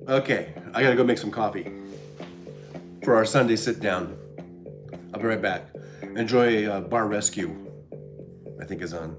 Okay, I gotta go make some coffee for our Sunday sit down. I'll be right back. Enjoy Bar Rescue, I think is on.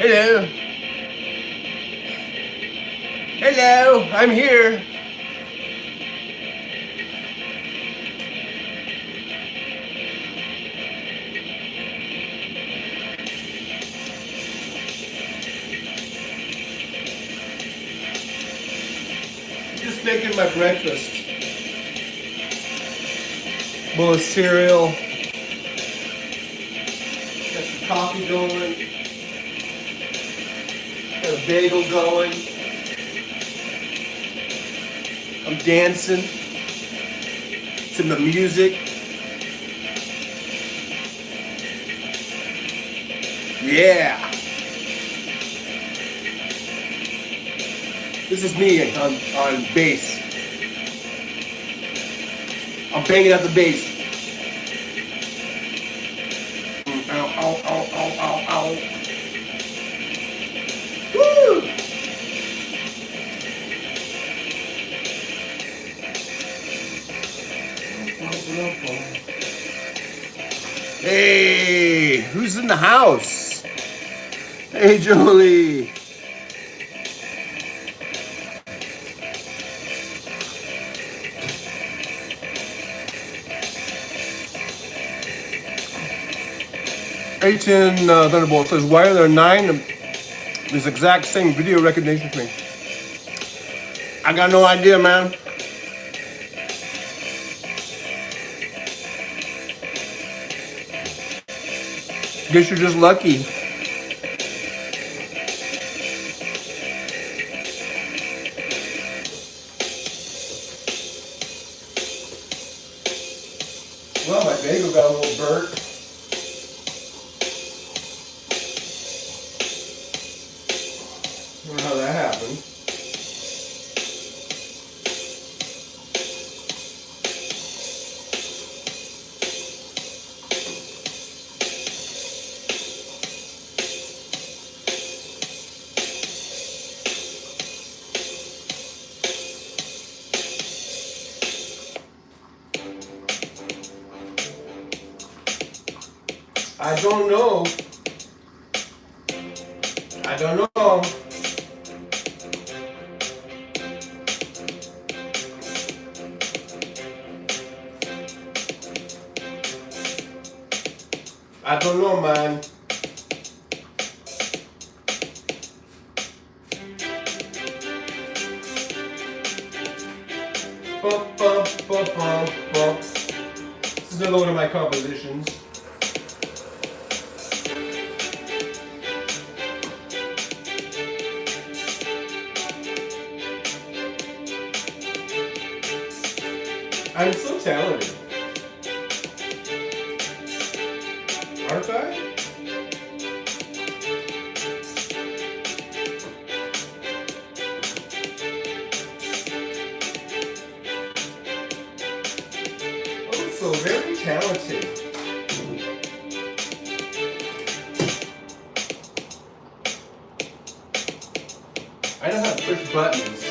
Hello. Hello, I'm here. Just making my breakfast. Bowl of cereal. Got some coffee going. Got a bagel going. I'm dancing to the music. Yeah. This is me on bass. I'm banging out the bass. Ow, ow, ow, ow, ow, ow. Woo! Hey, who's in the house? Hey, Jolie. H10 Thunderbolt says, why are there 9 of this exact same video recognition thing? I got no idea, man. Guess you're just lucky. Well, my bagel got a little burnt. I don't know how that happened. I don't know. I don't know. I don't know, man. Bum, bum, bum, bum, bum. This is another one of my compositions. I'm so talented. Aren't I? Oh, so very talented. I know how to push buttons.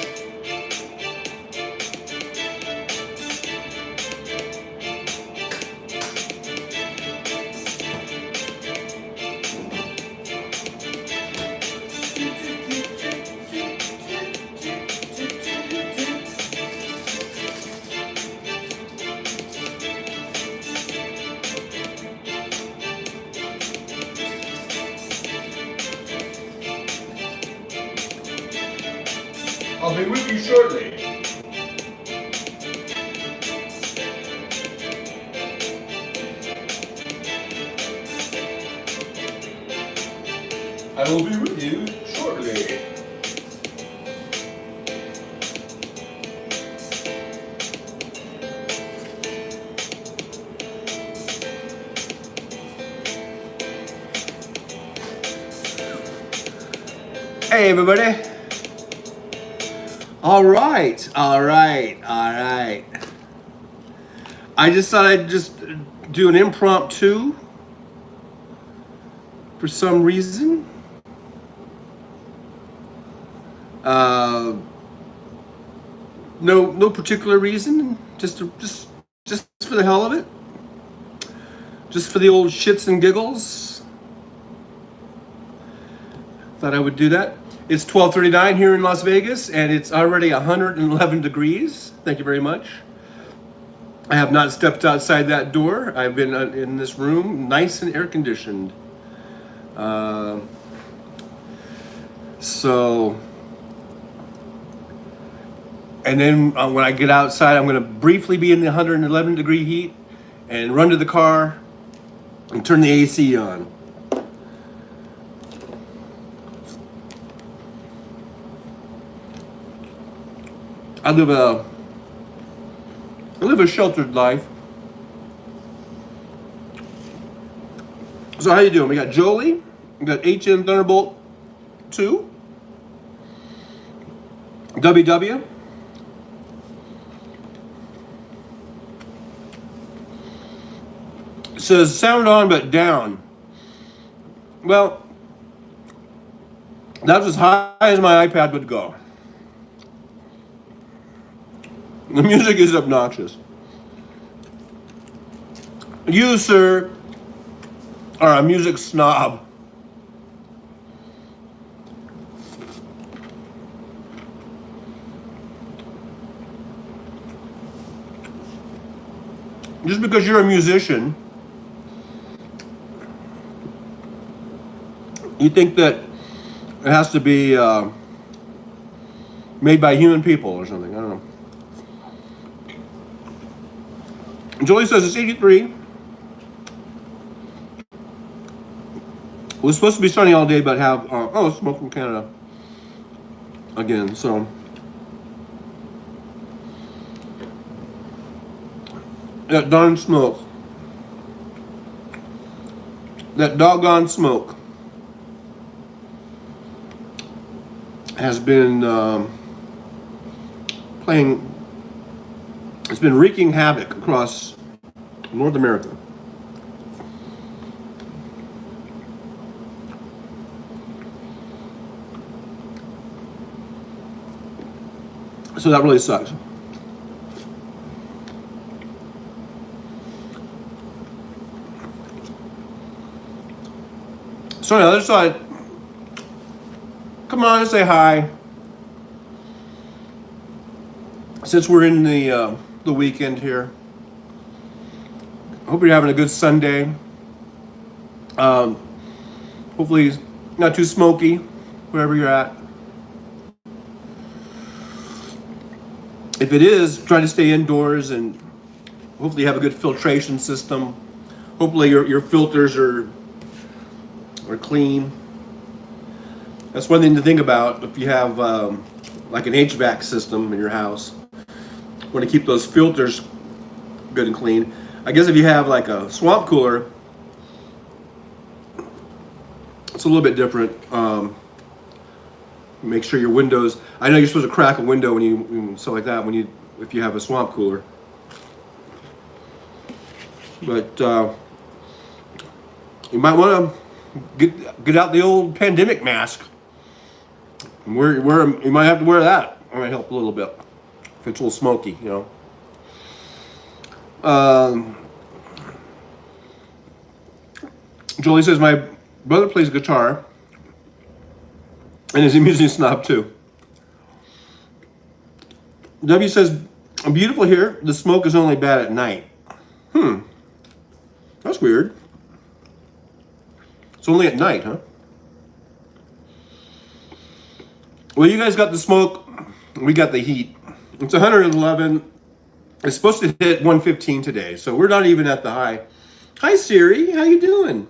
I'll be with you shortly. I will be with you shortly. Hey, everybody. All right. I just thought I'd just do an impromptu for some reason. No particular reason. Just for the hell of it. Just for the old shits and giggles. Thought I would do that. It's 12:39 here in Las Vegas, and it's already 111 degrees. Thank you very much. I have not stepped outside that door. I've been in this room, nice and air conditioned. And then when I get outside, I'm going to briefly be in the 111 degree heat and run to the car and turn the AC on. I live a sheltered life. So how you doing? We got Jolie, we got HM Thunderbolt 2, WW says sound on but down. Well, that's as high as my iPad would go. The music is obnoxious. You, sir, are a music snob. Just because you're a musician, you think that it has to be made by human people or something. I don't know. Jolie says it's 83. It was supposed to be sunny all day, but have smoke from Canada again. So that darn smoke, that doggone smoke, has been playing. It's been wreaking havoc across North America. So that really sucks. So on the other side, come on and say hi. Since we're in the weekend here, I hope you're having a good Sunday. Hopefully not too smoky, wherever you're at. If it is, try to stay indoors and hopefully have a good filtration system. Hopefully your filters are clean. That's one thing to think about if you have like an HVAC system in your house. You want to keep those filters good and clean. I guess if you have like a swamp cooler, it's a little bit different. Make sure your windows. I know you're supposed to crack a window when you stuff like that if you have a swamp cooler. But you might want to get out the old pandemic mask. You might have to wear that. It might help a little bit if it's a little smoky, you know. Jolie says my brother plays guitar and is a music snob too. W says, I'm beautiful here. The smoke is only bad at night. That's weird. It's only at night, huh? Well, you guys got the smoke. We got the heat. It's 111. It's supposed to hit 115 today, so we're not even at the high. Hi, Siri. How you doing?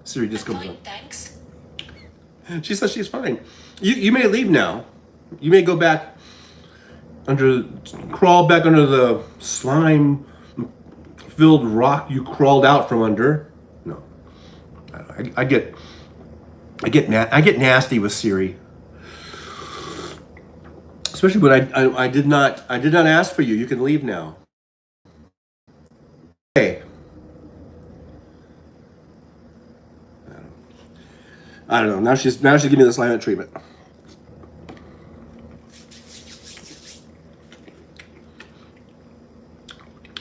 Siri just comes up. Thanks. She says she's fine. You may leave now. You may go back crawl back under the slime-filled rock you crawled out from under. No, I get nasty with Siri, especially when I did not ask for you. You can leave now. Hey. I don't know. Now she's giving me the silent treatment.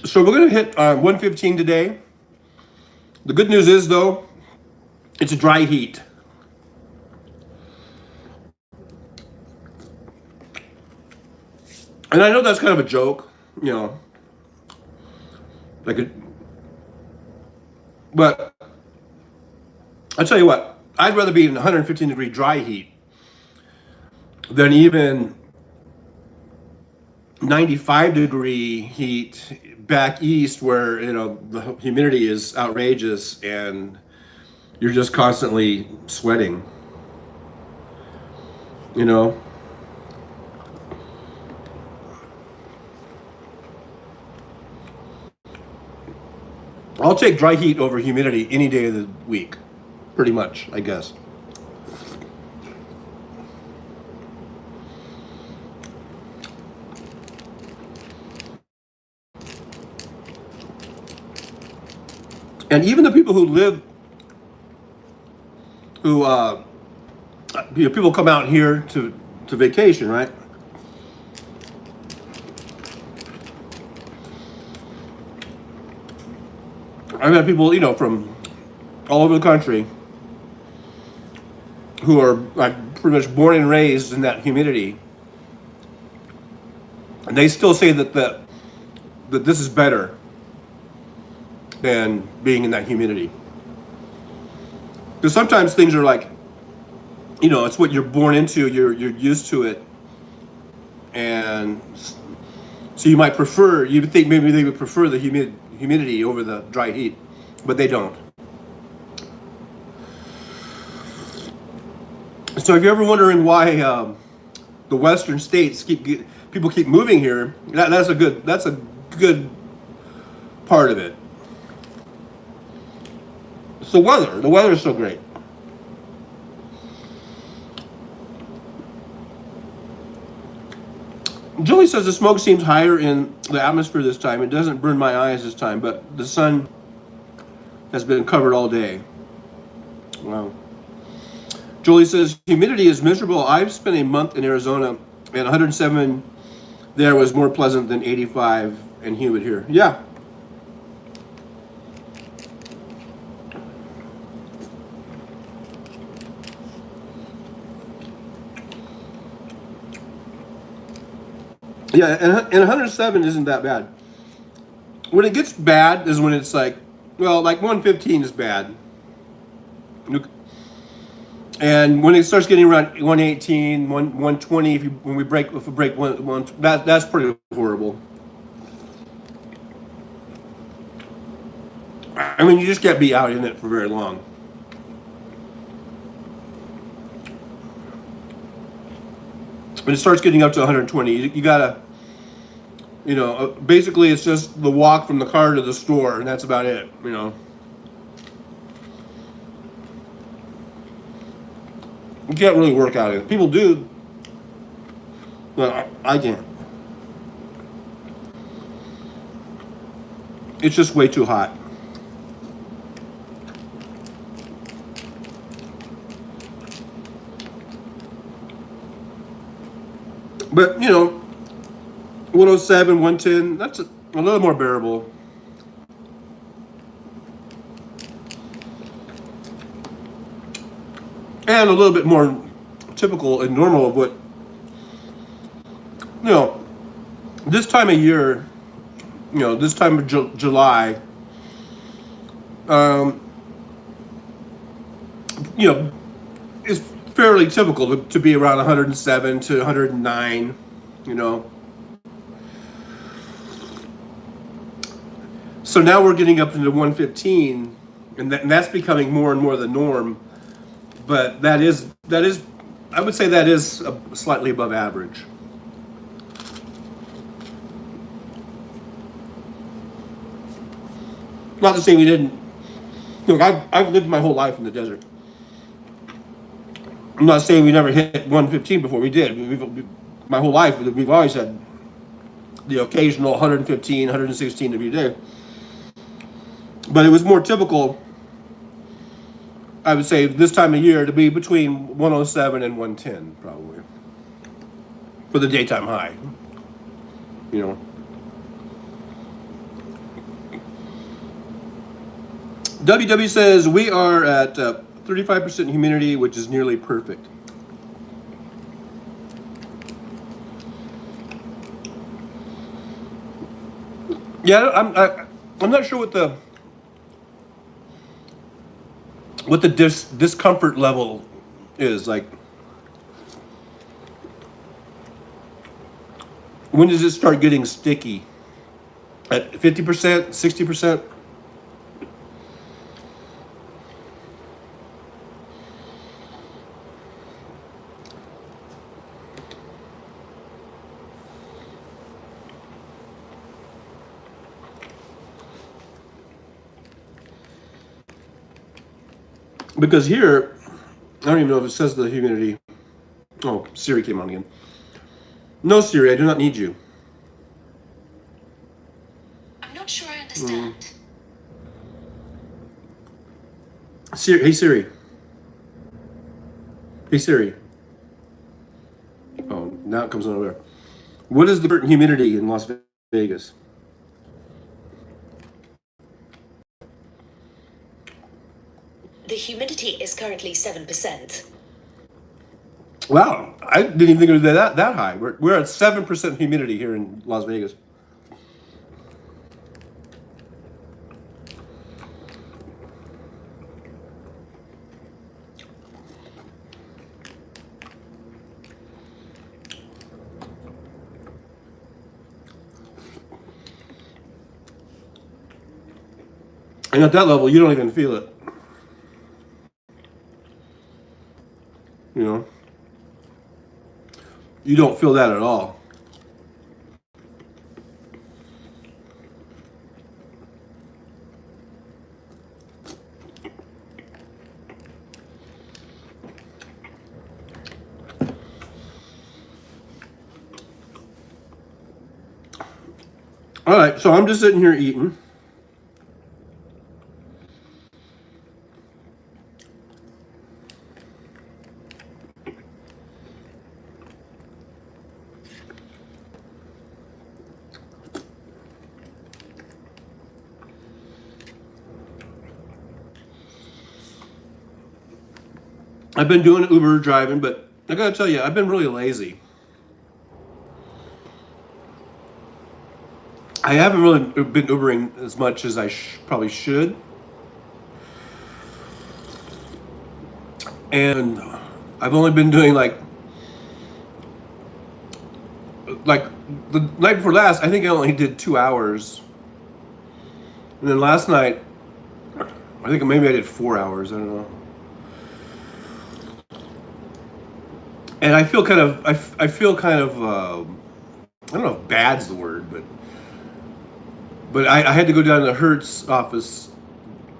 So we're gonna hit 115 today. The good news is though, it's a dry heat. And I know that's kind of a joke, you know. But I'll tell you what. I'd rather be in 115 degree dry heat than even 95 degree heat back east where, you know, the humidity is outrageous and you're just constantly sweating, you know. I'll take dry heat over humidity any day of the week. Pretty much, I guess. And even the people who live, who people come out here to vacation, right? I've had people, from all over the country who are like pretty much born and raised in that humidity, and they still say that this is better than being in that humidity. Because sometimes things are like, it's what you're born into. You're used to it, and so you might prefer. You would think maybe they would prefer the humidity over the dry heat, but they don't. So if you're ever wondering why the western states people keep moving here, that's a good part of it. It's the weather. The weather is so great. Julie says the smoke seems higher in the atmosphere this time. It doesn't burn my eyes this time, but the sun has been covered all day. Wow. Julie says humidity is miserable. I've spent a month in Arizona, and 107 there was more pleasant than 85 and humid here. Yeah. Yeah, and 107 isn't that bad. When it gets bad is when it's like 115 is bad. And when it starts getting around 118, 120, if we break one, that's pretty horrible. I mean, you just can't be out in it for very long. When it starts getting up to 120, you gotta, basically it's just the walk from the car to the store, and that's about it, You can't really work out in it. People do, but I can't. It's just way too hot. But 107, 110, that's a little more bearable. And a little bit more typical and normal of what, this time of year, this time of July, is fairly typical to be around 107 to 109, So now we're getting up into 115, and that's becoming more and more the norm. But that is, I would say that is slightly above average. Not to say we didn't. Look, I've lived my whole life in the desert. I'm not saying we never hit 115 before. We did. My whole life, we've always had the occasional 115, 116 degree day. But it was more typical, I would say, this time of year to be between 107 and 110, probably, for the daytime high. WW says we are at 35% humidity, which is nearly perfect. Yeah, I'm not sure what the discomfort level is like. When does it start getting sticky? At 50%, 60%? Because here, I don't even know if it says the humidity. Oh, Siri came on again. No, Siri, I do not need you. I'm not sure I understand. Siri, hey Siri. Hey Siri. Oh, now it comes on over there. What is the current humidity in Las Vegas? The humidity is currently 7%. Wow, I didn't even think it was that high. We're at 7% humidity here in Las Vegas. And at that level, you don't even feel it. You know, you don't feel that at all. All right, so I'm just sitting here eating. I've been doing Uber driving, but I gotta tell you, I've been really lazy. I haven't really been Ubering as much as I probably should. And I've only been doing like the night before last, I think I only did 2 hours. And then last night, I think maybe I did 4 hours. I don't know. And I feel kind of, I feel kind of, I don't know if bad's the word, but I had to go down to the Hertz office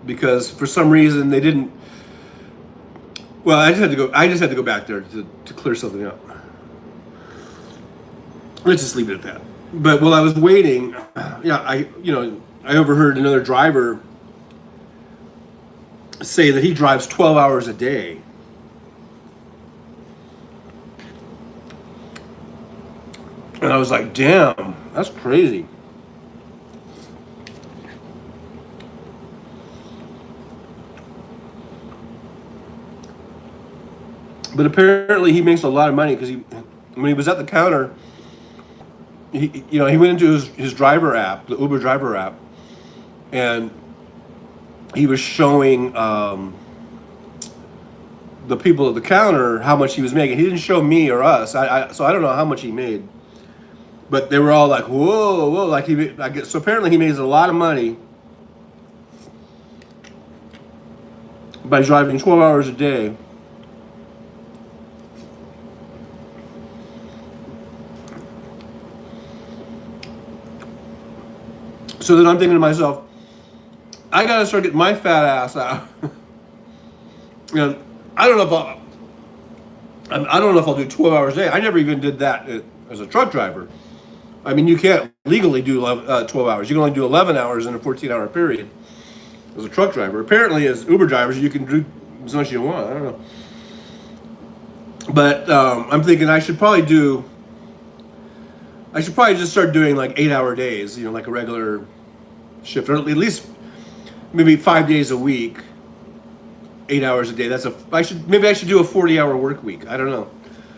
because for some reason they didn't. Well, I just had to go back there to clear something up. Let's just leave it at that. But while I was waiting, yeah, I overheard another driver say that he drives 12 hours a day. And I was like, damn, that's crazy. But apparently he makes a lot of money because when he was at the counter, he went into his driver app, the Uber driver app, and he was showing the people at the counter how much he was making. He didn't show me or us, so I don't know how much he made. But they were all like, "Whoa, whoa!" So apparently he makes a lot of money by driving 12 hours a day. So then I'm thinking to myself, I gotta start getting my fat ass out. I don't know if I'll do 12 hours a day. I never even did that as a truck driver. I mean, you can't legally do 12 hours. You can only do 11 hours in a 14-hour period as a truck driver. Apparently, as Uber drivers, you can do as much as you want. I don't know. But I'm thinking I should probably just start doing like 8-hour days, like a regular shift, or at least maybe 5 days a week, 8 hours a day. I should do a 40-hour work week. I don't know.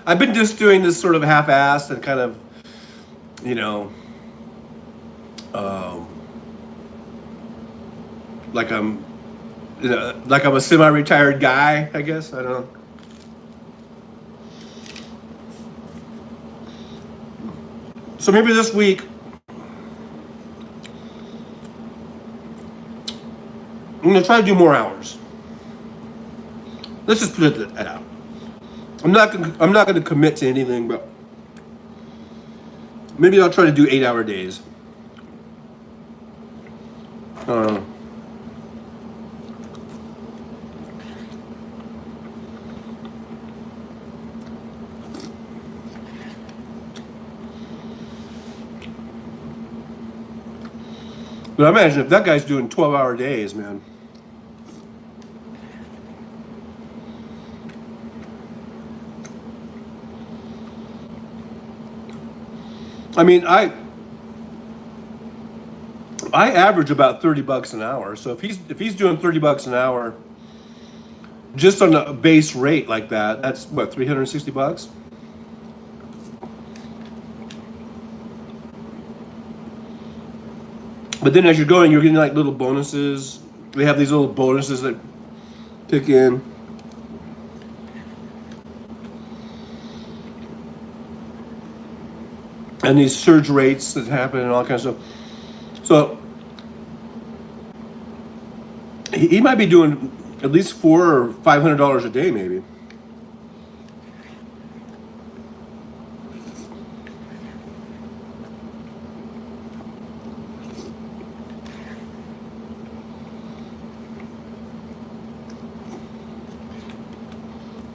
I've been just doing this sort of half-assed and kind of, like I'm a semi-retired guy, I guess. I don't know. So maybe this week, I'm gonna try to do more hours. Let's just put it out. I'm not gonna commit to anything, but maybe I'll try to do 8-hour days. But I imagine if that guy's doing 12-hour days, man. I mean, I average about $30 an hour. So if he's doing $30 an hour just on a base rate like that, that's what, $360. But then as you're going, you're getting like little bonuses. They have these little bonuses that kick in. And these surge rates that happen and all kinds of stuff. So he might be doing at least $400 or $500 a day, maybe.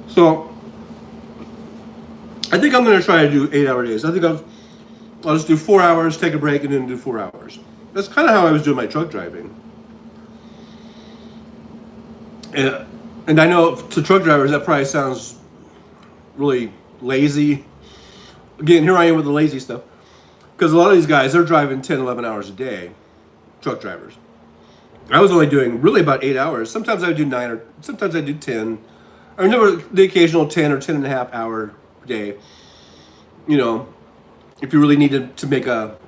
So I think I'm going to try to do 8-hour days. I think I'll just do 4 hours, take a break, and then do 4 hours. That's kind of how I was doing my truck driving. And I know to truck drivers that probably sounds really lazy. Again, here I am with the lazy stuff. Because a lot of these guys, they're driving 10, 11 hours a day, truck drivers. I was only doing really about 8 hours. Sometimes I would do 9, or sometimes I do 10. I remember the occasional 10 or 10 and a half hour day. You know, if you really needed to make a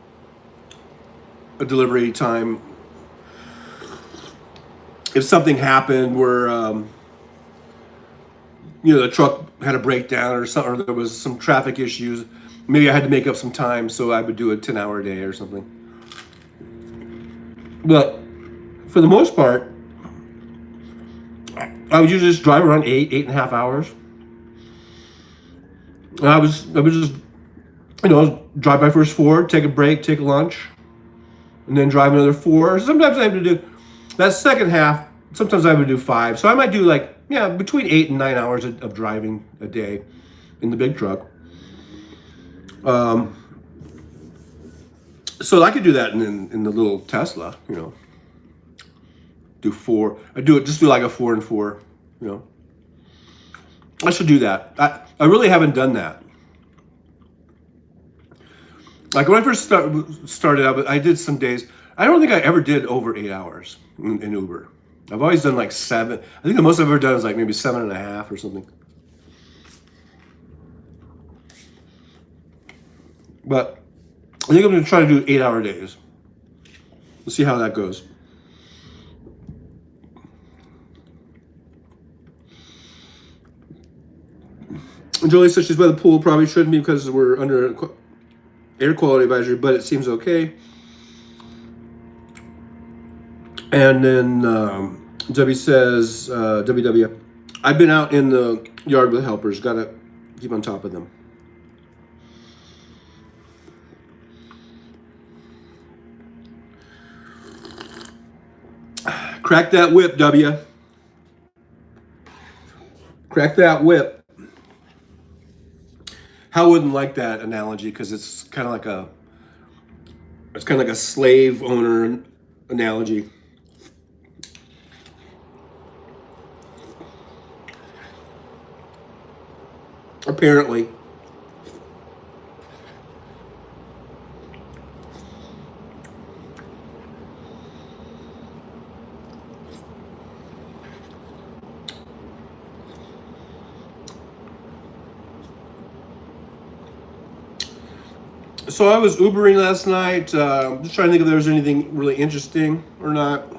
delivery time. If something happened where, the truck had a breakdown or something, or there was some traffic issues, maybe I had to make up some time, so I would do a 10-hour day or something. But for the most part, I would usually just drive around 8.5 hours. And I would just, drive my first 4, take a break, take a lunch, and then drive another 4. Sometimes I have to do that second half. Sometimes I would do 5. So I might do between 8 and 9 hours of driving a day in the big truck. So I could do that in the little Tesla, do 4. I do like a 4 and 4, I should do that. I really haven't done that. Like when I first started out, I did some days. I don't think I ever did over 8 hours in Uber. I've always done like 7. I think the most I've ever done is like maybe 7.5 or something. But I think I'm going to try to do 8-hour days. We'll see how that goes. Jolie says she's by the pool. Probably shouldn't be because we're under air quality advisory, but it seems okay. And then Debbie says, WW, I've been out in the yard with helpers. Got to keep on top of them. Crack that whip, W. Crack that whip. Hal wouldn't like that analogy because it's kind of like a slave owner analogy. Apparently. So I was Ubering last night, just trying to think if there was anything really interesting or not.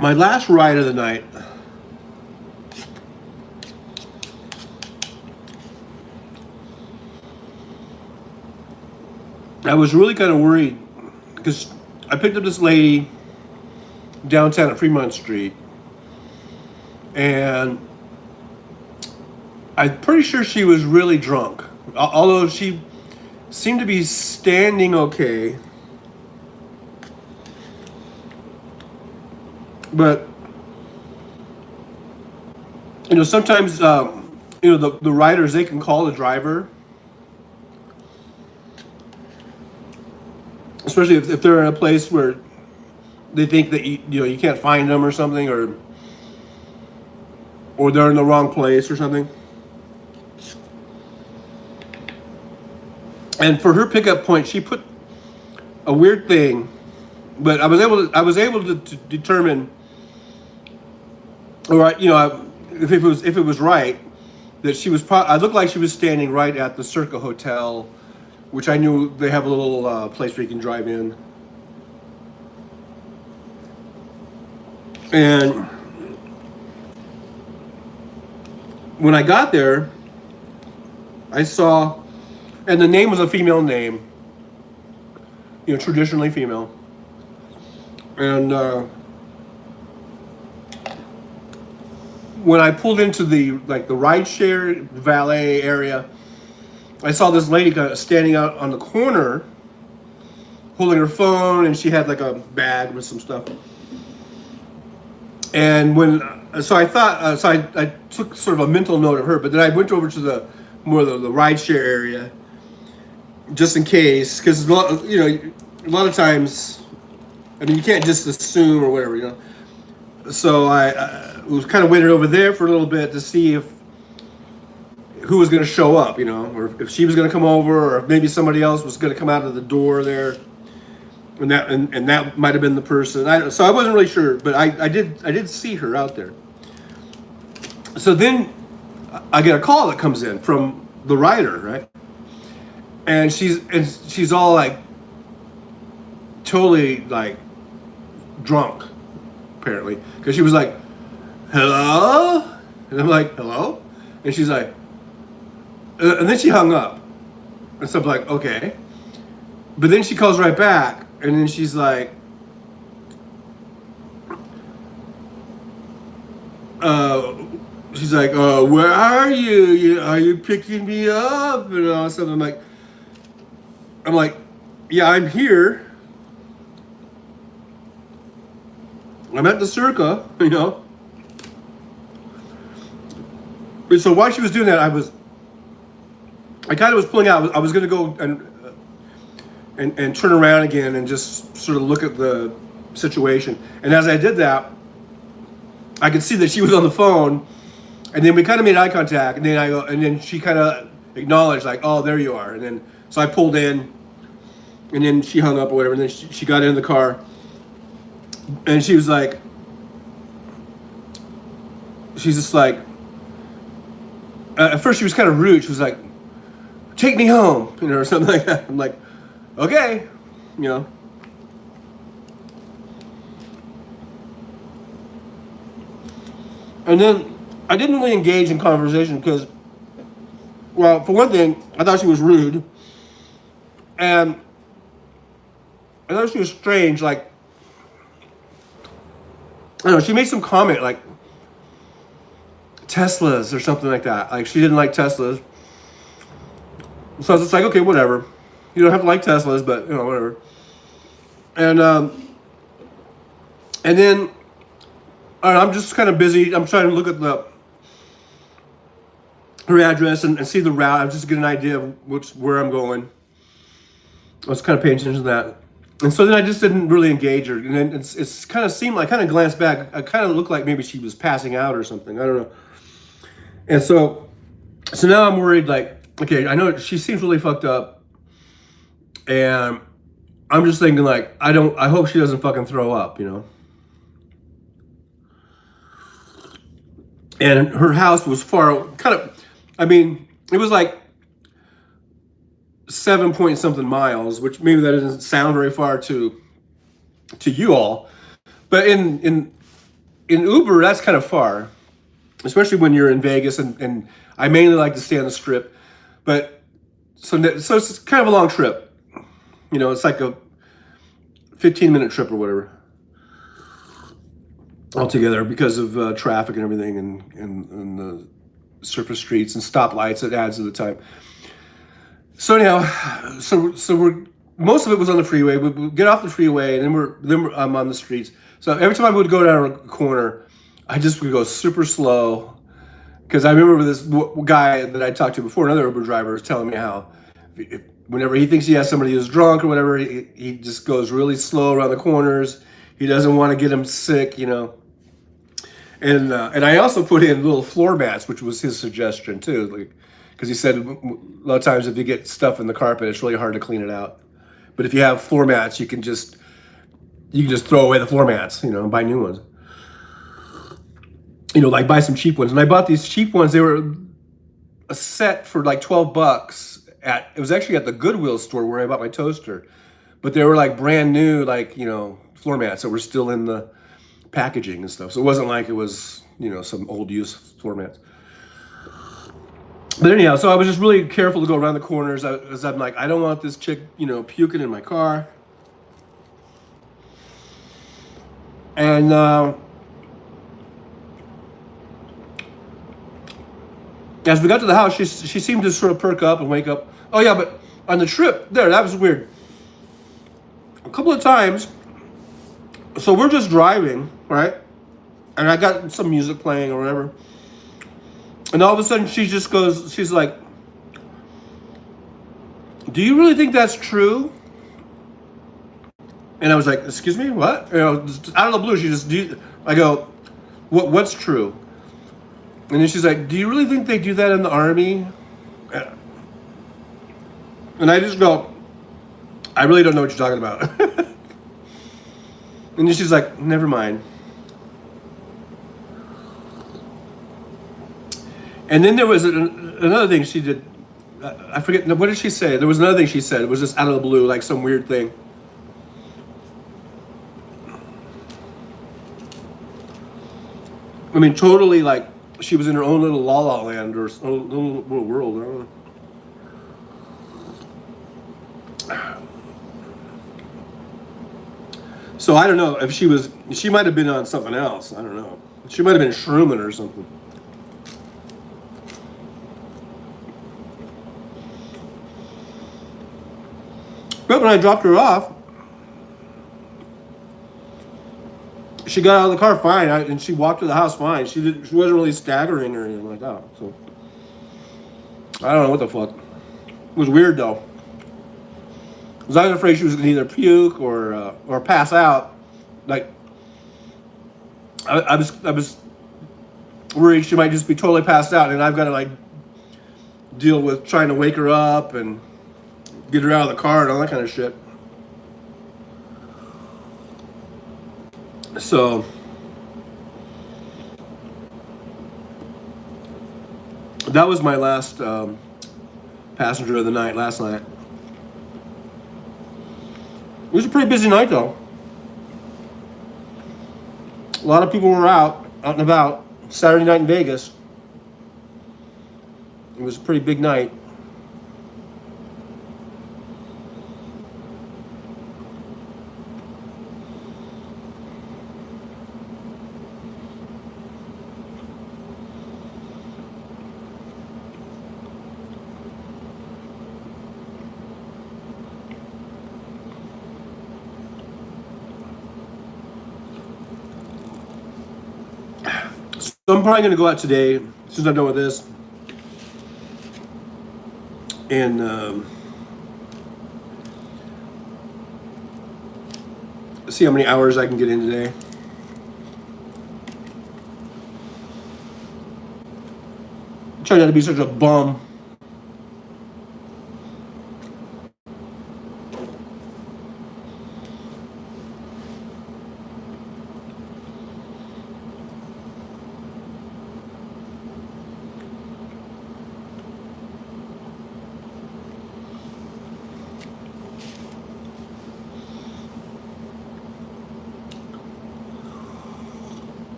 My last ride of the night, I was really kind of worried because I picked up this lady downtown at Fremont Street, and I'm pretty sure she was really drunk, although she seemed to be standing okay. But sometimes the riders, they can call the driver, especially if they're in a place where they think that you can't find them or something, or they're in the wrong place or something. And for her pickup point, she put a weird thing, but I was able to determine, or if it was right, that she was. I looked like she was standing right at the Circa Hotel, which I knew they have a little place where you can drive in. And when I got there, I saw, and the name was a female name, traditionally female. And when I pulled into the rideshare valet area, I saw this lady kind of standing out on the corner, holding her phone, and she had like a bag with some stuff. And I took sort of a mental note of her, but then I went over to the rideshare area, just in case, because a lot of times, I mean, you can't just assume or whatever, So I was kind of waiting over there for a little bit to see who was going to show up, or if she was going to come over, or if maybe somebody else was going to come out of the door there, and that might have been the person. So I wasn't really sure, but I did see her out there. So then I get a call that comes in from the rider, right? And she's all like totally like drunk, apparently, because she was like, "Hello," and I'm like, "Hello," and she's like, and then she hung up, and so I'm like, okay, but then she calls right back, and then she's like, "Where are you? Are you picking me up?" And all something. I'm like, "Yeah, I'm here. I'm at the Circa, And so while she was doing that, I kind of was pulling out. I was going to go and turn around again and just sort of look at the situation. And as I did that, I could see that she was on the phone, and then we kind of made eye contact, and then she kind of acknowledged, like, "Oh, there you are." And then so I pulled in, and then she hung up or whatever, and then she got in the car, and she was like, she's just like, at first she was kind of rude. She was like, "Take me home," or something like that. I'm like, okay, And then I didn't really engage in conversation because, well, for one thing, I thought she was rude, and I thought she was strange. Like, I don't know, she made some comment like Teslas or something like that. Like, she didn't like Teslas. So I was just like, okay, whatever. You don't have to like Teslas, but whatever. And then I'm just kind of busy. I'm trying to look at her address and see the route. I'm just get an idea of where I'm going. I was kind of paying attention to that. And so then I just didn't really engage her. And then it's kind of seemed like, I kind of glanced back. I kind of looked like maybe she was passing out or something. I don't know. And so now I'm worried, like, okay, I know she seems really fucked up. And I'm just thinking, like, I hope she doesn't fucking throw up, And her house was it was like 7 point something miles, which maybe that doesn't sound very far to you all, but in Uber, that's kind of far, especially when you're in Vegas, and I mainly like to stay on the Strip, but so it's kind of a long trip, it's like a 15-minute trip or whatever altogether because of traffic and everything, and the surface streets and stoplights. It adds to the time. So anyhow, so we're most of it was on the freeway. We get off the freeway, and then I'm on the streets. So every time I would go down a corner, I just would go super slow, because I remember this guy that I talked to before, another Uber driver, was telling me how whenever he thinks he has somebody who's drunk or whatever, he just goes really slow around the corners. He doesn't want to get him sick, you know. And I also put in little floor mats, which was his suggestion too, like because he said a lot of times if you get stuff in the carpet, it's really hard to clean it out. But if you have floor mats, you can just throw away the floor mats, you know, and buy new ones. You know, like buy some cheap ones. And I bought these cheap ones. They were a set for like $12 it was actually at the Goodwill store where I bought my toaster. But they were like brand new, like, you know, floor mats that were still in the packaging and stuff. So it wasn't like it was, you know, some old used floor mats. But anyhow, so I was just really careful to go around the corners as I'm like, I don't want this chick, you know, puking in my car. And as we got to the house, she seemed to sort of perk up and wake up. Oh yeah, but on the trip there, that was weird. A couple of times, so we're just driving, right? And I got some music playing or whatever. And all of a sudden she just goes, she's like, do you really think that's true? And I was like, excuse me, what? You know, out of the blue, I go, what's true? And then she's like, do you really think they do that in the Army? And I just go, I really don't know what you're talking about. And then she's like, never mind. And then there was another thing she did. I forget, what did she say? There was another thing she said. It was just out of the blue, like some weird thing. I mean, totally like she was in her own little la la land or own little world. I don't know. So I don't know if she might have been on something else. I don't know. She might have been shrooming or something. But when I dropped her off, she got out of the car fine, and she walked to the house fine. She wasn't really staggering or anything like that. So I don't know what the fuck. It was weird though. Because I was afraid she was gonna either puke or pass out. Like I was worried she might just be totally passed out, and I've got to like deal with trying to wake her up and get her out of the car and all that kind of shit. So that was my last passenger of the night last night. It was a pretty busy night though. A lot of people were out and about. Saturday night in Vegas. It was a pretty big night. So I'm probably going to go out today, as soon as I'm done with this, and see how many hours I can get in today. Try not to be such a bum.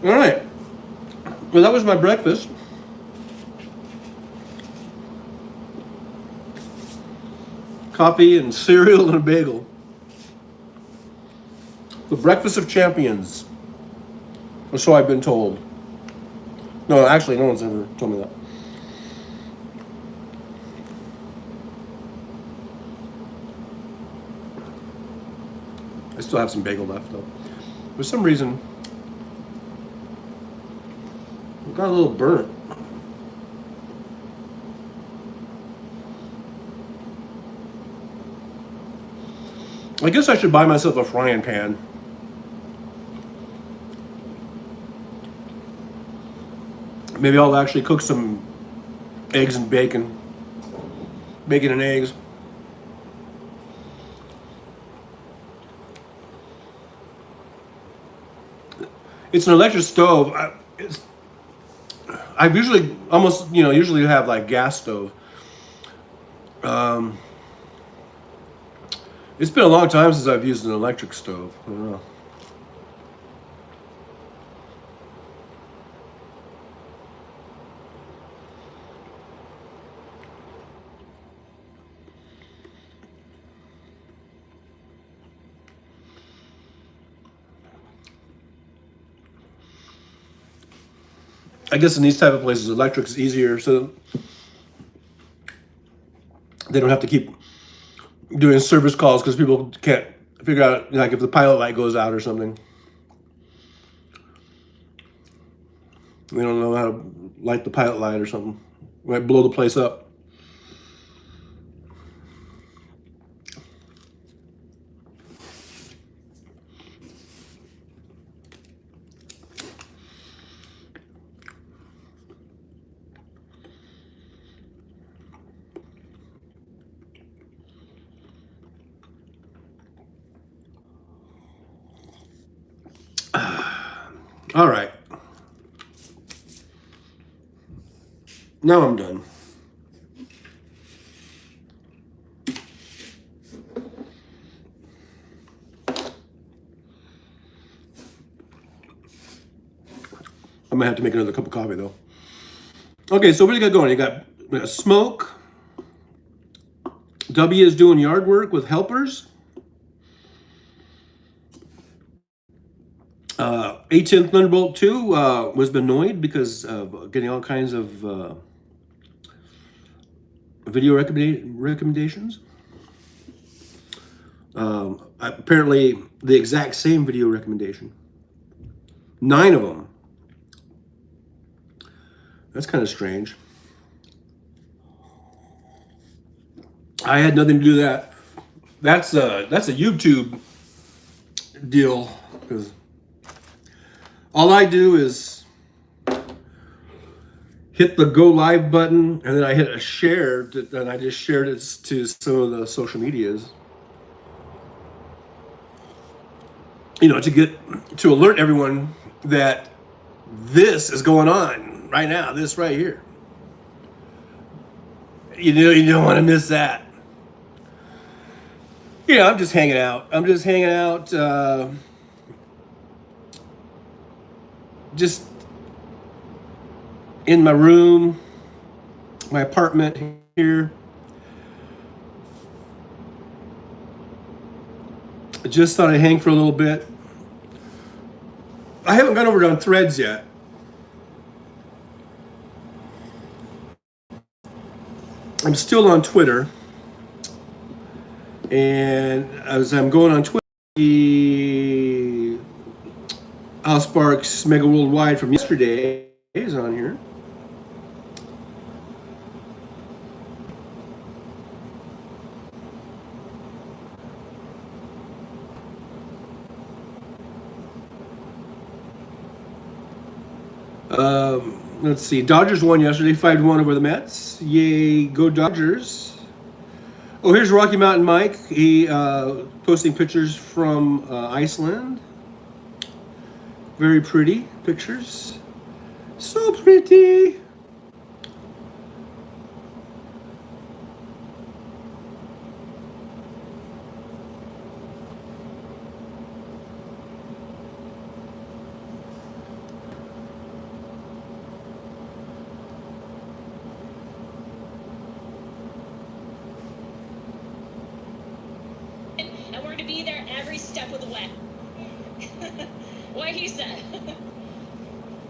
All right. Well, that was my breakfast. Coffee and cereal and a bagel. The breakfast of champions. Or so I've been told. No, actually, no one's ever told me that. I still have some bagel left though. For some reason, it got a little burnt. I guess I should buy myself a frying pan. Maybe I'll actually cook some eggs and bacon. Bacon and eggs. It's an electric stove. I've usually almost, usually have like gas stove. It's been a long time since I've used an electric stove. I don't know. I guess in these type of places, electric's easier, so they don't have to keep doing service calls because people can't figure out, like, if the pilot light goes out or something. They don't know how to light the pilot light or something. Might blow the place up. All right. Now I'm done. I might have to make another cup of coffee though. Okay, so what do you got going? You got smoke. W is doing yard work with helpers. A10th Thunderbolt 2 was annoyed because of getting all kinds of video recommendations. Apparently, the exact same video recommendation. 9 of them. That's kind of strange. I had nothing to do with that. That's a YouTube deal, because all I do is hit the go live button, and then I hit a share, and I just shared it to some of the social medias. To alert everyone that this is going on right now, this right here. You don't want to miss that. I'm just hanging out. Just in my room, my apartment here. I just thought I'd hang for a little bit. I haven't gone over on Threads yet. I'm still on Twitter. And as I'm going on Twitter, Al Sparks Mega Worldwide from yesterday is on here. Let's see. Dodgers won yesterday, 5-1 over the Mets. Yay, go Dodgers. Oh, here's Rocky Mountain Mike. He posting pictures from Iceland. Very pretty pictures. So pretty. And we're going to be there every step of the way. What he said.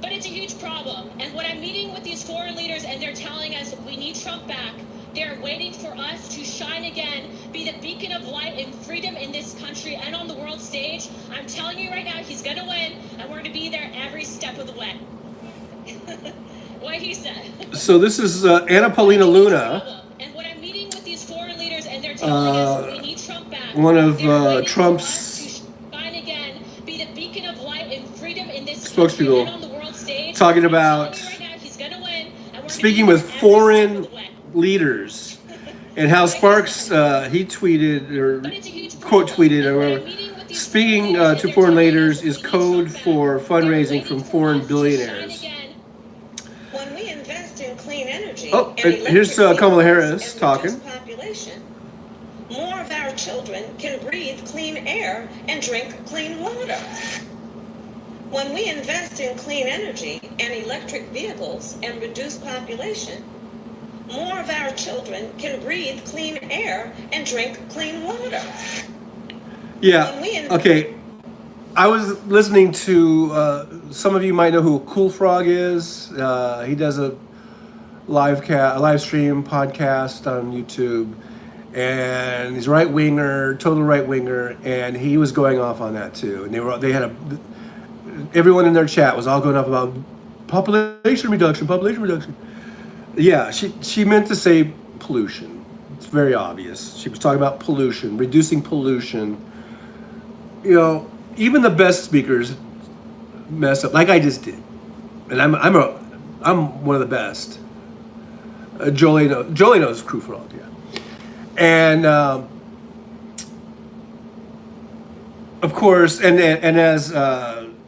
But it's a huge problem. And when I'm meeting with these foreign leaders and they're telling us we need Trump back, they're waiting for us to shine again, be the beacon of light and freedom in this country and on the world stage. stage. I'm telling you right now, he's going to win, and we're going to be there every step of the way. What he said. So this is Anna Paulina Luna. And when I'm meeting with these foreign leaders and they're telling us we need Trump back, one of they're waiting Trump's for us to shine again, be the beacon of light and freedom in this spokespeople country and on the world stage. talking about Right now, he's gonna win, and we're speaking gonna be with there every foreign step of the way. leaders, and how Sparks he tweeted or But it's a huge quote problem. tweeted or And when whatever. I'm meeting with these Speaking foreign leaders to and foreign they're telling leaders us is we need code Trump for back, fundraising they're from waiting for foreign us to shine billionaires. again. When we invest in clean energy Oh, and and here's electric Kamala vehicles Harris and talking. reduce population, more of our children can breathe clean air and drink clean water. When we invest in clean energy and electric vehicles and reduce population, more of our children can breathe clean air and drink clean water. Yeah. Okay. I was listening to some of you might know who Cool Frog is. He does a live stream podcast on YouTube, and he's right winger, total right winger, and he was going off on that too. And everyone in their chat was all going off about population reduction. Yeah, she meant to say pollution. It's very obvious. She was talking about pollution, reducing pollution. You know, even the best speakers mess up, like I just did, and I'm one of the best. Jolie knows Crew Frog, yeah, and of course, and as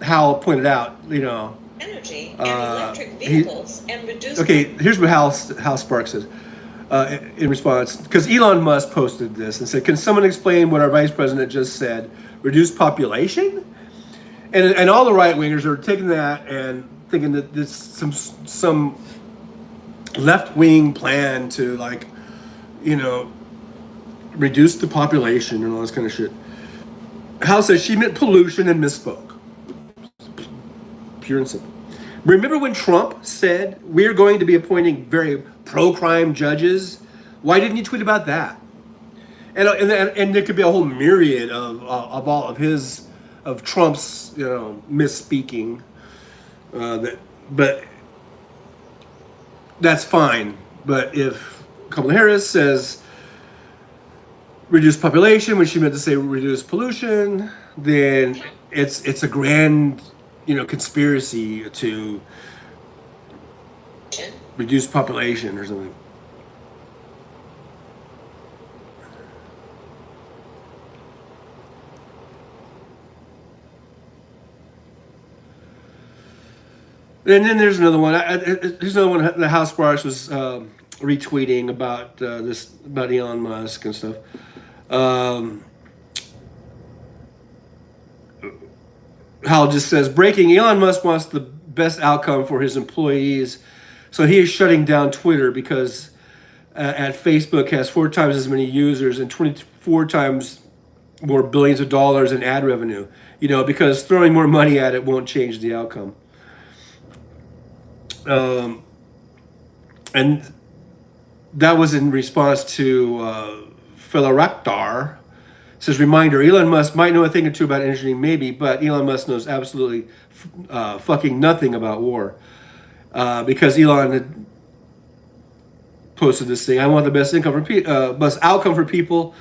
Hal pointed out, you know, energy and electric vehicles and reduce. Okay, here's what Hal Sparks says in response, because Elon Musk posted this and said, "Can someone explain what our vice president just said? Reduce population?" And all the right wingers are taking that and thinking that this some left wing plan to, like, you know, reduce the population and all this kind of shit. Hal says she meant pollution and misspoke. Pure and simple. Remember when Trump said we're going to be appointing very pro-crime judges? Why didn't he tweet about that? And there could be a whole myriad of all of Trump's, you know, misspeaking. But that's fine. But if Kamala Harris says reduce population when she meant to say reduce pollution, then it's a grand, you know, conspiracy to reduce population or something. And then there's another one. There's another one. The House Sparks was retweeting about about Elon Musk and stuff. Hal just says, breaking: Elon Musk wants the best outcome for his employees, so he is shutting down Twitter because at Facebook has 4 times as many users and 24 times more billions of dollars in ad revenue. You know, because throwing more money at it won't change the outcome. And that was in response to fellow Raktar. Says, reminder: Elon Musk might know a thing or two about engineering, maybe, but Elon Musk knows absolutely fucking nothing about war. Because Elon had posted this thing: I want the best best outcome for people.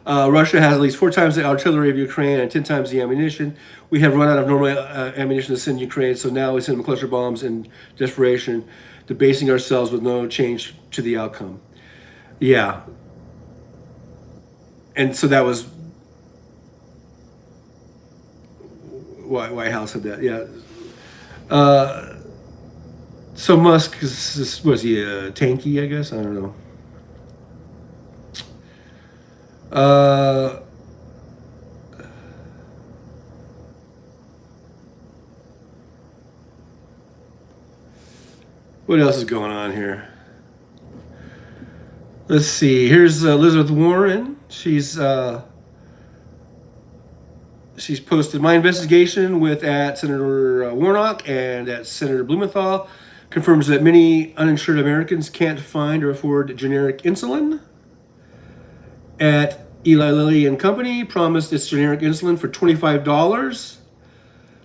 Russia has at least 4 times the artillery of Ukraine and 10 times the ammunition. We have run out of normal ammunition to send Ukraine, so now we send them cluster bombs in desperation, debasing ourselves with no change to the outcome. Yeah. And so that was why Hal said that. Yeah. So Musk was he a tanky? I guess, I don't know. What else is going on here? Let's see. Here's Elizabeth Warren. She's posted my investigation at Senator Warnock and at Senator Blumenthal confirms that many uninsured Americans can't find or afford generic insulin. At Eli Lilly and Company promised its generic insulin for $25,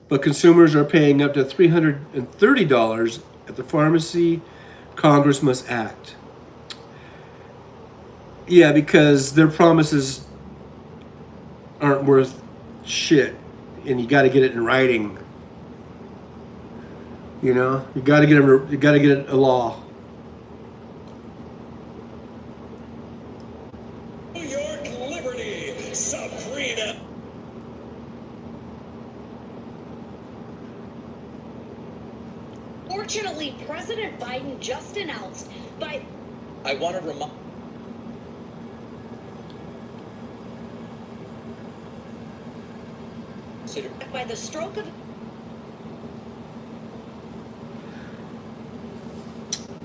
but consumers are paying up to $330 at the pharmacy. Congress must act. Yeah, because their promises aren't worth shit, and you got to get it in writing. You know, you got to get it a law. New York Liberty, Sabrina. Fortunately, President Biden just announced I want to remind. by the stroke of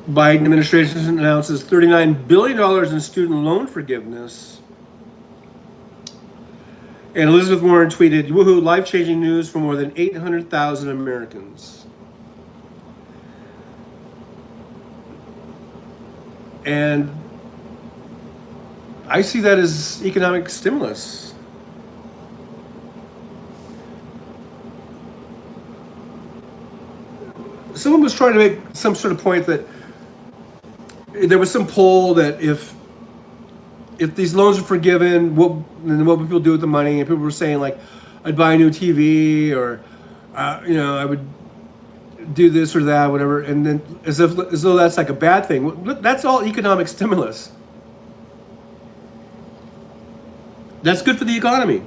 Biden administration announces $39 billion in student loan forgiveness. And Elizabeth Warren tweeted, "Woohoo, life-changing news for more than 800,000 Americans." And I see that as economic stimulus. Someone was trying to make some sort of point that there was some poll that if these loans are forgiven, what would people do with the money? And people were saying like, I'd buy a new TV, or I would do this or that, whatever. And then as though that's like a bad thing. That's all economic stimulus. That's good for the economy.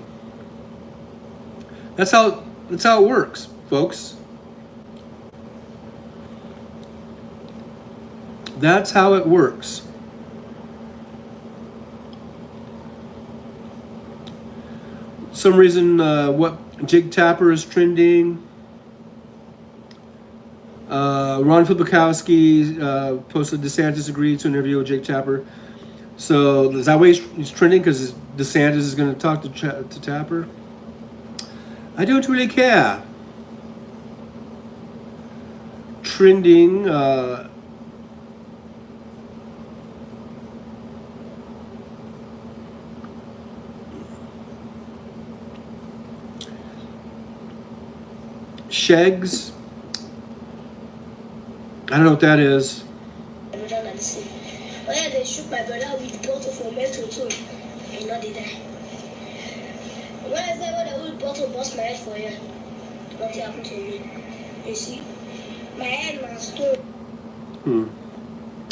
That's how it works, folks. That's how it works. Some reason, what Jake Tapper is trending. Ron Filipkowski posted DeSantis agreed to an interview with Jake Tapper. So is that why he's trending? Because DeSantis is going to talk to Tapper? I don't really care. Trending. Shegs. I don't know what that is. Oh yeah, they shoot my brother with bottle for metal too. And not did I. When I said when the old bottle bust my head for you, nothing happened to me. You see? My head was stone.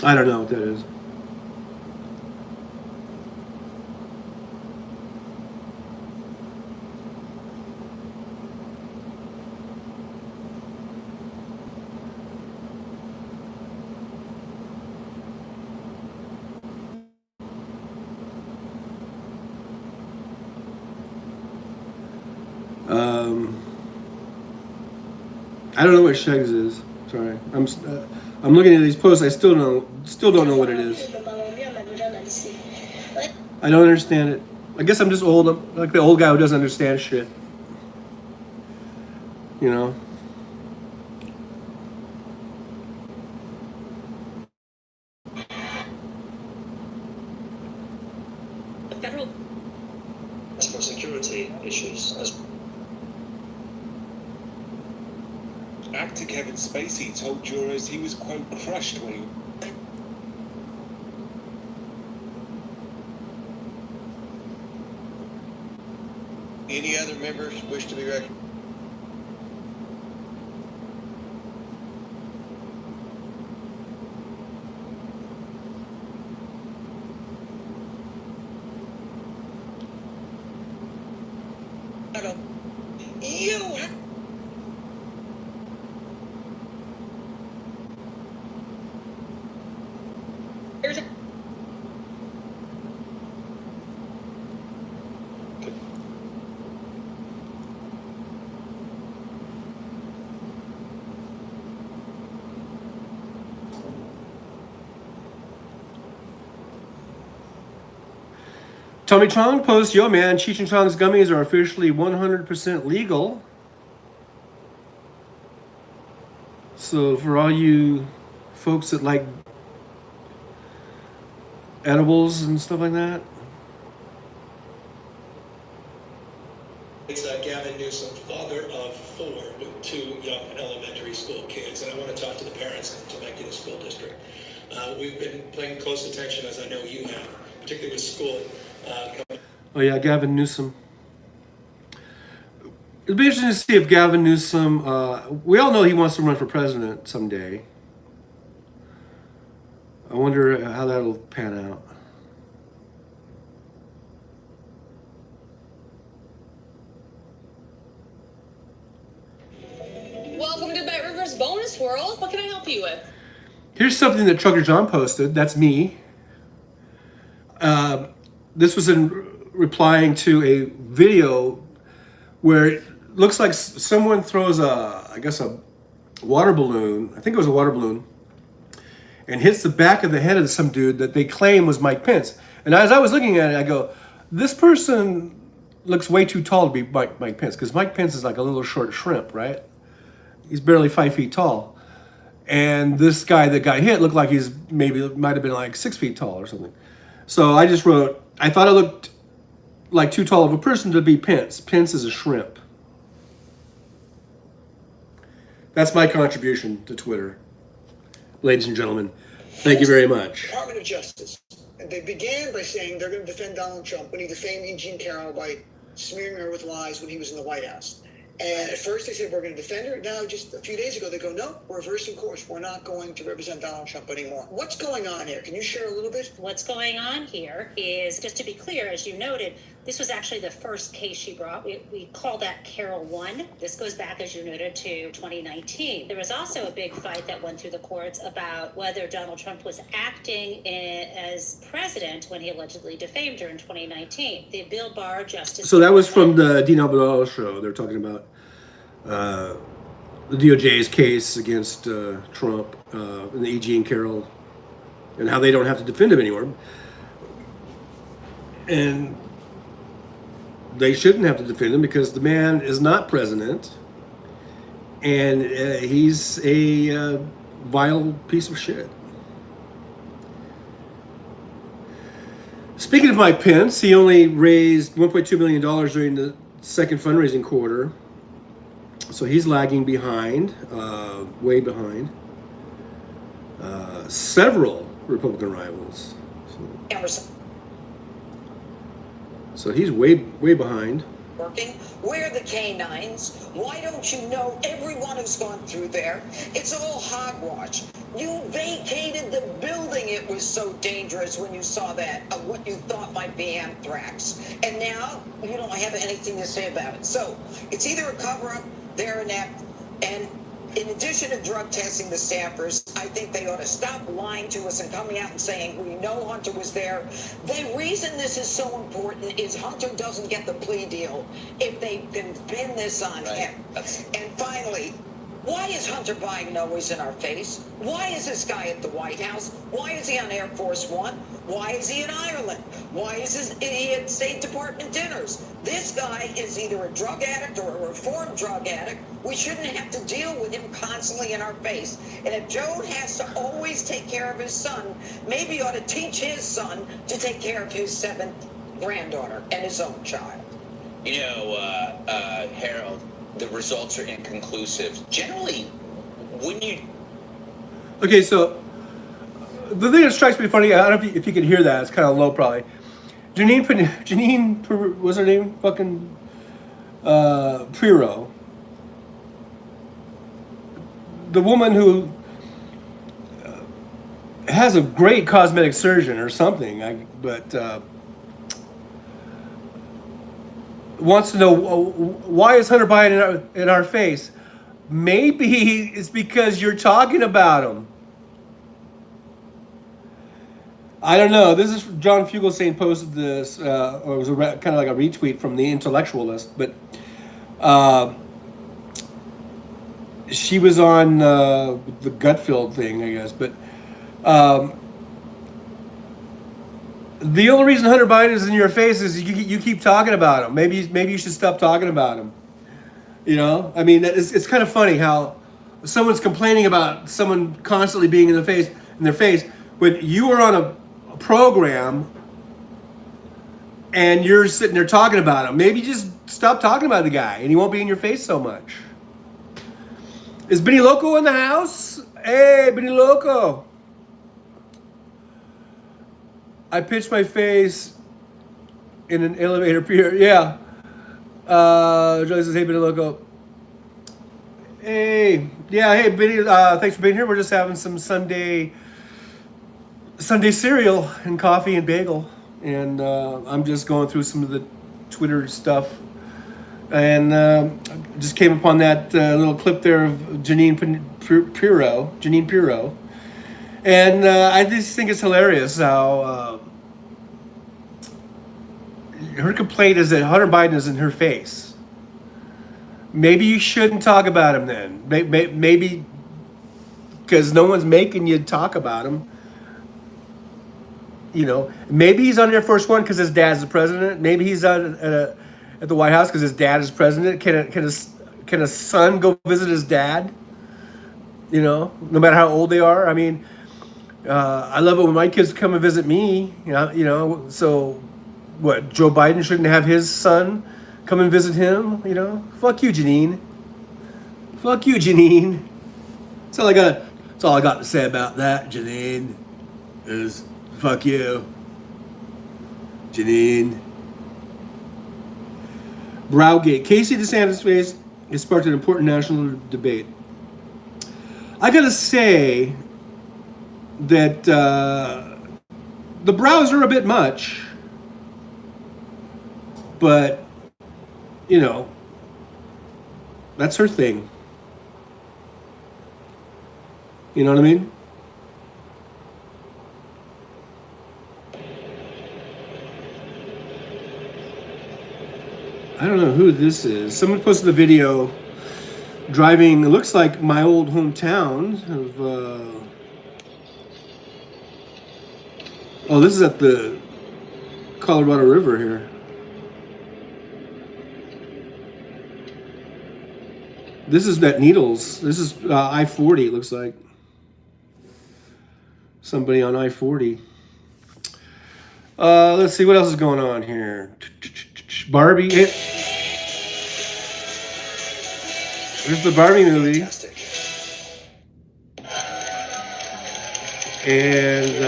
I don't know what that is. I don't know what Shegs is. Sorry, I'm looking at these posts. I still don't know what it is. I don't understand it. I guess I'm just old. I'm like the old guy who doesn't understand shit. You know. Federal For security issues. Actor Kevin Spacey told jurors he was, quote, crushed when he... Any other members wish to be recognized? You... there's a Tommy Chong posts, "Yo man, Cheech and Chong's gummies are officially 100% legal." So for all you folks that like edibles and stuff like that, It's Gavin Newsom, father of 4 with 2 young elementary school kids, and I want to talk to the parents in the Temecula School District. We've been paying close attention, as I know you have, particularly with school. Oh yeah, Gavin Newsom. It'll be interesting to see if Gavin Newsom. We all know he wants to run for president someday. I wonder how that'll pan out. Welcome to Bet Rivers Bonus World. What can I help you with? Here's something that Trucker John posted. That's me. This was in replying to a video where it looks like someone throws I guess a water balloon. I think it was a water balloon, and hits the back of the head of some dude that they claim was Mike Pence. And as I was looking at it, I go, this person looks way too tall to be Mike Pence, because Mike Pence is like a little short shrimp, right? He's barely 5 feet tall. And this guy that got hit looked like he's might have been like 6 feet tall or something. So I just wrote, I thought it looked like too tall of a person to be Pence. Pence is a shrimp. That's my contribution to Twitter. Ladies and gentlemen, thank you very much. Department of Justice. And they began by saying they're going to defend Donald Trump when he defamed Jean Carroll by smearing her with lies when he was in the White House. And at first they said, we're going to defend her. Now, just a few days ago, they go, no, we're reversing course. We're not going to represent Donald Trump anymore. What's going on here? Can you share a little bit? What's going on here is, just to be clear, as you noted, this was actually the first case she brought. We call that Carol 1. This goes back, as you noted, to 2019. There was also a big fight that went through the courts about whether Donald Trump was acting as president when he allegedly defamed her in 2019. The Bill Barr Justice... So that was from the Dean Abdallah show. They're talking about the DOJ's case against Trump and the E.G. and Carroll, and how they don't have to defend him anymore. And they shouldn't have to defend him because the man is not president, and he's a vile piece of shit. Speaking of Mike Pence, he only raised $1.2 million during the second fundraising quarter. So he's lagging behind, way behind several Republican rivals. So he's way behind. Working? Where are the canines? Why don't you know everyone who's gone through there? It's all hogwash. You vacated the building. It was so dangerous when you saw that, of what you thought might be anthrax. And now you don't have anything to say about it. So it's either a cover-up, they're inept, and in addition to drug testing the staffers, I think they ought to stop lying to us and coming out and saying, we know Hunter was there. The reason this is so important is Hunter doesn't get the plea deal if they can pin this on him. And finally, why is Hunter Biden always in our face? Why is this guy at the White House? Why is he on Air Force One? Why is he in Ireland? Why is he at State Department dinners? This guy is either a drug addict or a reformed drug addict. We shouldn't have to deal with him constantly in our face. And if Joe has to always take care of his son, maybe he ought to teach his son to take care of his 7th granddaughter and his own child. You know, Harold, the results are inconclusive. Generally, when you... Okay, so the thing that strikes me funny, I don't know if you can hear that, it's kind of low probably. Janine, what's her name? Fucking Prero. The woman who has a great cosmetic surgeon or something, but wants to know why is Hunter Biden in our face? Maybe it's because you're talking about him. I don't know. This is John Fugelsang posted this, or it was kind of like a retweet from the Intellectualist, but she was on the Gutfield thing, I guess. But the only reason Hunter Biden is in your face is you keep talking about him. Maybe you should stop talking about him. You know, I mean, it's kind of funny how someone's complaining about someone constantly being in their face when you are on a program and you're sitting there talking about him. Maybe just stop talking about the guy, and he won't be in your face so much. Is Benny Loco in the house? Hey, Benny Loco. I pitched my face in an elevator pier. Yeah. Joyce says, hey, Benny Loco. Hey. Yeah, hey, Benny. Thanks for being here. We're just having some Sunday cereal and coffee and bagel. And I'm just going through some of the Twitter stuff. And just came upon that little clip there of Janine Pirro. And I just think it's hilarious how her complaint is that Hunter Biden is in her face. Maybe you shouldn't talk about him then. Maybe because no one's making you talk about him. You know, maybe he's on Air Force One because his dad's the president. Maybe he's at the White House because his dad is president. Can a son go visit his dad? You know, no matter how old they are. I mean, I love it when my kids come and visit me. You know. So, what? Joe Biden shouldn't have his son come and visit him. You know, fuck you, Janine. Fuck you, Janine. That's all I got. That's all I got to say about that, Janine. Is fuck you, Janine. Browgate. Casey DeSantis' face has sparked an important national debate. I gotta say that the brows are a bit much, but you know, that's her thing. You know what I mean? I don't know who this is. Someone posted a video driving, it looks like my old hometown of, oh, this is at the Colorado River here. This is at Needles. This is I-40, it looks like. Somebody on I-40. Let's see, what else is going on here? Barbie. There's the Barbie movie. And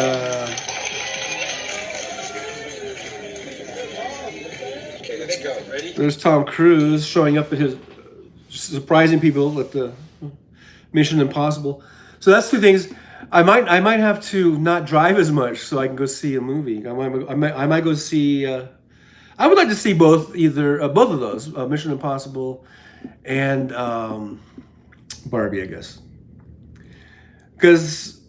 Okay, let's go. Ready? there's Tom Cruise showing up at his, surprising people at the Mission Impossible. So that's two things. I might have to not drive as much so I can go see a movie. I might go see. I would like to see both of those, Mission Impossible and Barbie, I guess, because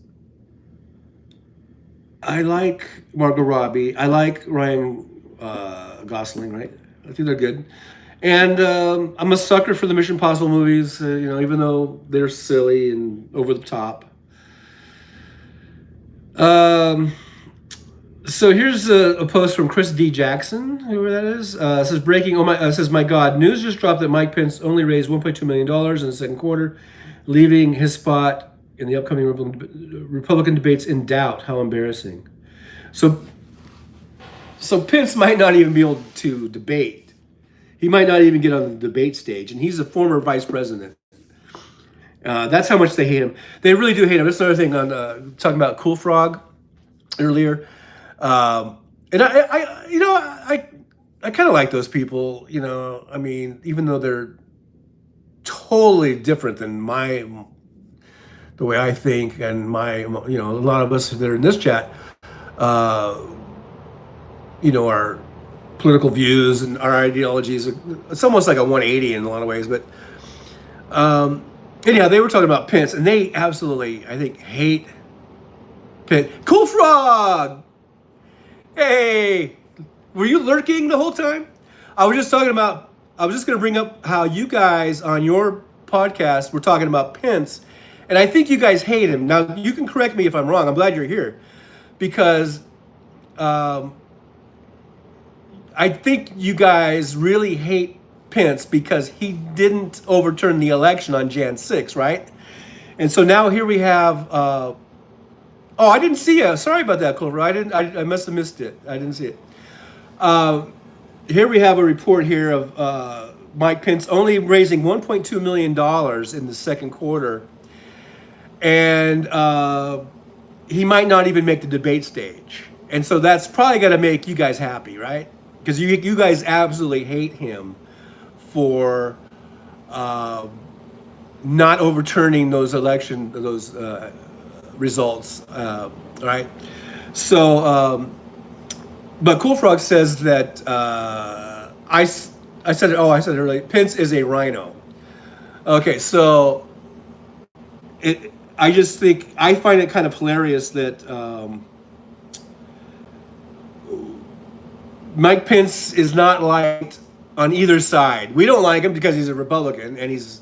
I like Margot Robbie. I like Ryan Gosling, right? I think they're good. And I'm a sucker for the Mission Impossible movies, you know, even though they're silly and over the top. So here's a post from Chris D. Jackson, whoever that is. It says breaking. Says my God, news just dropped that Mike Pence only raised $1.2 million in the second quarter, leaving his spot in the upcoming Republican debates in doubt. How embarrassing. So Pence might not even be able to debate. He might not even get on the debate stage, and he's a former vice president. That's how much they hate him. They really do hate him. That's another thing on talking about Cool Frog earlier. And I kind of like those people, you know. I mean, even though they're totally different than the way I think, and a lot of us that are in this chat, our political views and our ideologies. It's almost like a 180 in a lot of ways, but anyhow, they were talking about Pence, and they absolutely, I think, hate Pence. Cool Frog! Hey, were you lurking the whole time? I was just going to bring up how you guys on your podcast were talking about Pence, and I think you guys hate him. Now, you can correct me if I'm wrong. I'm glad you're here, because I think you guys really hate Pence because he didn't overturn the election on Jan 6, right? And so now here we have... Oh, I didn't see you. Sorry about that, Clover. I must have missed it. I didn't see it. Here we have a report here of Mike Pence only raising $1.2 million in the second quarter. And he might not even make the debate stage. And so that's probably going to make you guys happy, right? Because you guys absolutely hate him for not overturning those results, right? So, but Cool Frog says that I said it. Oh, I said it earlier. Pence is a rhino. Okay, so I just think I find it kind of hilarious that Mike Pence is not liked on either side. We don't like him because he's a Republican, and he's.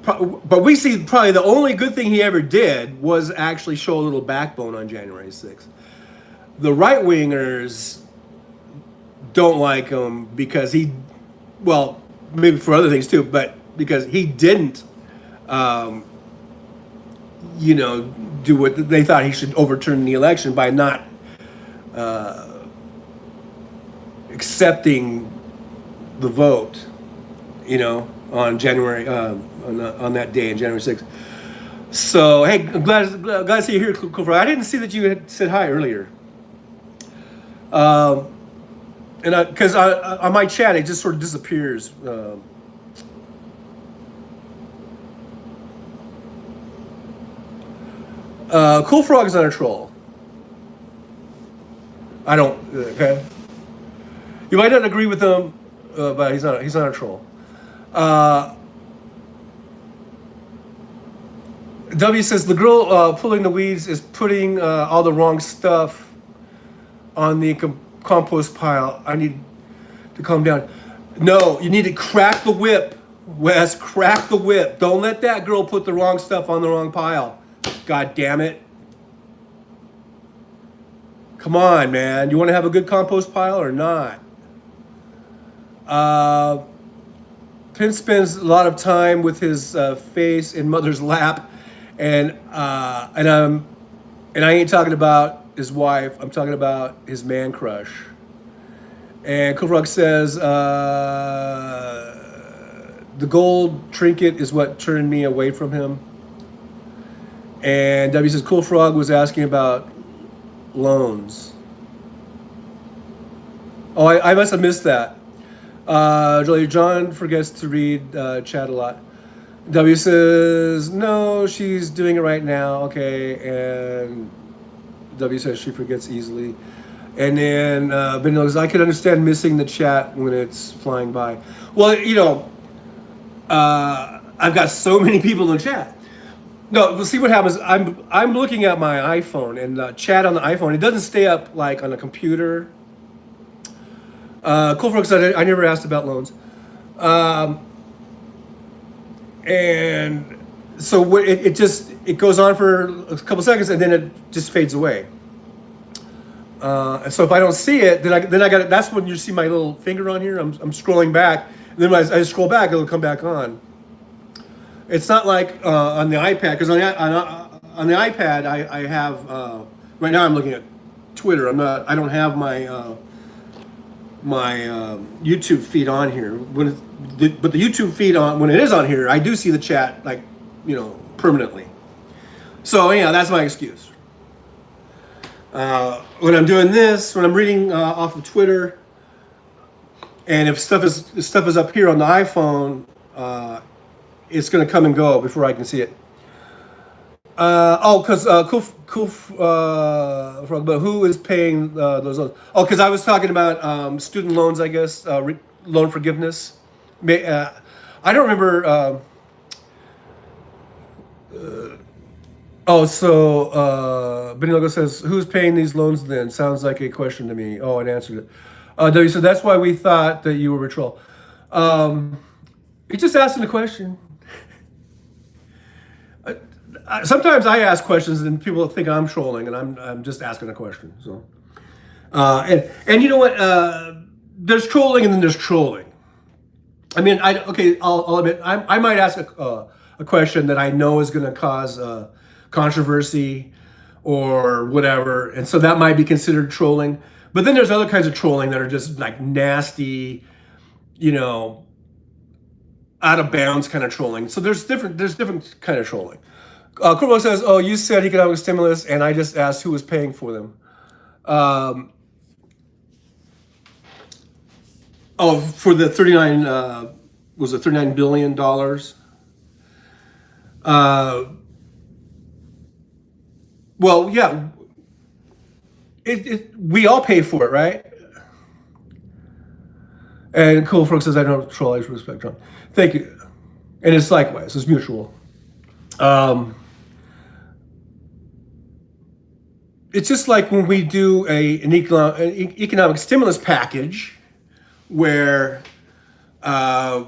But we see probably the only good thing he ever did was actually show a little backbone on January 6th. The right wingers don't like him because well, maybe for other things too, but because he didn't, do what they thought he should overturn the election by not accepting the vote, on January on that day, on January 6th. So hey, I'm glad to see you here, Cool Frog. I didn't see that you had said hi earlier. And because on my chat it just sort of disappears. Cool Frog is not a troll. I don't. Okay. You might not agree with him, but he's not a troll. W says the girl pulling the weeds is putting all the wrong stuff on the compost pile. I need to calm down. No, you need to crack the whip. Wes, crack the whip. Don't let that girl put the wrong stuff on the wrong pile. God damn it. Come on, man. You want to have a good compost pile or not? Pence spends a lot of time with his face in mother's lap, and I ain't talking about his wife. I'm talking about his man crush. And Kufruk says the gold trinket is what turned me away from him. And W says Cool Frog was asking about loans. Oh, I must have missed that. John forgets to read chat a lot. W says, no, she's doing it right now. Okay. And W says she forgets easily. And then Ben knows I could understand missing the chat when it's flying by. Well, I've got so many people in the chat. No, we'll see what happens. I'm looking at my iPhone, and the chat on the iPhone, it doesn't stay up like on a computer. Cool Frog said I never asked about loans. And so it goes on for a couple seconds, and then it just fades away. And so if I don't see it, then I got it. That's when you see my little finger on here. I'm scrolling back, and then when I scroll back, it'll come back on. It's not like on the iPad, because on the iPad I have right now I'm looking at Twitter. I don't have my my YouTube feed on here. But the YouTube feed when it is on here, I do see the chat permanently. So yeah, that's my excuse. When I'm doing this, when I'm reading off of Twitter, and if stuff is up here on the iPhone, it's going to come and go before I can see it. Because but who is paying those loans? Oh, because I was talking about student loans, I guess, loan forgiveness. I don't remember. Benilogo says, who's paying these loans then? Sounds like a question to me. Oh, I answered it. W said, that's why we thought that you were a troll. He's just asking a question. Sometimes I ask questions and people think I'm trolling, and I'm just asking a question. So, and you know what? There's trolling and then there's trolling. I mean, I'll admit I might ask a question that I know is going to cause controversy or whatever, and so that might be considered trolling. But then there's other kinds of trolling that are just like nasty, you know, out of bounds kind of trolling. So there's different kind of trolling. Kurbel says, "Oh, you said economic stimulus, and I just asked who was paying for them." For the 39 was it $39 billion? Well, yeah, we all pay for it, right? And Cool Frog says, "I don't troll, I respect Trump." Thank you. And it's likewise, it's mutual. It's just like when we do an economic stimulus package where, we're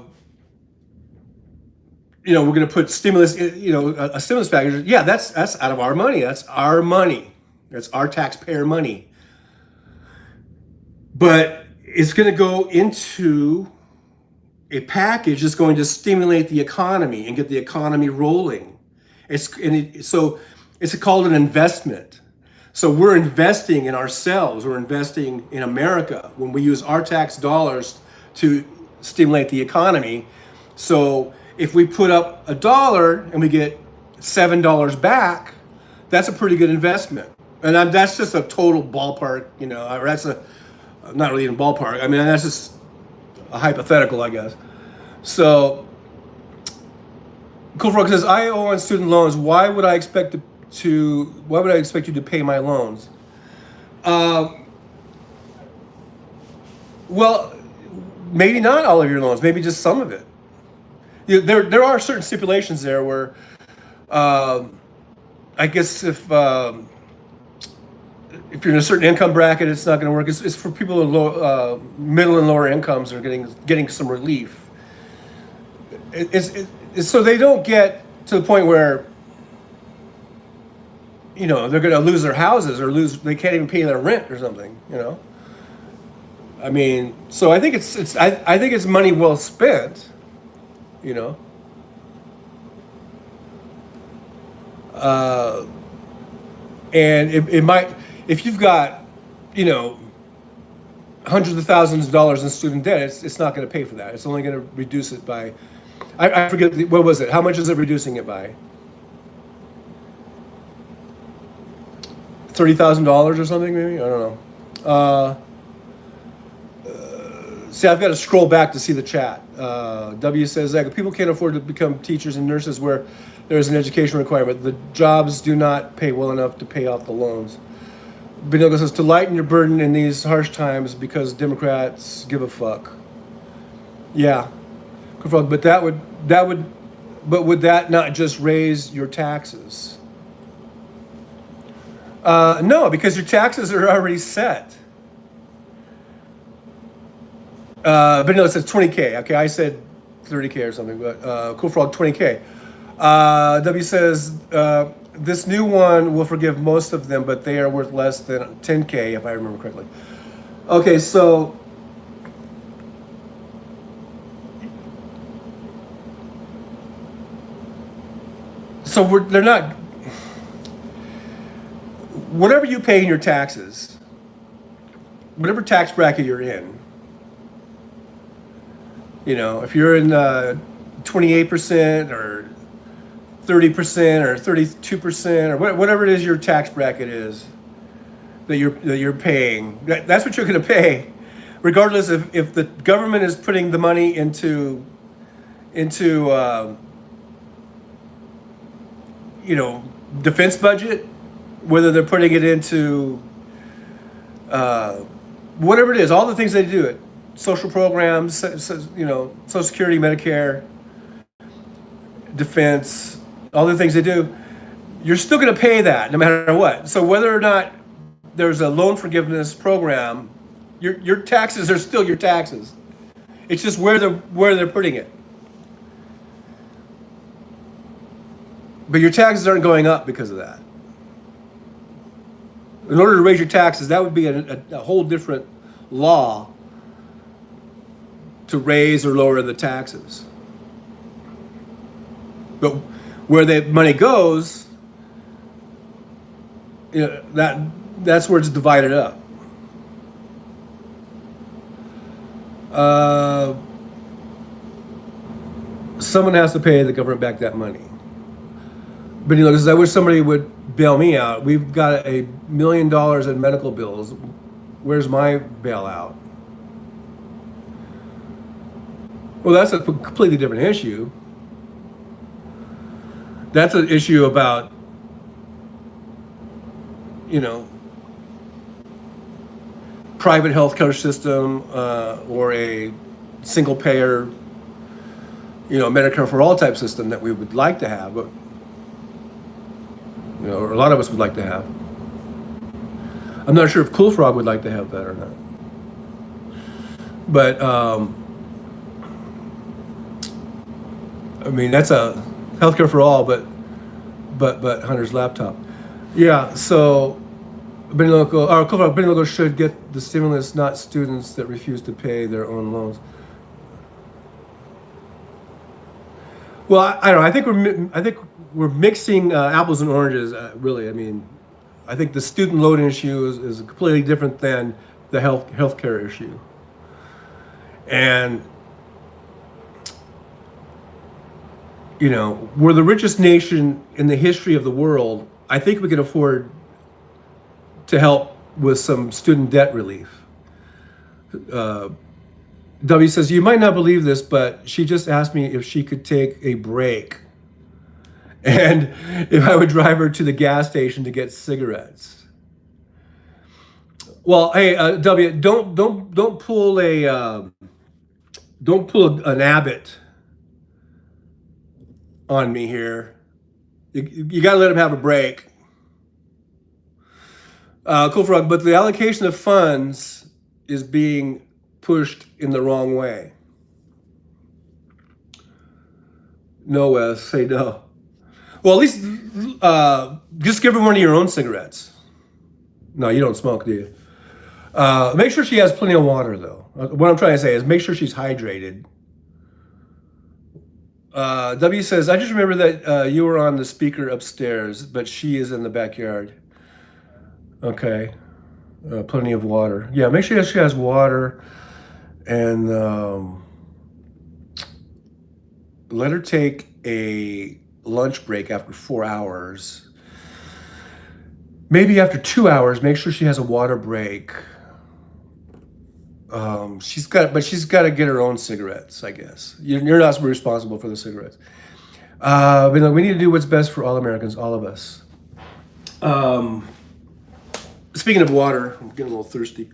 going to put stimulus, a stimulus package. Yeah, that's out of our money. That's our money. That's our taxpayer money. But it's going to go into a package that's going to stimulate the economy and get the economy rolling. So it's called an investment. So we're investing in ourselves. We're investing in America when we use our tax dollars to stimulate the economy. So if we put up $1 and we get $7 back, that's a pretty good investment. And that's just a total ballpark, that's not really even ballpark. I mean, that's just a hypothetical, I guess. So, Cool Frog says, "I owe on student loans. Why would I expect you to pay my loans?" Well, maybe not all of your loans. Maybe just some of it. There are certain stipulations there where, I guess if you're in a certain income bracket, it's not going to work. It's for people in middle and lower incomes are getting some relief. It's so they don't get to the point where they're going to lose their houses or they can't even pay their rent or something. I mean, so I think I think it's money well spent. And it might, if you've got, hundreds of thousands of dollars in student debt, it's not going to pay for that. It's only going to reduce it by, I forget, what was it? How much is it reducing it by? $30,000 or something, maybe? I don't know. See, I've got to scroll back to see the chat. W says, "Zach, people can't afford to become teachers and nurses where there's an education requirement. The jobs do not pay well enough to pay off the loans." Binogo says, "To lighten your burden in these harsh times because Democrats give a fuck." Yeah, but would that not just raise your taxes? No, because your taxes are already set. But no, it says 20K. Okay, I said 30K or something, but Cool Frog 20K. W says, "This new one will forgive most of them, but they are worth less than 10K, if I remember correctly." Okay, so they're not. Whatever you pay in your taxes, whatever tax bracket you're in. If you're in 28% or 30% or 32% or whatever it is your tax bracket is that you're paying, that's what you're going to pay, regardless if the government is putting the money into defense budget, whether they're putting it into whatever it is, all the things they do, social programs, Social Security, Medicare, defense, all the things they do, you're still going to pay that no matter what. So whether or not there's a loan forgiveness program, your taxes are still your taxes. It's just where they're putting it. But your taxes aren't going up because of that. In order to raise your taxes, that would be a whole different law to raise or lower the taxes. But where the money goes, that's where it's divided up. Uh, someone has to pay the government back that money. But because I wish somebody would bail me out. We've got $1 million in medical bills. Where's my bailout? Well, that's a completely different issue. That's an issue about, private healthcare system or a single payer, Medicare for all type system that we would like to have, but or a lot of us would like to have. I'm not sure if Cool Frog would like to have that or not. But I mean, that's a healthcare for all, but Hunter's laptop. Yeah, so Benny should get the stimulus, not students that refuse to pay their own loans. Well, I don't know. I think we're mixing apples and oranges. Really, I mean, I think the student loan issue is completely different than the healthcare issue. And we're the richest nation in the history of the world. I think we can afford to help with some student debt relief. W says, you might not believe this, but she just asked me if she could take a break and if I would drive her to the gas station to get cigarettes. Well, hey, W, don't pull an Abbott on me here. You got to let him have a break. Cool Frog, but the allocation of funds is being pushed in the wrong way. No, Wes, say no. Well, at least just give her one of your own cigarettes. No, you don't smoke, do you? Make sure she has plenty of water, though. What I'm trying to say is make sure she's hydrated. W says, I just remember that you were on the speaker upstairs, but she is in the backyard. Okay. Plenty of water. Yeah, make sure she has water, and let her take a lunch break after 4 hours. Maybe after 2 hours, make sure she has a water break. She's got to get her own cigarettes, I guess. You're not responsible for the cigarettes. But we need to do what's best for all Americans, all of us. Speaking of water, I'm getting a little thirsty.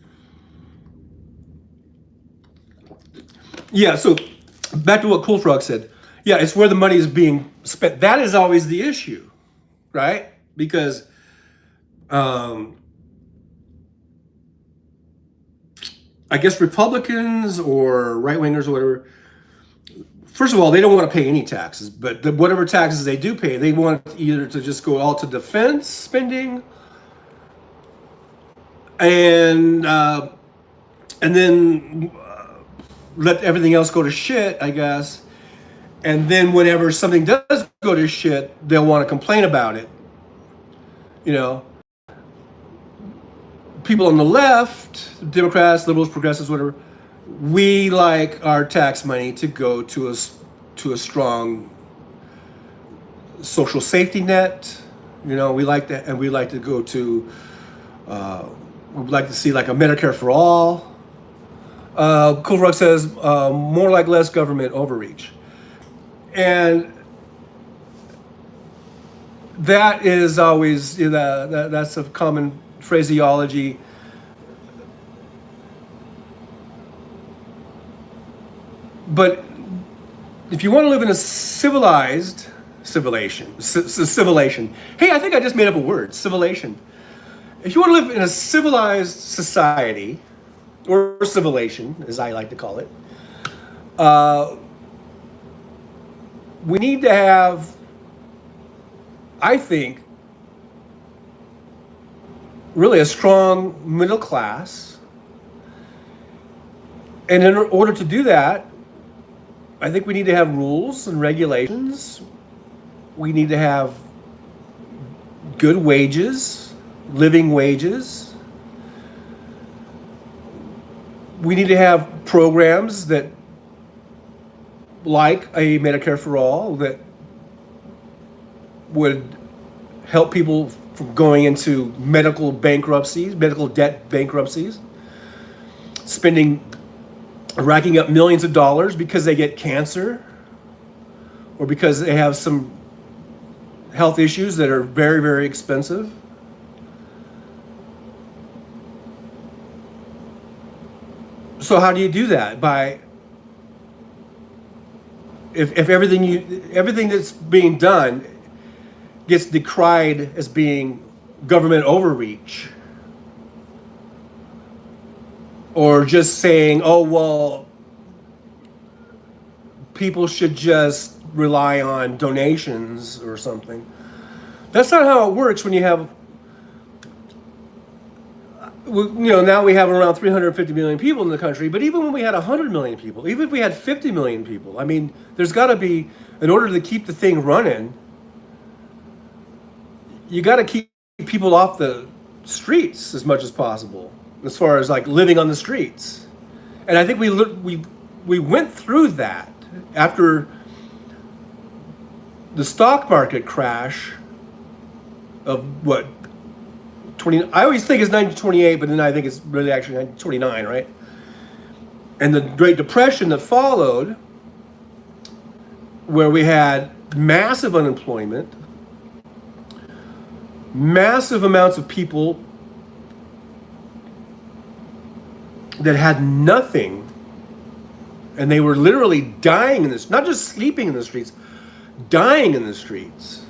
Yeah, so back to what Cool Frog said. Yeah, it's where the money is being spent. That is always the issue, right? Because I guess Republicans or right-wingers or whatever, first of all, they don't want to pay any taxes, but whatever taxes they do pay, they want either to just go all to defense spending and then let everything else go to shit, I guess. And then whenever something does go to shit, they'll want to complain about it. People on the left, Democrats, liberals, progressives, whatever, we like our tax money to go to a strong social safety net. We like that, and we like to go to we'd like to see like a Medicare for all. Cool Rock says more like less government overreach, and that is always that's a common phraseology. But if you want to live in a civilization. Hey, I think I just made up a word, civilization. If you want to live in a civilized society, or civilization, as I like to call it, we need to have, I think, really a strong middle class. And in order to do that, I think we need to have rules and regulations. We need to have good wages, living wages. we need to have programs that, like a Medicare for All, that would help people from going into medical bankruptcies, medical debt bankruptcies, racking up millions of dollars because they get cancer or because they have some health issues that are very, very expensive. So how do you do that? If everything that's being done gets decried as being government overreach, or just saying, oh, well, people should just rely on donations or something. That's not how it works when you have, now we have around 350 million people in the country, but even when we had 100 million people, even if we had 50 million people, I mean, there's got to be, in order to keep the thing running, you got to keep people off the streets as much as possible, as far as like living on the streets. And I think we went through that after the stock market crash of what, 20, I always think it's 1928, but then I think it's really actually 1929, right? And the Great Depression that followed, where we had massive unemployment, massive amounts of people that had nothing, and they were literally dying in this, not just sleeping in the streets, dying in the streets.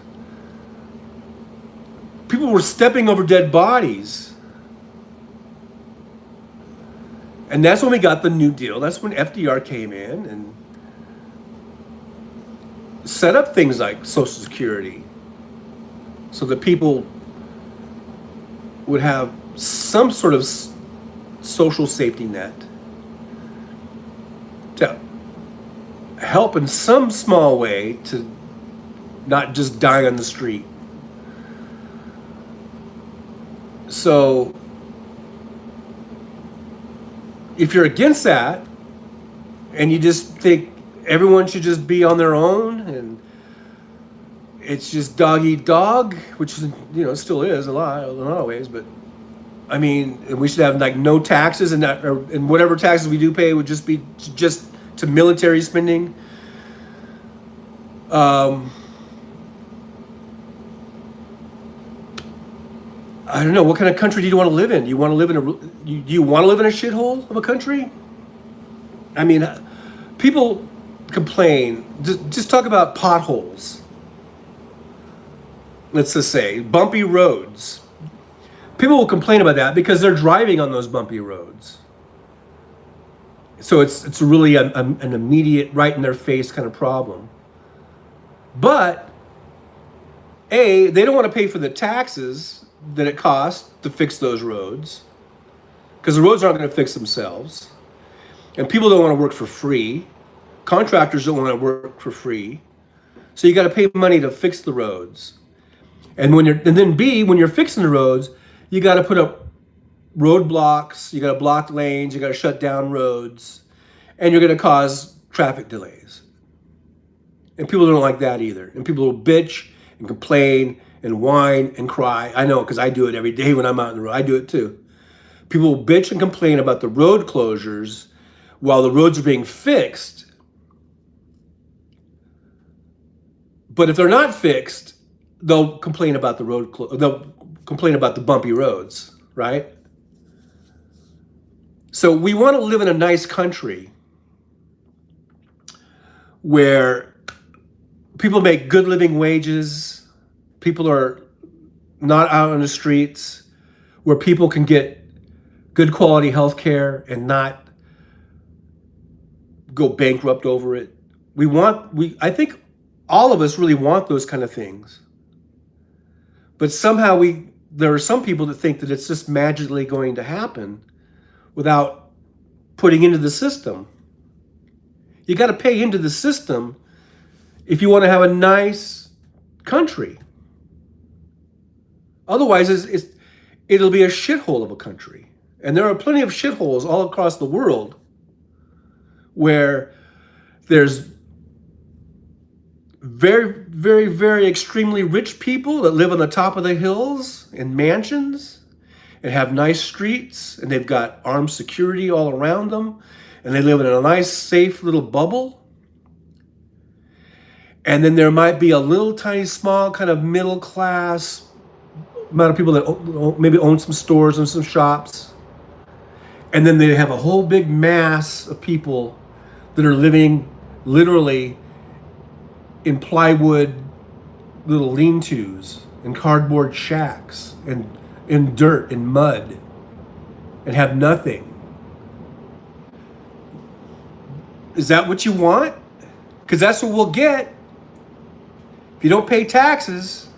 People were stepping over dead bodies. And that's when we got the New Deal. That's when FDR came in and set up things like Social Security so that people would have some sort of social safety net to help in some small way to not just die on the street. So if you're against that and you just think everyone should just be on their own and it's just dog eat dog, which still is in a lot of ways, but I mean, we should have like no taxes, and whatever taxes we do pay would just be just to military spending. I don't know, what kind of country do you want to live in? Do you want to live in a shithole of a country? I mean, people complain. Just talk about potholes. Let's just say bumpy roads. People will complain about that because they're driving on those bumpy roads. So it's really an immediate, right in their face kind of problem. But they don't want to pay for the taxes that it costs to fix those roads, because the roads aren't going to fix themselves, and people don't want to work for free. Contractors don't want to work for free, so you got to pay money to fix the roads. And when you're fixing the roads, you got to put up roadblocks, you got to block lanes, you got to shut down roads, and you're going to cause traffic delays. And people don't like that either. And people will bitch and complain and whine and cry. I know, because I do it every day when I'm out on the road. I do it too. People will bitch and complain about the road closures while the roads are being fixed. But if they're not fixed, they'll complain about they'll complain about the bumpy roads, right? So we want to live in a nice country where people make good living wages, people are not out on the streets, where people can get good quality health care and not go bankrupt over it. I think all of us really want those kind of things. But somehow there are some people that think that it's just magically going to happen without putting into the system. You got to pay into the system if you want to have a nice country. Otherwise, it'll be a shithole of a country. And there are plenty of shitholes all across the world where there's very, very, very extremely rich people that live on the top of the hills in mansions and have nice streets, and they've got armed security all around them, and they live in a nice, safe little bubble. And then there might be a little tiny, small, kind of middle class amount of people that maybe own some stores and some shops. And then they have a whole big mass of people that are living literally in plywood little lean-tos and cardboard shacks and in dirt and mud and have nothing. Is that what you want? Because that's what we'll get if you don't pay taxes.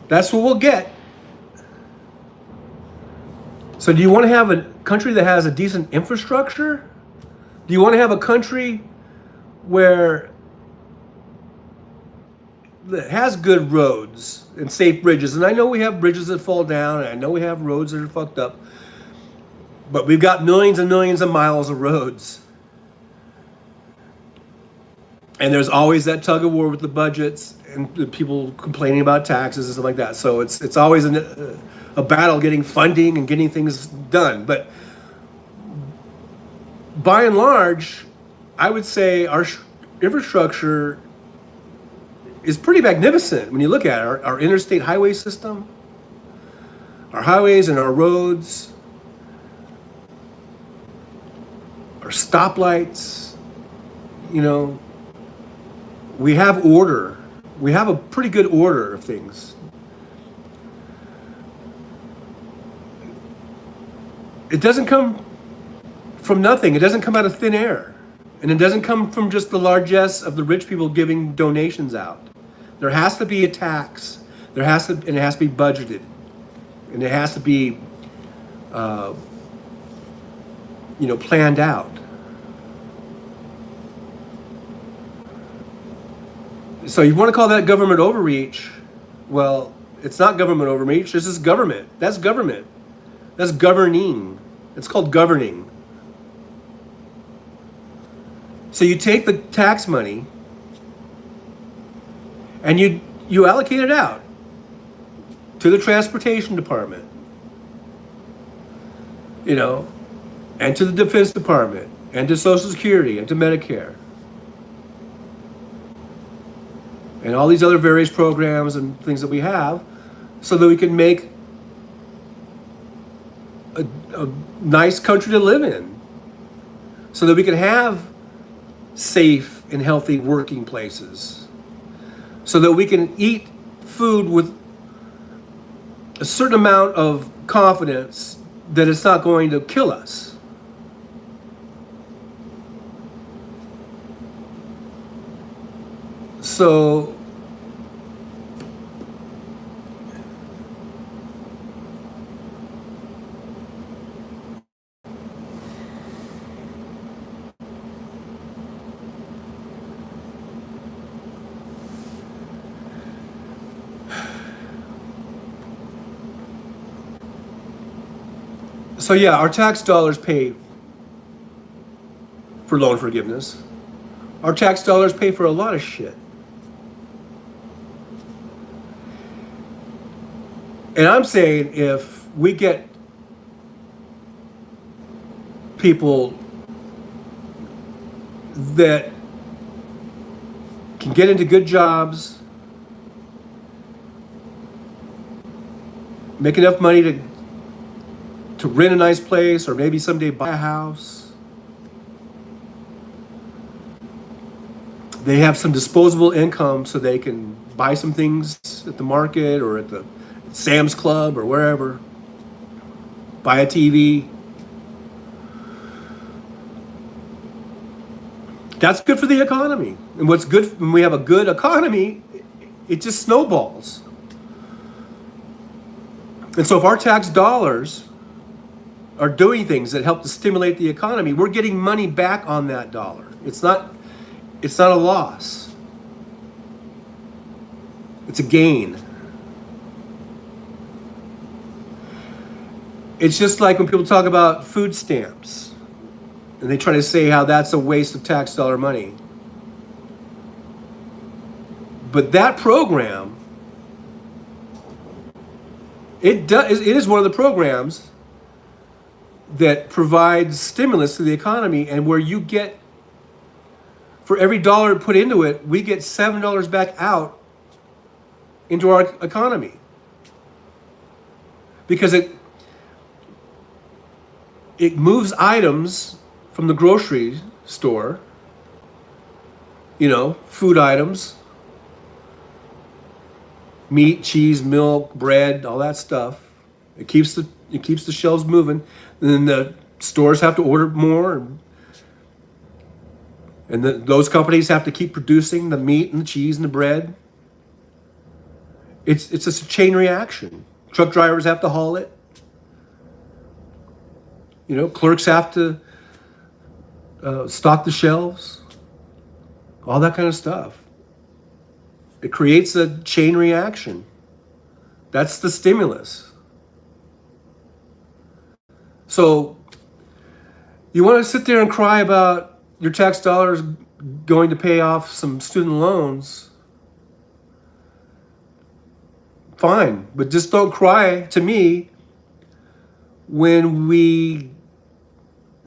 That's what we'll get. So do you want to have a country that has a decent infrastructure? Do you want to have a country where that has good roads and safe bridges? And I know we have bridges that fall down, and I know we have roads that are fucked up, but we've got millions and millions of miles of roads. And there's always that tug of war with the budgets and the people complaining about taxes and stuff like that. So it's always a battle getting funding and getting things done. But by and large, I would say our infrastructure is pretty magnificent when you look at it. Our interstate highway system, our highways and our roads, our stoplights, we have order. We have a pretty good order of things. It doesn't come from nothing. It doesn't come out of thin air. And it doesn't come from just the largesse of the rich people giving donations out. There has to be a tax. And it has to be budgeted. And it has to be, planned out. So you want to call that government overreach? Well, it's not government overreach. This is government. That's government. That's governing. It's called governing. So you take the tax money and you allocate it out to the transportation department, and to the Defense Department, and to Social Security, and to Medicare, and all these other various programs and things that we have, so that we can make a nice country to live in, so that we can have safe and healthy working places, so that we can eat food with a certain amount of confidence that it's not going to kill us. So yeah, our tax dollars pay for loan forgiveness. Our tax dollars pay for a lot of shit. And I'm saying if we get people that can get into good jobs, make enough money to rent a nice place, or maybe someday buy a house, they have some disposable income so they can buy some things at the market or at the Sam's Club or wherever, buy a TV. That's good for the economy. And what's good when we have a good economy, it just snowballs. And so if our tax dollars are doing things that help to stimulate the economy, we're getting money back on that dollar. It's not a loss. It's a gain. It's just like when people talk about food stamps and they try to say how that's a waste of tax dollar money. But that program, it is one of the programs that provides stimulus to the economy, and where you get, for every dollar put into it, we get $7 back out into our economy. Because it moves items from the grocery store, food items, meat, cheese, milk, bread, all that stuff. It keeps the shelves moving. And then the stores have to order more, and those companies have to keep producing the meat and the cheese and the bread. It's just a chain reaction. Truck drivers have to haul it. Clerks have to stock the shelves. All that kind of stuff. It creates a chain reaction. That's the stimulus. So you want to sit there and cry about your tax dollars going to pay off some student loans? Fine, but just don't cry to me when we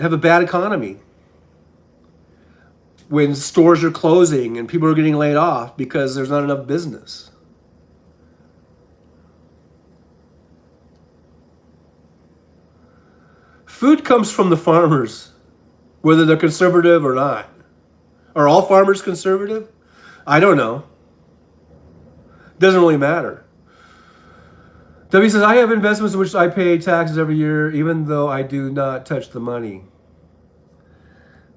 have a bad economy, when stores are closing and people are getting laid off because there's not enough business. Food comes from the farmers, whether they're conservative or not. Are all farmers conservative? I don't know. Doesn't really matter. W says, I have investments in which I pay taxes every year, even though I do not touch the money.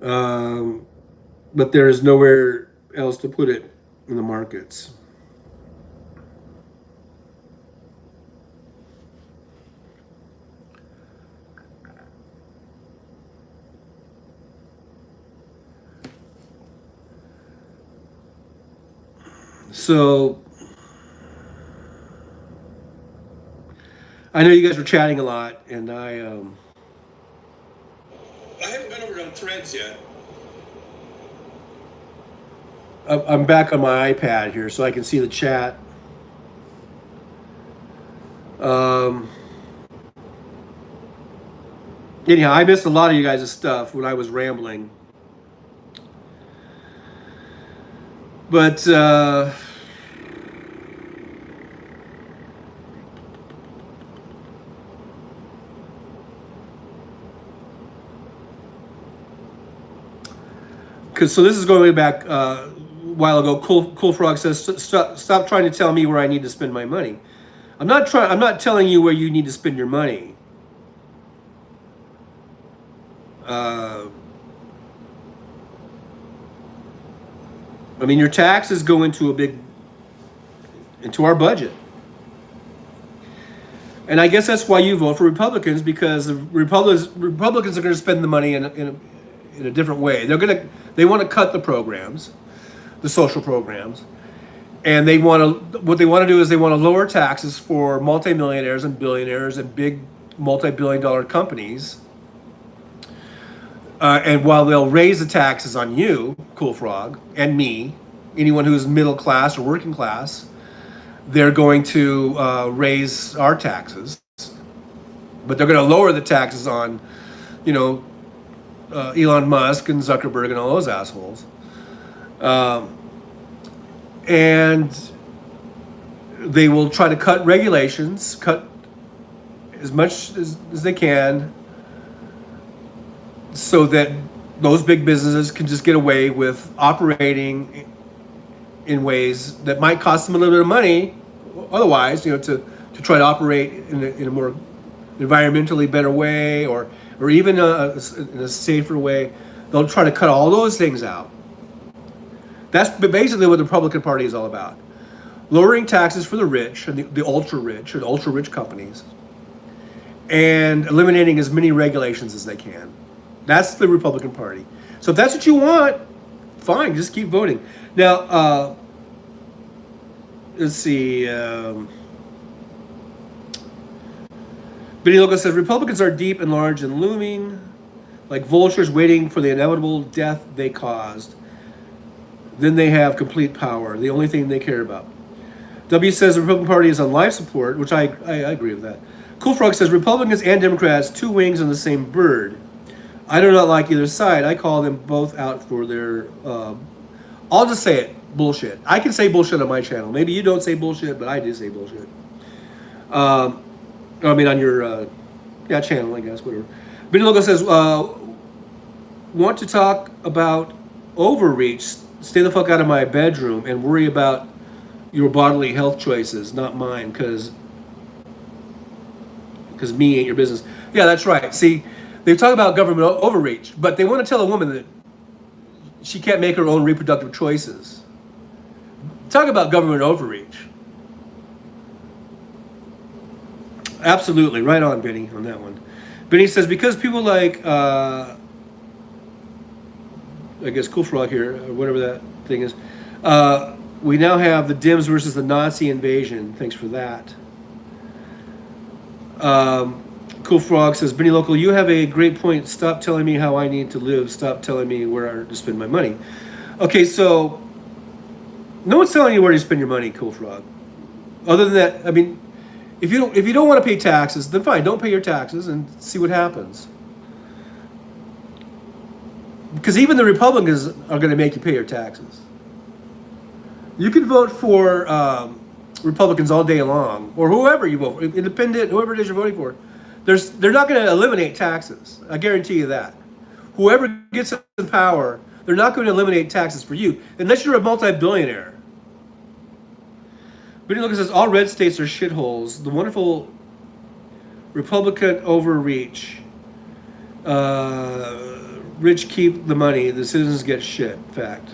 But there is nowhere else to put it in the markets. So I know you guys were chatting a lot, and I haven't been over on Threads yet. I'm back on my iPad here so I can see the chat. Anyhow, I missed a lot of you guys' stuff when I was rambling. But so this is going way back a while ago. Cool Frog says, stop trying to tell me where I need to spend my money. I'm not telling you where you need to spend your money. I mean, your taxes go into our budget. And I guess that's why you vote for Republicans, because the Republicans are going to spend the money in a different way. They want to cut the programs, the social programs, and what they want to do is they want to lower taxes for multimillionaires and billionaires and big multi-billion-dollar companies. And while they'll raise the taxes on you, Cool Frog, and me, anyone who's middle class or working class, they're going to raise our taxes. But they're going to lower the taxes on, Elon Musk and Zuckerberg and all those assholes. And they will try to cut regulations, cut as much as they can, so that those big businesses can just get away with operating in ways that might cost them a little bit of money otherwise, to try to operate in a more environmentally better way, or even in a safer way. They'll try to cut all those things out. That's basically what the Republican Party is all about. Lowering taxes for the rich, and the ultra-rich, or the ultra-rich companies, and eliminating as many regulations as they can. That's the Republican Party. So if that's what you want, fine, just keep voting. Now, let's see. Benny Loco says Republicans are deep and large and looming, like vultures waiting for the inevitable death they caused. Then they have complete power, the only thing they care about. W says the Republican Party is on life support, which I agree with that. Cool Frog says Republicans and Democrats, two wings on the same bird. I do not like either side. I call them both out for their, I'll just say it, bullshit. I can say bullshit on my channel. Maybe you don't say bullshit, but I do say bullshit. I mean on your, channel, I guess, whatever. Benny Logo says, want to talk about overreach, stay the fuck out of my bedroom and worry about your bodily health choices, not mine, because me ain't your business. Yeah, that's right. See, they talk about government overreach, but they want to tell a woman that she can't make her own reproductive choices. Talk about government overreach. Absolutely, right on, Benny, on that one. Benny says, because people like, I guess Cool Frog here, or whatever that thing is, we now have the Dems versus the Nazi invasion. Thanks for that. Cool Frog says, Benny Local, you have a great point. Stop telling me how I need to live. Stop telling me where to spend my money. Okay, so no one's telling you where to spend your money, Cool Frog. Other than that, I mean, if you don't want to pay taxes, then fine, don't pay your taxes and see what happens. Because even the Republicans are going to make you pay your taxes. You can vote for Republicans all day long, or whoever you vote for, independent, whoever it is you're voting for. They're not going to eliminate taxes. I guarantee you that. Whoever gets in power, they're not going to eliminate taxes for you, unless you're a multi-billionaire. Benny Lucas says, all red states are shitholes. The wonderful Republican overreach. Rich keep the money, the citizens get shit. Fact.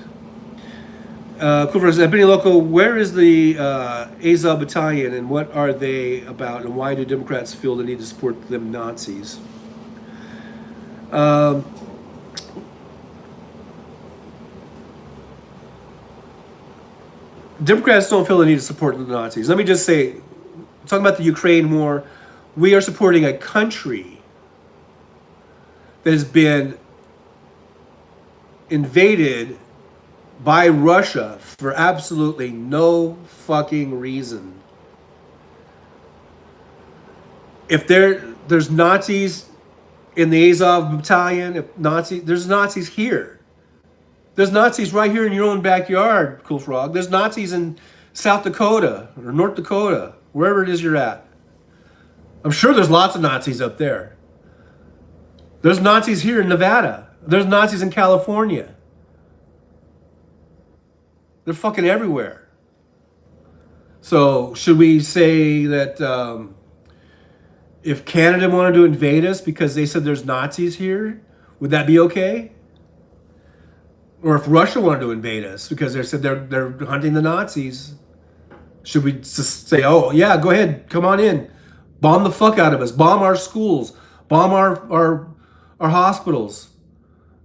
Cool for Benny Loco, where is the Azov Battalion and what are they about and why do Democrats feel the need to support them Nazis? Democrats don't feel the need to support the Nazis. Let me just say, talking about the Ukraine war, we are supporting a country that has been invaded by Russia for absolutely no fucking reason. If there's Nazis in the Azov Battalion, there's Nazis here. There's Nazis right here in your own backyard, Cool Frog. There's Nazis in South Dakota or North Dakota, wherever it is you're at. I'm sure there's lots of Nazis up there. There's Nazis here in Nevada. There's Nazis in California. They're fucking everywhere. So should we say that if Canada wanted to invade us because they said there's Nazis here, would that be okay? Or if Russia wanted to invade us because they said they're hunting the Nazis, should we just say, oh yeah, go ahead, come on in, bomb the fuck out of us, bomb our schools, bomb our hospitals,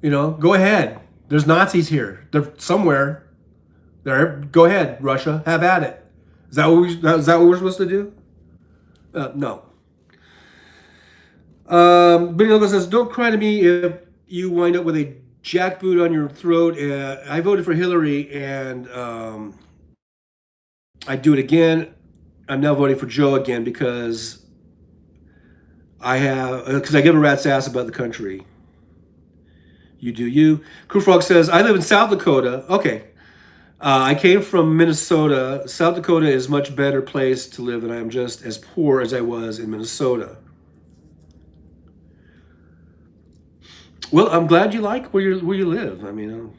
go ahead. There's Nazis here. They're somewhere. There, go ahead, Russia, have at it. Is that what we're supposed to do? No. Benny Logo says, don't cry to me if you wind up with a jackboot on your throat. I voted for Hillary and I'd do it again. I'm now voting for Joe again because I give a rat's ass about the country. You do you. Crew Frog says, I live in South Dakota. Okay. I came from Minnesota. South Dakota is a much better place to live, and I am just as poor as I was in Minnesota. Well, I'm glad you like where you live. I mean,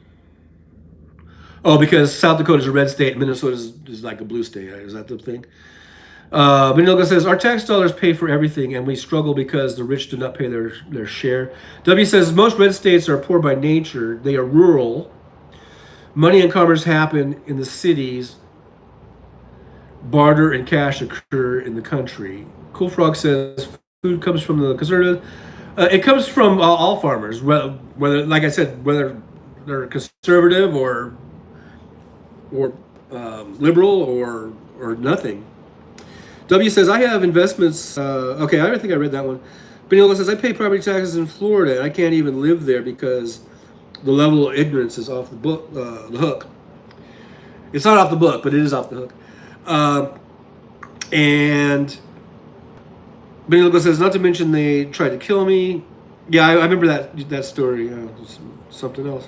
because South Dakota is a red state, and Minnesota is like a blue state. Is that the thing? Benilga says, our tax dollars pay for everything, and we struggle because the rich do not pay their share. W says, most red states are poor by nature. They are rural. Money and commerce happen in the cities. Barter and cash occur in the country. Cool Frog says, food comes from the conservative. It comes from all farmers, whether, like I said, whether they're conservative or liberal or nothing. W says, I have investments. Okay, I don't think I read that one. Beniola says, I pay property taxes in Florida, and I can't even live there because the level of ignorance is off the book, the hook. It's not off the book, but it is off the hook. And Beniola says, not to mention they tried to kill me. Yeah, I remember that story. Something else.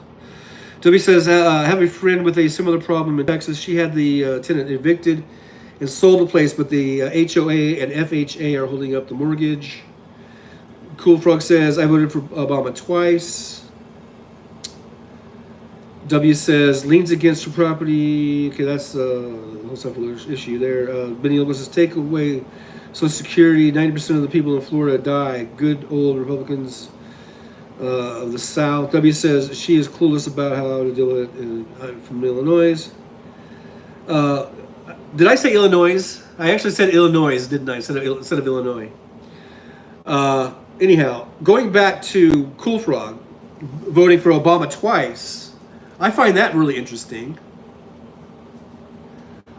W says, I have a friend with a similar problem in Texas. She had the tenant evicted and sold the place, but the HOA and FHA are holding up the mortgage. Cool Frog says, I voted for Obama twice. W says, leans against your property. Okay, that's a whole separate issue there. Benny Logan says, take away Social Security. 90% of the people in Florida die. Good old Republicans of the South. W says, she is clueless about how to deal with it from Illinois. Did I say Illinois? I actually said Illinois, didn't I, instead of Illinois. Anyhow, going back to Cool Frog, voting for Obama twice, I find that really interesting.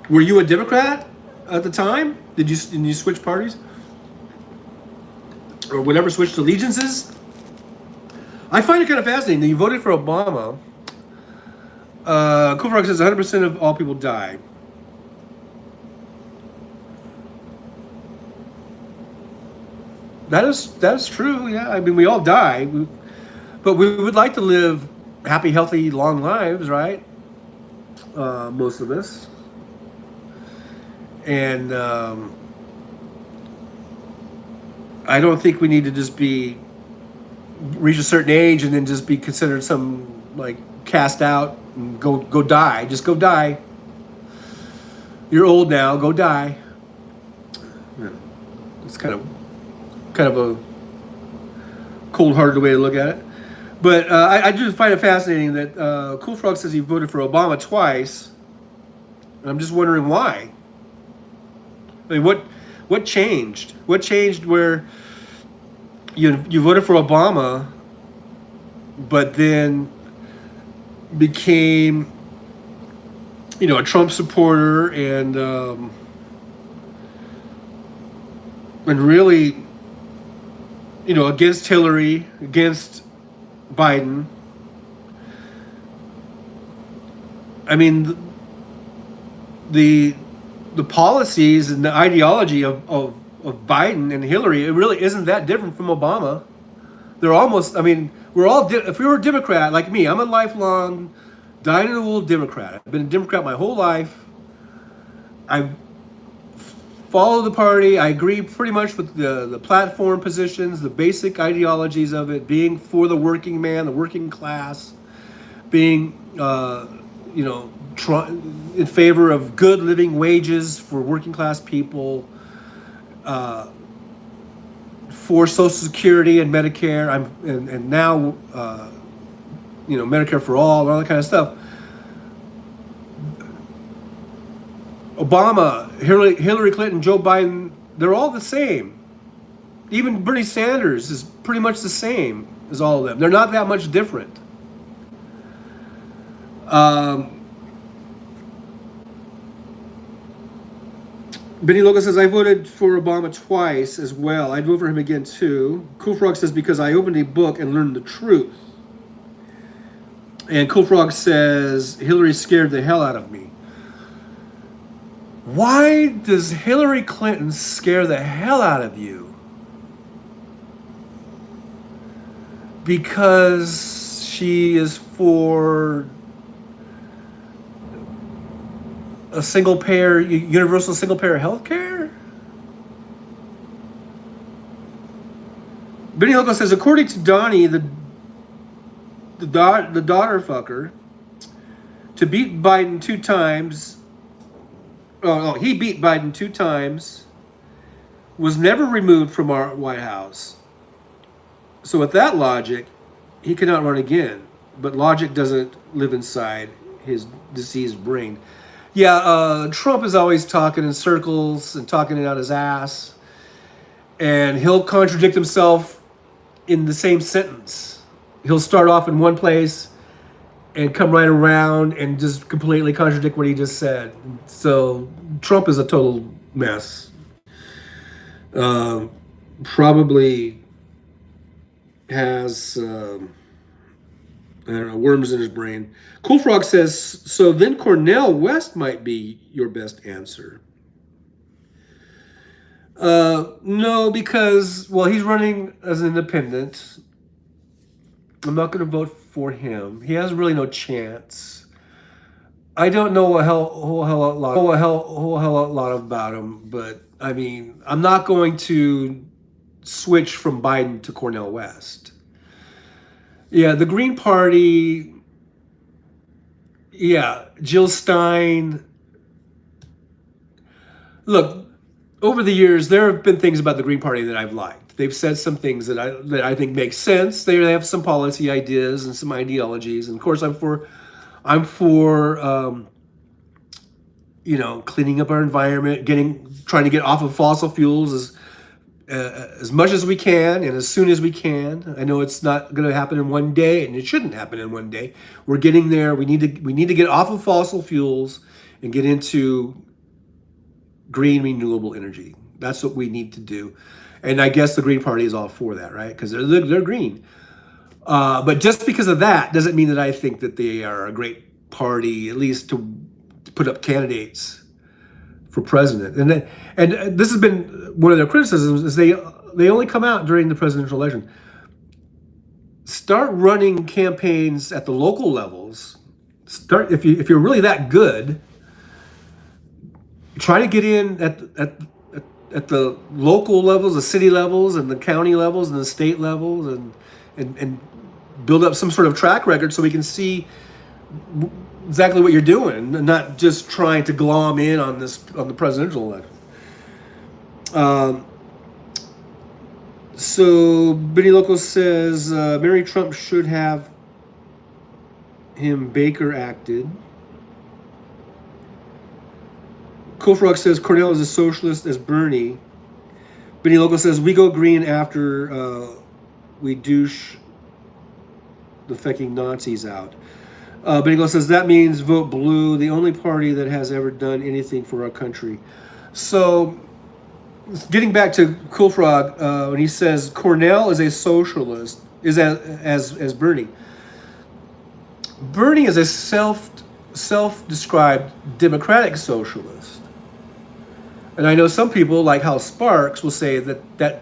Were you a Democrat at the time? Did you switch parties? Or whatever, switched allegiances? I find it kind of fascinating that you voted for Obama. Cool Frog says 100% of all people die. That is true, yeah. I mean, we all die. But we would like to live happy, healthy, long lives, right? Most of us. And I don't think we need to just reach a certain age and then just be considered some, like, cast out and go die. Just go die. You're old now, go die. Yeah. It's kind of a cold-hearted way to look at it. But I just find it fascinating that Cool Frog says he voted for Obama twice. And I'm just wondering why. I mean, what changed? What changed where you voted for Obama, but then became, a Trump supporter and really, against Hillary, against Biden. I mean, the policies and the ideology of Biden and Hillary, it really isn't that different from Obama. They're almost, we're all, if we were a Democrat like me, I'm a lifelong, dyed-in-the-wool Democrat. I've been a Democrat my whole life. I follow the party. I agree pretty much with the platform positions, the basic ideologies of it, being for the working man, the working class, being, in favor of good living wages for working class people, for Social Security and Medicare, and now, Medicare for all and all that kind of stuff. Obama, Hillary Clinton, Joe Biden, they're all the same. Even Bernie Sanders is pretty much the same as all of them. They're not that much different. Benny Logan says, I voted for Obama twice as well. I'd vote for him again too. Cool Frog says, because I opened a book and learned the truth. And Cool Frog says, Hillary scared the hell out of me. Why does Hillary Clinton scare the hell out of you? Because she is for a universal single-payer health care? Benny Loco says, according to Donnie, the daughter fucker, to beat Biden 2 times, he beat Biden 2 times, was never removed from our White House. So with that logic, he cannot run again. But logic doesn't live inside his diseased brain. Yeah, Trump is always talking in circles and talking it out his ass. And he'll contradict himself in the same sentence. He'll start off in one place and come right around and just completely contradict what he just said. So Trump is a total mess. Probably has I don't know, worms in his brain. Cool Frog says, so then Cornell West might be your best answer. No, because, well, he's running as an independent. I'm not going to vote for him. He has really no chance. I don't know a whole hell lot about him, but I mean, I'm not going to switch from Biden to Cornell West. Yeah, the Green Party. Yeah, Jill Stein. Look, over the years, there have been things about the Green Party that I've liked. They've said some things that I think make sense. They have some policy ideas and some ideologies, and of course, I'm for cleaning up our environment, trying to get off of fossil fuels as much as we can and as soon as we can. I know it's not going to happen in one day, and it shouldn't happen in one day. We're getting there. We need to get off of fossil fuels and get into green renewable energy. That's what we need to do. And I guess the Green Party is all for that, right? Because they're green. But just because of that doesn't mean that I think that they are a great party, at least to put up candidates for president. And this has been one of their criticisms, is they only come out during the presidential election. Start running campaigns at the local levels. If you're really that good, try to get in at the local levels, the city levels, and the county levels, and the state levels, and build up some sort of track record so we can see exactly what you're doing, and not just trying to glom in on the presidential election. So Benny Loco says Mary Trump should have him Baker acted. Cool Frog says Cornell is a socialist as Bernie. Benny Loco says we go green after we douche the fucking Nazis out. Benny Loco says that means vote blue, the only party that has ever done anything for our country. So, getting back to Cool Frog, when he says Cornell is a socialist, is as Bernie. Bernie is a self-described democratic socialist. And I know some people, like Hal Sparks, will say that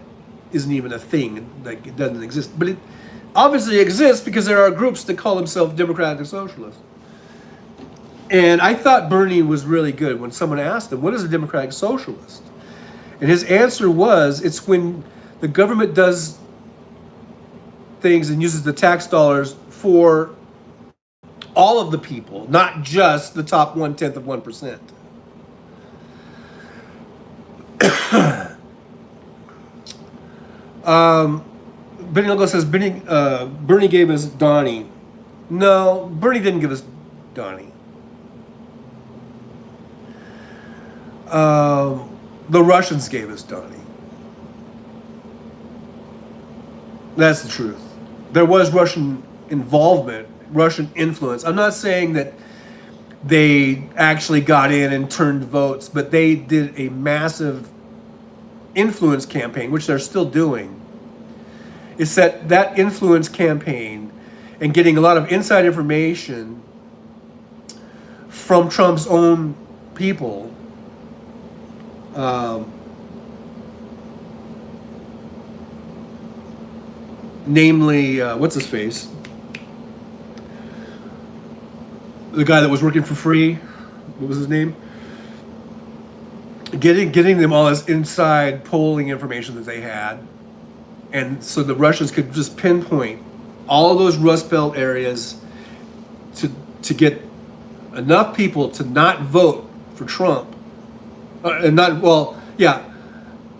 isn't even a thing, like it doesn't exist. But it obviously exists because there are groups that call themselves democratic socialists. And I thought Bernie was really good when someone asked him, what is a democratic socialist? And his answer was, it's when the government does things and uses the tax dollars for all of the people, not just the top 1/10 of 1%. Benny Logo says Bernie gave us Donnie. No, Bernie didn't give us Donnie. The Russians gave us Donnie. That's the truth. There was Russian involvement, Russian influence. I'm not saying that they actually got in and turned votes, but they did a massive influence campaign, which they're still doing. It's that influence campaign and getting a lot of inside information from Trump's own people. Namely, what's his face? The guy that was working for free. What was his name? Getting them all this inside polling information that they had. And so the Russians could just pinpoint all of those Rust Belt areas to get enough people to not vote for Trump. And not, well, yeah.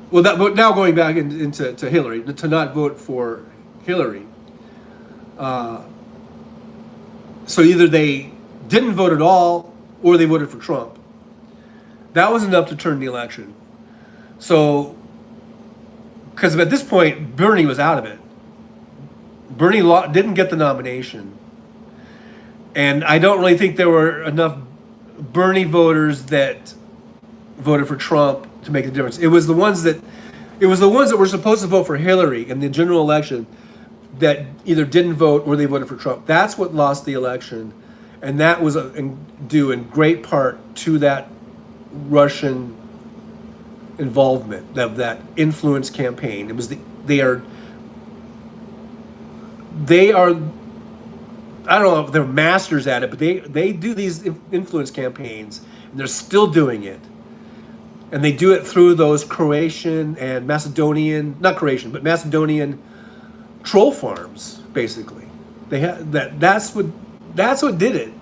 Well, but now going back into Hillary, to not vote for Hillary. So either they didn't vote at all or they voted for Trump. That was enough to turn the election. So, because at this point, Bernie was out of it. Bernie didn't get the nomination. And I don't really think there were enough Bernie voters that voted for Trump to make a difference. It was the ones that, It was the ones that were supposed to vote for Hillary in the general election that either didn't vote or they voted for Trump. That's what lost the election, and that was due in great part to that Russian involvement of that influence campaign. It was they are I don't know if they're masters at it, but they do these influence campaigns, and they're still doing it. And they do it through those Croatian and Macedonian, not Croatian, but Macedonian troll farms, basically. They had that's what did it.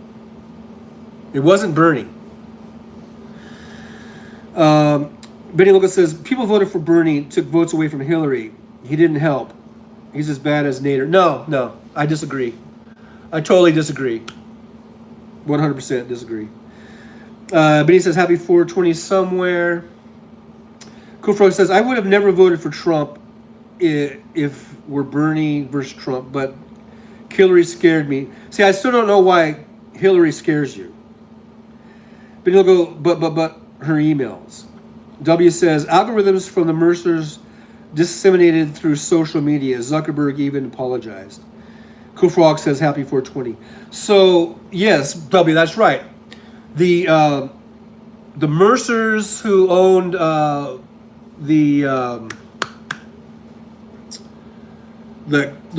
It wasn't Bernie. Benny Lucas says people voted for Bernie, took votes away from Hillary. He didn't help. He's as bad as Nader. No, I disagree. I totally disagree. 100% disagree. Benny says happy 420 somewhere. Cool Frog says I would have never voted for Trump if we're Bernie versus Trump, but Hillary scared me. See, I still don't know why Hillary scares you. But he'll go, but her emails. W says algorithms from the Mercers disseminated through social media. Zuckerberg even apologized. Cool Frog says happy 420. So yes, W, that's right. The Mercers who owned the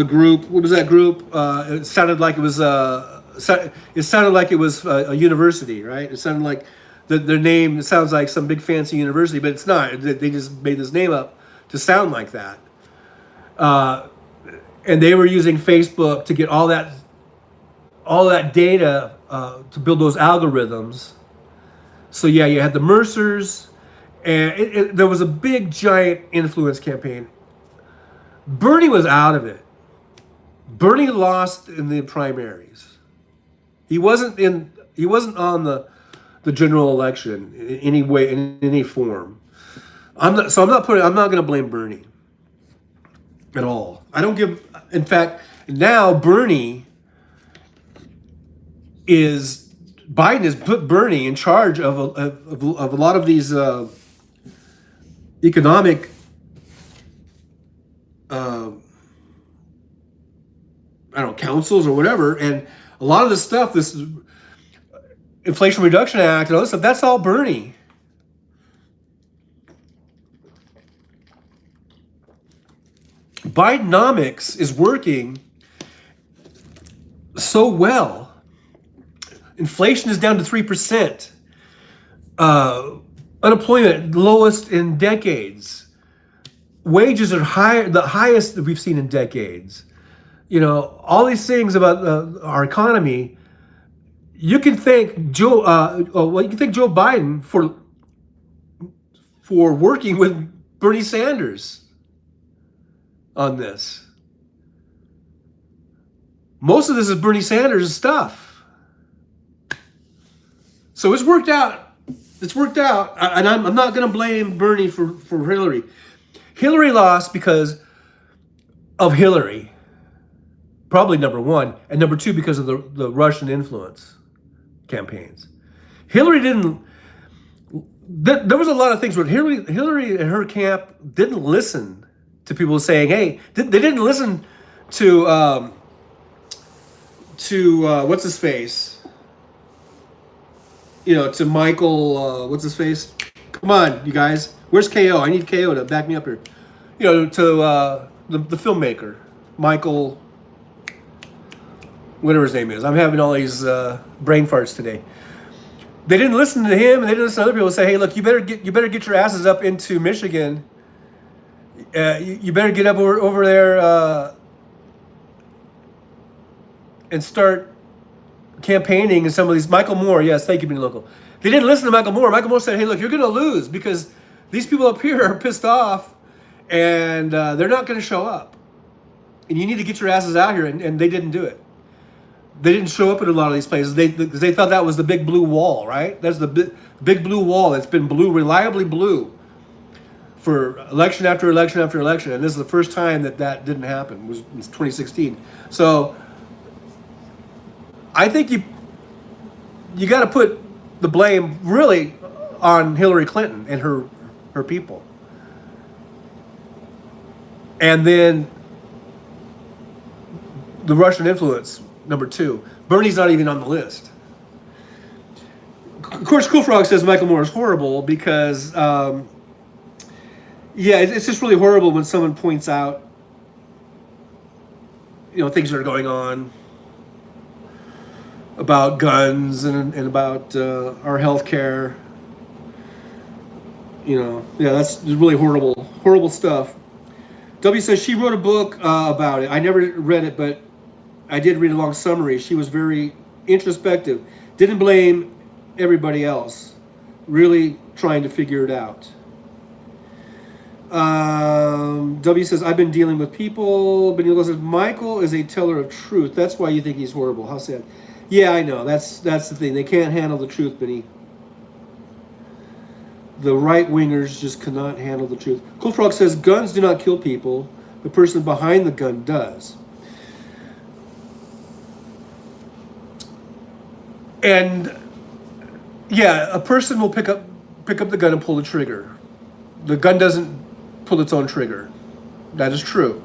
group. What was that group? It sounded like it was a university, right? It sounded like their name. It sounds like some big fancy university, but it's not. They just made this name up to sound like that. And they were using Facebook to get all that data to build those algorithms. So yeah, you had the Mercers, and there was a big giant influence campaign. Bernie was out of it. Bernie lost in the primaries. He wasn't on the general election in any way, in any form. I'm not going to blame Bernie at all. In fact, now Biden has put Bernie in charge of a lot of these economic councils or whatever, and a lot of this stuff, this Inflation Reduction Act and all this stuff, that's all Bernie. Bidenomics is working so well. Inflation is down to 3%. Unemployment lowest in decades. Wages are higher, the highest that we've seen in decades. You know, all these things about our economy. You can thank Joe Biden for working with Bernie Sanders on this. Most of this is Bernie Sanders' stuff. So it's worked out. It's worked out. And I'm not going to blame Bernie for Hillary. Hillary lost because of Hillary. Probably number one. And number two, because of the Russian influence campaigns. Hillary didn't... There was a lot of things where Hillary and her camp didn't listen to people saying, hey, they didn't listen to what's his face? You know, to Michael, what's his face? Come on, you guys. Where's KO? I need KO to back me up here. You know, to the filmmaker, Michael, whatever his name is. I'm having all these brain farts today. They didn't listen to him, and they didn't listen to other people say, hey, look, you better get your asses up into Michigan. You better get up over there and start campaigning in some of these. Michael Moore, yes, thank you, being local. They didn't listen to Michael Moore. Michael Moore said, hey, look, you're going to lose because these people up here are pissed off and they're not going to show up. And you need to get your asses out here. And they didn't do it. They didn't show up at a lot of these places. They thought that was the big blue wall, right? That's the big blue wall that's been blue, reliably blue, for election after election after election. And this is the first time that didn't happen. It was 2016. So I think you got to put the blame really on Hillary Clinton and her people. And then the Russian influence, number 2. Bernie's not even on the list. Of course, Cool Frog says Michael Moore is horrible because, it's just really horrible when someone points out, things that are going on about guns and about our health care. That's really horrible stuff. W says she wrote a book about it. I never read it, but I did read a long summary. She was very introspective. Didn't blame everybody else. Really trying to figure it out. W says, I've been dealing with people. Benito says, Michael is a teller of truth. That's why you think he's horrible. How sad. Yeah, I know. That's the thing. They can't handle the truth, Benny. The right-wingers just cannot handle the truth. Cool Frog says, guns do not kill people. The person behind the gun does. And, a person will pick up the gun and pull the trigger. The gun doesn't pull its own trigger. That is true.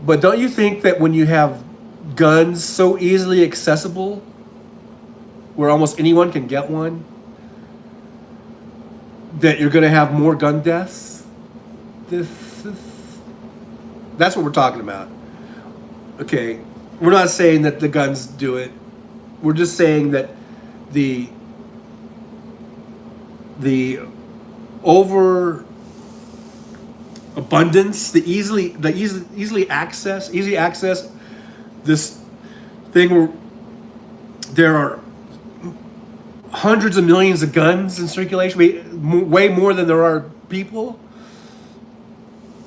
But don't you think that when you have guns so easily accessible, where almost anyone can get one, that you're going to have more gun deaths? That's what we're talking about. Okay, we're not saying that the guns do it. We're just saying that the over abundance, the easy access this thing where there are hundreds of millions of guns in circulation, way more than there are people,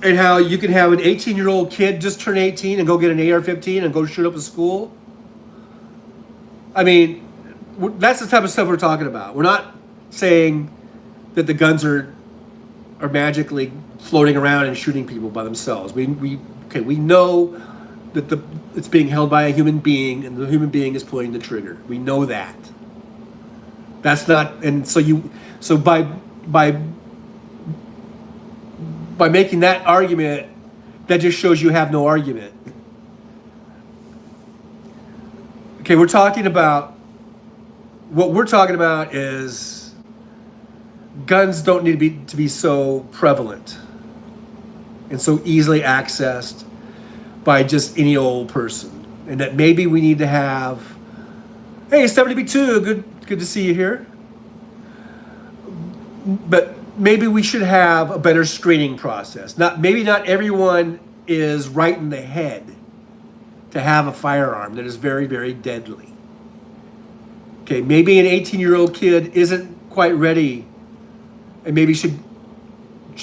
and how you can have an 18-year-old kid just turn 18 and go get an AR-15 and go shoot up a school. I mean, that's the type of stuff we're talking about. We're not saying that the guns are magically floating around and shooting people by themselves. We know that it's being held by a human being, and the human being is pulling the trigger. We know that. That's not, and so by making that argument, that just shows you have no argument. Okay, what we're talking about is guns don't need to be so prevalent and so easily accessed by just any old person, and that maybe we need to have, hey, 70B2, good to see you here. But maybe we should have a better screening process. Maybe not everyone is right in the head to have a firearm that is very, very deadly. Okay, maybe an 18-year-old kid isn't quite ready, and maybe should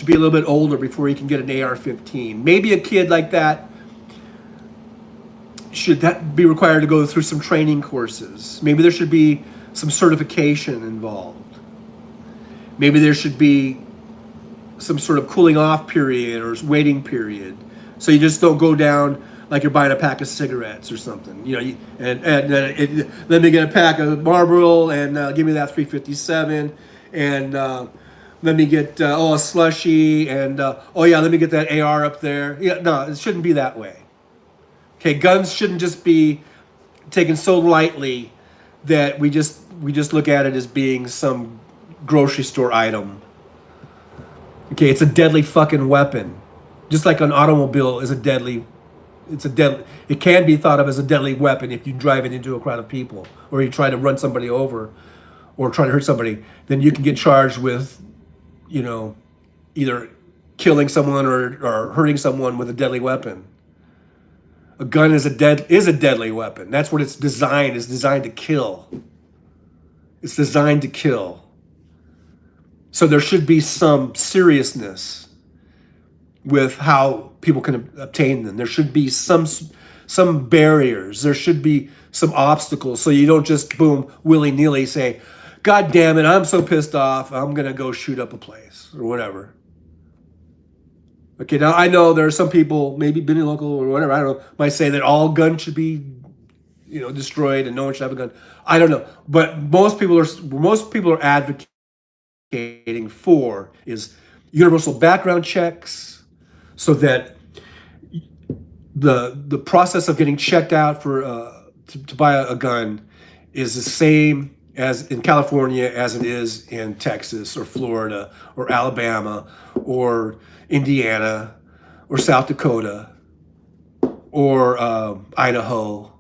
be a little bit older before he can get an AR-15. Maybe a kid like that should be required to go through some training courses. Maybe there should be some certification involved. Maybe there should be some sort of cooling off period or waiting period, so you just don't go down like you're buying a pack of cigarettes or something. Let me get a pack of Marlboro and give me that 357, and let me get a slushy, and let me get that AR up there. Yeah, no, it shouldn't be that way. Okay, guns shouldn't just be taken so lightly that we just look at it as being some grocery store item. Okay, it's a deadly fucking weapon. Just like an automobile is it can be thought of as a deadly weapon if you drive it into a crowd of people, or you try to run somebody over, or try to hurt somebody. Then you can get charged with, either killing someone or hurting someone with a deadly weapon. A gun is a deadly weapon. That's what it's designed. It's designed to kill. It's designed to kill. So there should be some seriousness with how people can obtain them. There should be some barriers. There should be some obstacles, so you don't just boom willy-nilly say, God damn it, I'm so pissed off, I'm gonna go shoot up a place or whatever. Okay, now I know there are some people, maybe Benny Local or whatever, I don't know, might say that all guns should be, destroyed and no one should have a gun. I don't know, but most people are advocating for is universal background checks, so that the process of getting checked out for to buy a gun is the same as in California as it is in Texas or Florida or Alabama or Indiana or South Dakota or Idaho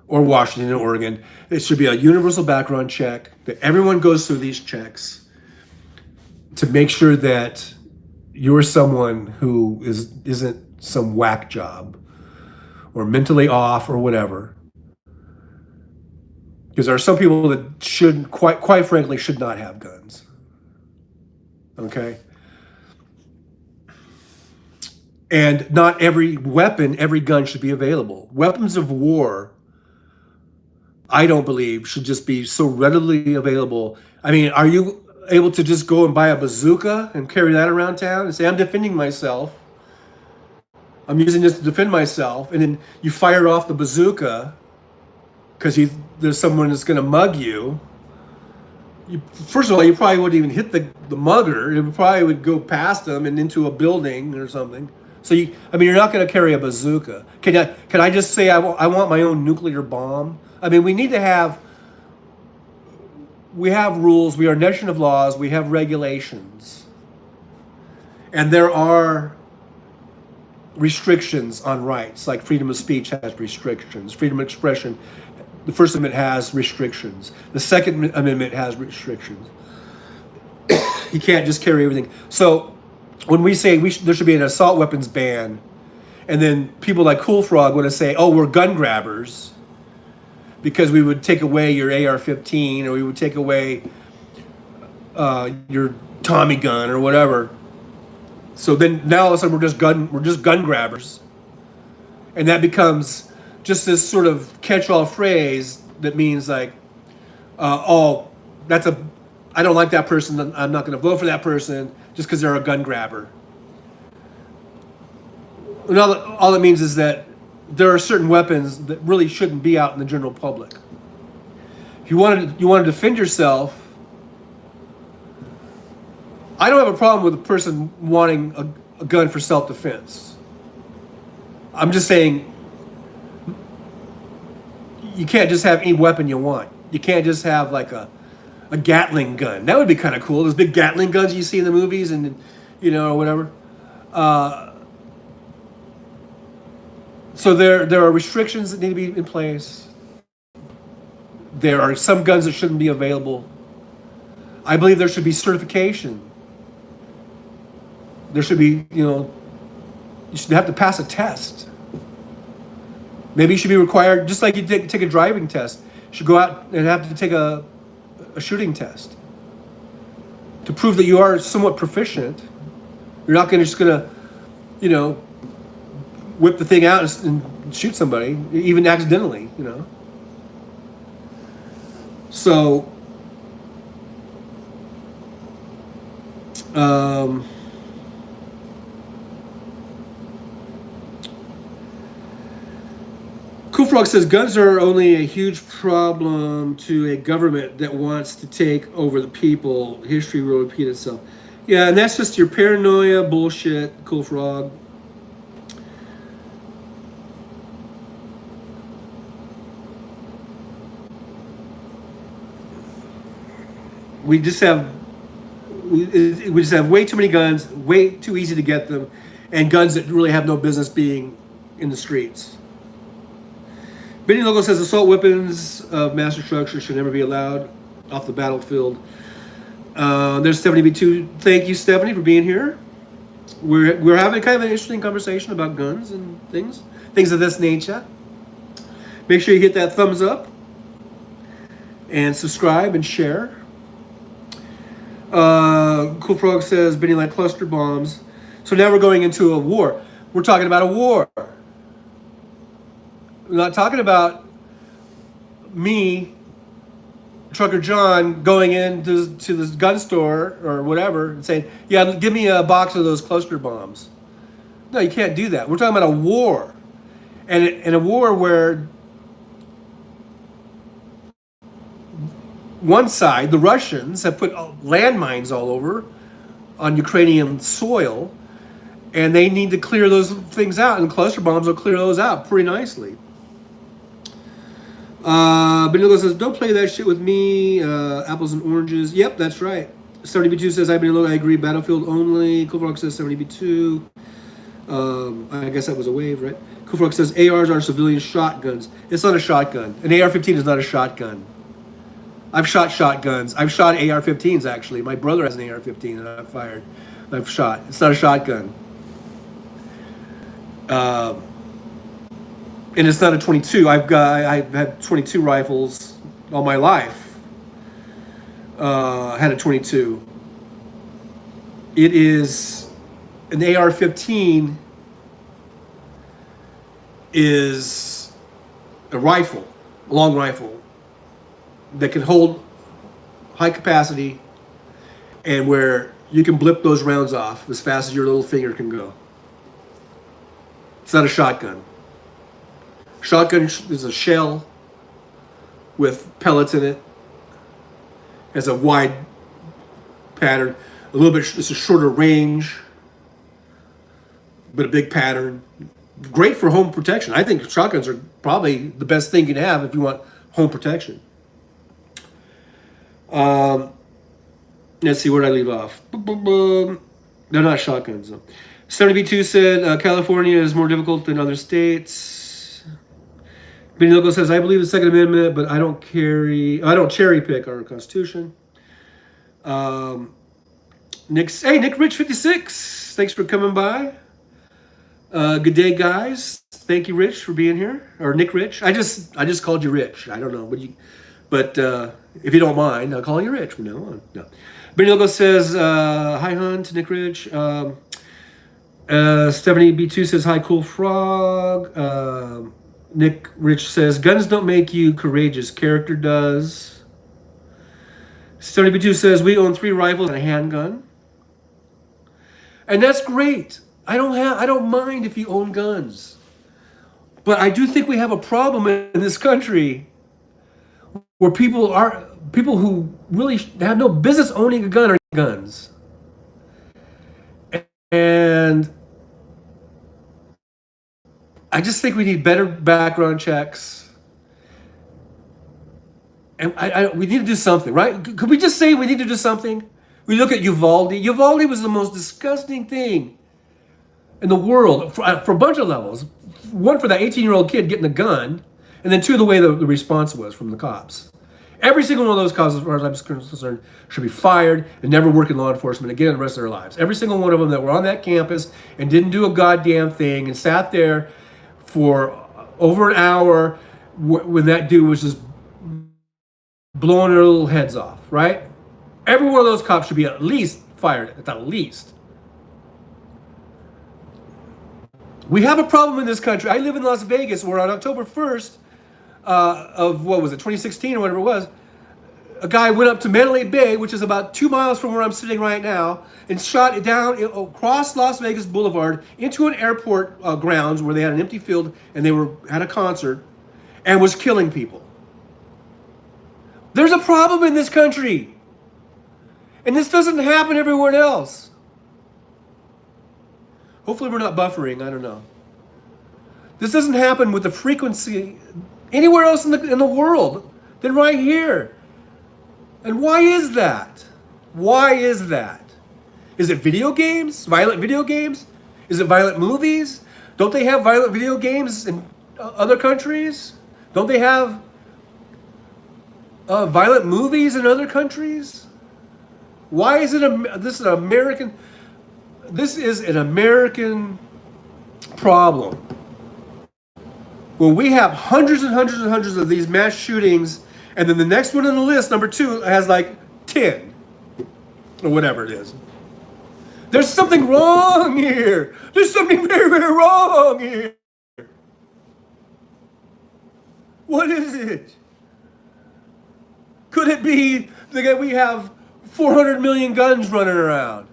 or Washington and Oregon. It should be a universal background check that everyone goes through these checks to make sure that you're someone who isn't some whack job or mentally off or whatever. Because there are some people that should, quite frankly, should not have guns. Okay? And not every weapon, every gun should be available. Weapons of war, I don't believe, should just be so readily available. I mean, are you able to just go and buy a bazooka and carry that around town and say, I'm defending myself? I'm using this to defend myself. And then you fire off the bazooka because there's someone that's going to mug you. First of all, you probably wouldn't even hit the mugger. It probably would go past them and into a building or something. So you're not going to carry a bazooka. Can I just say I want my own nuclear bomb? I mean, we have rules. We are a nation of laws. We have regulations, and there are restrictions on rights. Like freedom of speech has restrictions. Freedom of expression. The First Amendment has restrictions. The Second Amendment has restrictions. You can't just carry everything. So when we say there should be an assault weapons ban, and then people like Cool Frog want to say, oh, we're gun grabbers because we would take away your AR-15 or we would take away your Tommy gun or whatever. So then now all of a sudden we're just gun grabbers. And that becomes just this sort of catch-all phrase that means like, I don't like that person, I'm not going to vote for that person just because they're a gun grabber. And all it means is that there are certain weapons that really shouldn't be out in the general public. If you want to defend yourself, I don't have a problem with a person wanting a gun for self-defense. I'm just saying you can't just have any weapon you want. You can't just have like a Gatling gun. That would be kind of cool. Those big Gatling guns you see in the movies and, or whatever. So there are restrictions that need to be in place. There are some guns that shouldn't be available. I believe there should be certification. There should be, you should have to pass a test. Maybe you should be required, just like you take a driving test, you should go out and have to take a shooting test to prove that you are somewhat proficient. You're not just going to, whip the thing out and shoot somebody, even accidentally, So, Cool Frog says guns are only a huge problem to a government that wants to take over the people. History will repeat itself. Yeah, and that's just your paranoia bullshit, Cool Frog. We just have way too many guns, way too easy to get them, and guns that really have no business being in the streets. Benny Logo says assault weapons of mass destruction should never be allowed off the battlefield. There's Stephanie B2. Thank you, Stephanie, for being here. We're having kind of an interesting conversation about guns and things of this nature. Make sure you hit that thumbs up and subscribe and share. Cool Frog says Benny like cluster bombs. So now we're going into a war. We're talking about a war. We're not talking about me, Trucker John, going into this gun store or whatever and saying, yeah, give me a box of those cluster bombs. No, you can't do that. We're talking about a war. And a war where one side, the Russians, have put landmines all over on Ukrainian soil, And they need to clear those things out, and cluster bombs will clear those out pretty nicely. Benito says, don't play that shit with me. Apples and oranges. Yep, that's right. 70B2 says, I agree. Battlefield only. Cool Frog says 70B2. I guess that was a wave, right? Cool Frog says, ARs are civilian shotguns. It's not a shotgun. An AR-15 is not a shotgun. I've shot shotguns. I've shot AR-15s, actually. My brother has an AR-15 and I've fired. I've shot. It's not a shotgun. And it's not a 22. I've had 22 rifles all my life. I had a 22. It is an AR-15 is a rifle, a long rifle that can hold high capacity and where you can blip those rounds off as fast as your little finger can go. It's not a shotgun. Shotgun is a shell with pellets in it. Has a wide pattern, a little bit. It's a shorter range, but a big pattern. Great for home protection. I think shotguns are probably the best thing you can have if you want home protection. Let's see, where did I leave off? They're not shotguns, though. 70B2 said California is more difficult than other states. Benny Loco says, I believe the Second Amendment, but I don't cherry pick our Constitution. Nick Rich 56, thanks for coming by. Good day, guys. Thank you, Rich, for being here. Or Nick Rich. I just called you Rich. I don't know, but if you don't mind, I'll call you Rich from now on. No. Benny Logo says, hi, Hun, to Nick Rich. Stephanie B2 says, hi, Cool Frog. Nick Rich says, guns don't make you courageous. Character does. Stephanie B2 says, we own 3 rifles and a handgun. And that's great. I don't mind if you own guns. But I do think we have a problem in this country where people who really have no business owning a gun are guns. And I just think we need better background checks. And we need to do something, right? Could we just say we need to do something? We look at Uvalde. Uvalde was the most disgusting thing in the world for a bunch of levels. One, for that 18-year-old kid getting a gun, and then 2, the way the response was from the cops. Every single one of those cops, as far as I'm concerned, should be fired and never work in law enforcement again the rest of their lives. Every single one of them that were on that campus and didn't do a goddamn thing and sat there for over an hour when that dude was just blowing their little heads off, right? Every one of those cops should be at least fired, at the least. We have a problem in this country. I live in Las Vegas, where on October 1st of, 2016 or whatever it was, a guy went up to Mandalay Bay, which is about 2 miles from where I'm sitting right now, and shot it down across Las Vegas Boulevard into an airport grounds where they had an empty field and they had a concert, and was killing people. There's a problem in this country. And this doesn't happen everywhere else. Hopefully we're not buffering, I don't know. This doesn't happen with the frequency anywhere else in the world than right here. And why is that? Why is that? Is it video games? Violent video games? Is it violent movies? Don't they have violent video games in other countries? Don't they have violent movies in other countries? Why is it this is an American problem. Well, we have hundreds and hundreds and hundreds of these mass shootings, and then the next one on the list, number 2, has like 10 or whatever it is. There's something wrong here. There's something very, very wrong here. What is it? Could it be that we have 400 million guns running around?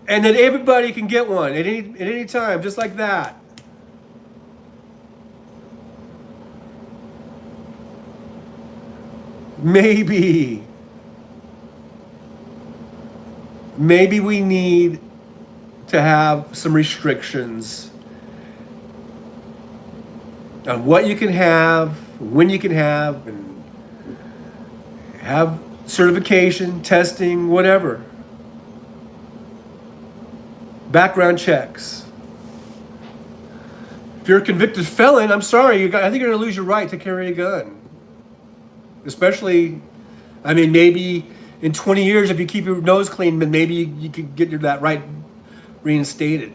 And that everybody can get one at any time, just like that. Maybe. maybe we need to have some restrictions on what you can have, when you can have, and have certification, testing, whatever. Background checks. If you're a convicted felon, I'm sorry, I think you're going to lose your right to carry a gun. Especially, I mean, maybe in 20 years, if you keep your nose clean, then maybe you could get that right reinstated.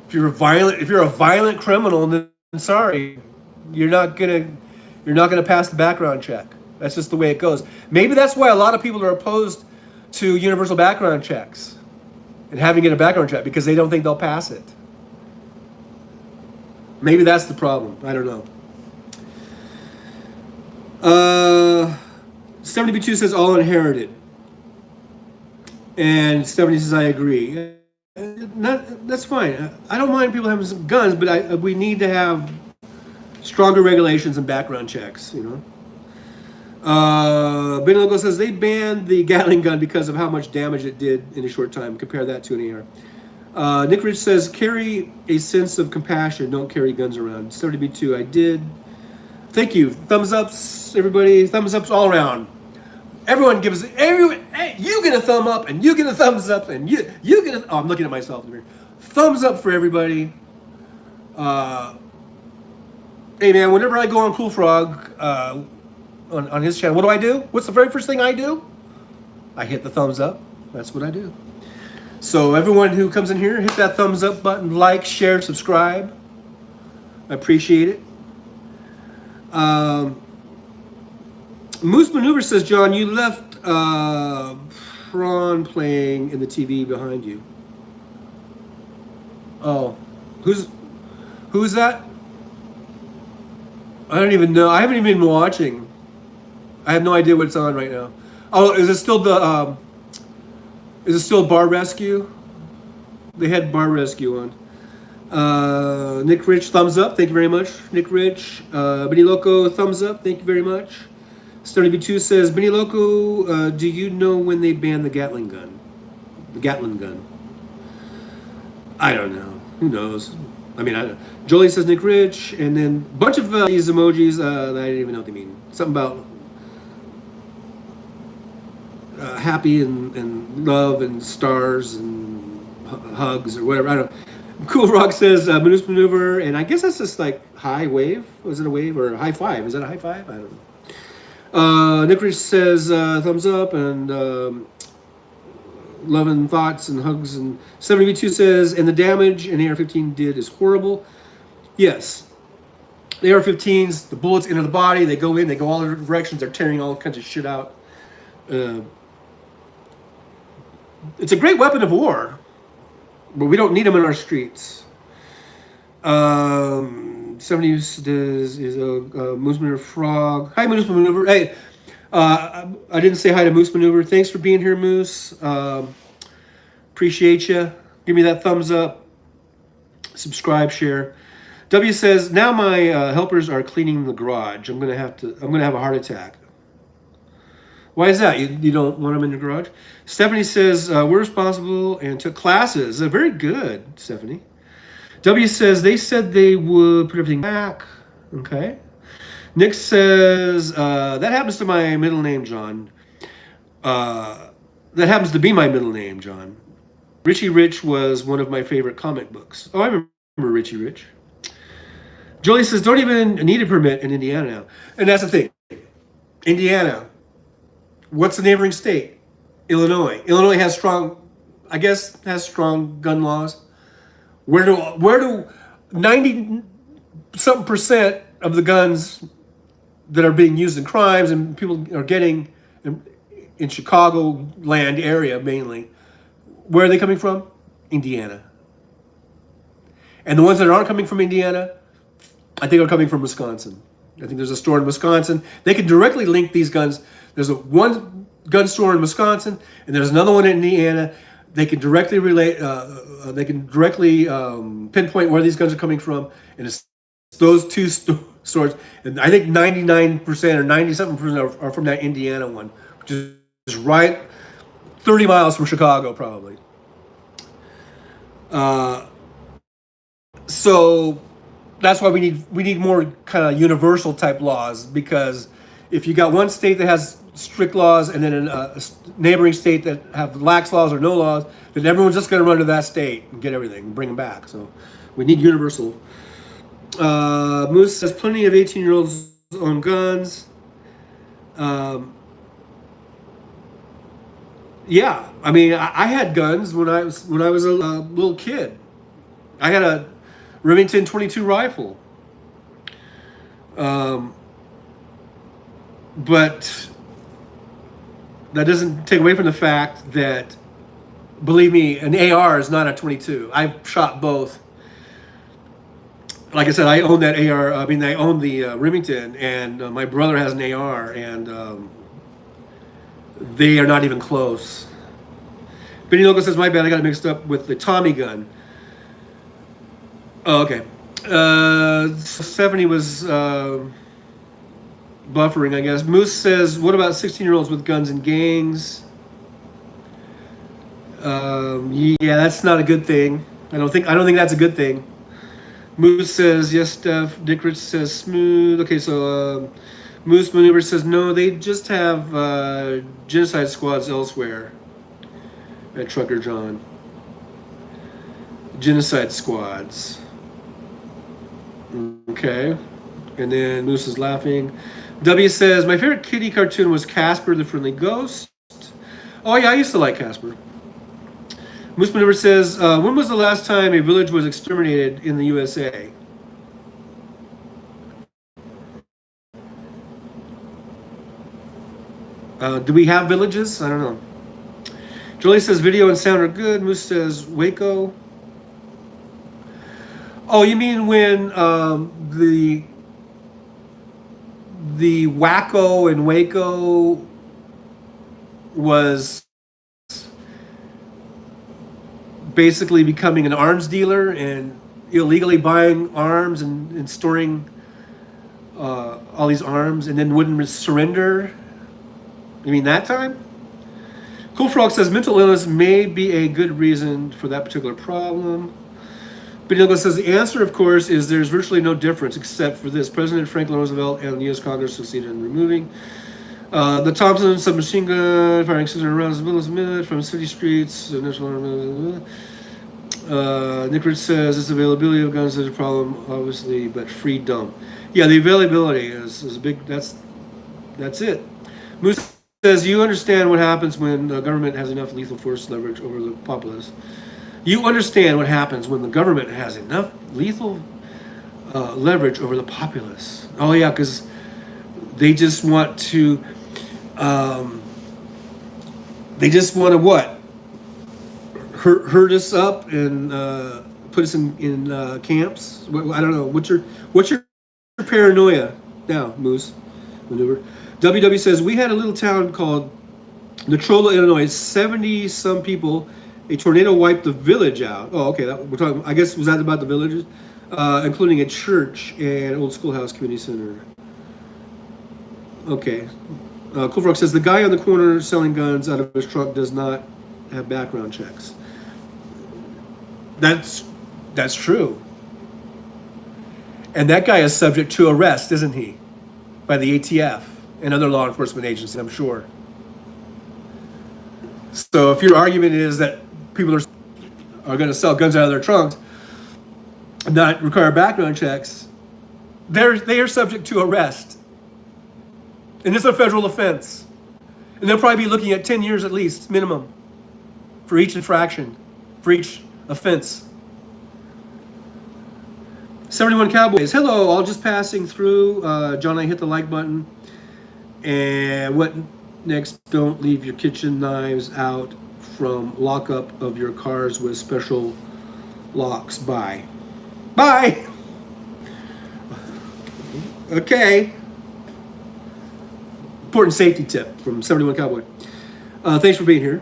If you're a violent criminal, then sorry, you're not gonna pass the background check. That's just the way it goes. Maybe that's why a lot of people are opposed to universal background checks and having it a background check, because they don't think they'll pass it. Maybe that's the problem. I don't know. 70B2 says all inherited. And 70 says I agree. That's fine. I don't mind people having some guns, but we need to have stronger regulations and background checks, you know. Ben Logo says they banned the Gatling gun because of how much damage it did in a short time. Compare that to an AR. Nick Rich says carry a sense of compassion. Don't carry guns around. 70B2, I did. Thank you. Thumbs ups, everybody. Thumbs ups all around. Everyone gives hey, you get a thumb up, and you get a thumbs up, and you get a. Oh, I'm looking at myself in the mirror. Thumbs up for everybody. Hey man, whenever I go on Cool Frog on his channel, what do? What's the very first thing I do? I hit the thumbs up. That's what I do. So everyone who comes in here, hit that thumbs up button, like, share, subscribe. I appreciate it. Moose Maneuver says, John, you left Prawn playing in the TV behind you. Oh, who's that? I don't even know. I haven't even been watching. I have no idea what's on right now. Oh, is it still Bar Rescue? They had Bar Rescue on. Nick Rich, thumbs up. Thank you very much. Nick Rich. Benny Loco, thumbs up. Thank you very much. StonyB2 says, Benny Loco, do you know when they banned the Gatling gun? The Gatling gun. I don't know. Who knows? I mean, I don't know. Jolie says Nick Rich, and then a bunch of these emojis that I didn't even know what they mean. Something about happy and love and stars and hugs or whatever. I don't know. Cool Rock says Moose Maneuver, and I guess that's just like high wave. Was it a wave or a high five? Is that a high five? I don't know. Nick Rich says thumbs up and love and thoughts and hugs. And 70B2 says, and the damage an AR-15 did is horrible. Yes. The AR-15s, the bullets enter the body, they go in, they go all different directions, they're tearing all kinds of shit out. It's a great weapon of war, but we don't need them in our streets. 70 is a Moose Maneuver Frog. Hi, Moose Maneuver. Hey, I didn't say hi to Moose Maneuver. Thanks for being here, Moose. Appreciate you. Give me that thumbs up. Subscribe, share. W says, now my helpers are cleaning the garage. I'm gonna have a heart attack. Why is that? You don't want them in your garage? Stephanie says, we're responsible and took classes. Very good, Stephanie. W says, they said they would put everything back. Okay. Nick says, that happens to my middle name, John. That happens to be my middle name, John. Richie Rich was one of my favorite comic books. Oh, I remember Richie Rich. Jolie says, don't even need a permit in Indiana now. And that's the thing. Indiana. What's the neighboring state? Illinois. Illinois has strong gun laws. Where do 90-something% of the guns that are being used in crimes and people are getting in Chicago land area mainly, where are they coming from? Indiana. And the ones that aren't coming from Indiana, I think are coming from Wisconsin. I think there's a store in Wisconsin. They can directly link these guns. There's one gun store in Wisconsin, and there's another one in Indiana. They can directly relate. They can directly pinpoint where these guns are coming from, and it's those two stores. And I think 99% or 90-something% are from that Indiana one, which is right 30 miles from Chicago, probably. So that's why we need more kind of universal type laws, because if you got one state that has strict laws and then a neighboring state that have lax laws or no laws, then everyone's just going to run to that state and get everything and bring them back. So we need universal. Moose says plenty of 18-year-olds own guns. Yeah, I mean, I had guns when I was a little kid. I had a Remington 22 rifle. But that doesn't take away from the fact that, believe me, an AR is not a 22. I've shot both. Like I said, I own that AR. I mean, I own the Remington, and my brother has an AR, and they are not even close. Benny Logo says, my bad, I got it mixed up with the Tommy gun. Oh, okay. Stephanie was buffering, I guess. Moose says, what about 16-year-olds with guns and gangs? Yeah, that's not a good thing. I don't think that's a good thing. Moose says, yes, Steph. Dick Rich says, smooth. Okay, so Moose Maneuver says, no, they just have genocide squads elsewhere at Trucker John. Genocide squads. Okay. And then Moose is laughing. W says, my favorite kitty cartoon was Casper the Friendly Ghost. Oh, yeah, I used to like Casper. Moose Maneuver says, when was the last time a village was exterminated in the USA? Do we have villages? I don't know. Julie says, video and sound are good. Moose says, Waco. Oh, you mean when the wacko in Waco was basically becoming an arms dealer and illegally buying arms and storing all these arms and then wouldn't surrender? You mean that time? Cool Frog says mental illness may be a good reason for that particular problem. Benilgo says the answer, of course, is there's virtually no difference except for this. President Franklin Roosevelt and the U.S. Congress succeeded in removing the Thompson submachine gun firing 600 rounds a minute from city streets. Nick Rich says its availability of guns is a problem, obviously, but freedom. Yeah, the availability is a big. That's it. Moose says you understand what happens when the government has enough lethal force leverage over the populace. You understand what happens when the government has enough lethal leverage over the populace. Oh yeah, because they just want to. They just want to what? Herd us up and put us in camps. I don't know. What's your paranoia now, Moose Maneuver? WW says we had a little town called Natrola, Illinois. 70 some people. A tornado wiped the village out. Oh, okay. We're talking. I guess was that about the villages, including a church and old schoolhouse community center. Okay. Cool Frog says the guy on the corner selling guns out of his truck does not have background checks. That's true. And that guy is subject to arrest, isn't he? By the ATF and other law enforcement agencies, I'm sure. So if your argument is that people are going to sell guns out of their trunks and not require background checks, they are subject to arrest. And it's a federal offense. And they'll probably be looking at 10 years at least, minimum, for each infraction, for each offense. 71 Cowboys. Hello, all just passing through. John, I hit the like button. And what next? Don't leave your kitchen knives out from lockup of your cars with special locks. Bye. Bye! Okay. Important safety tip from 71 Cowboy. Thanks for being here.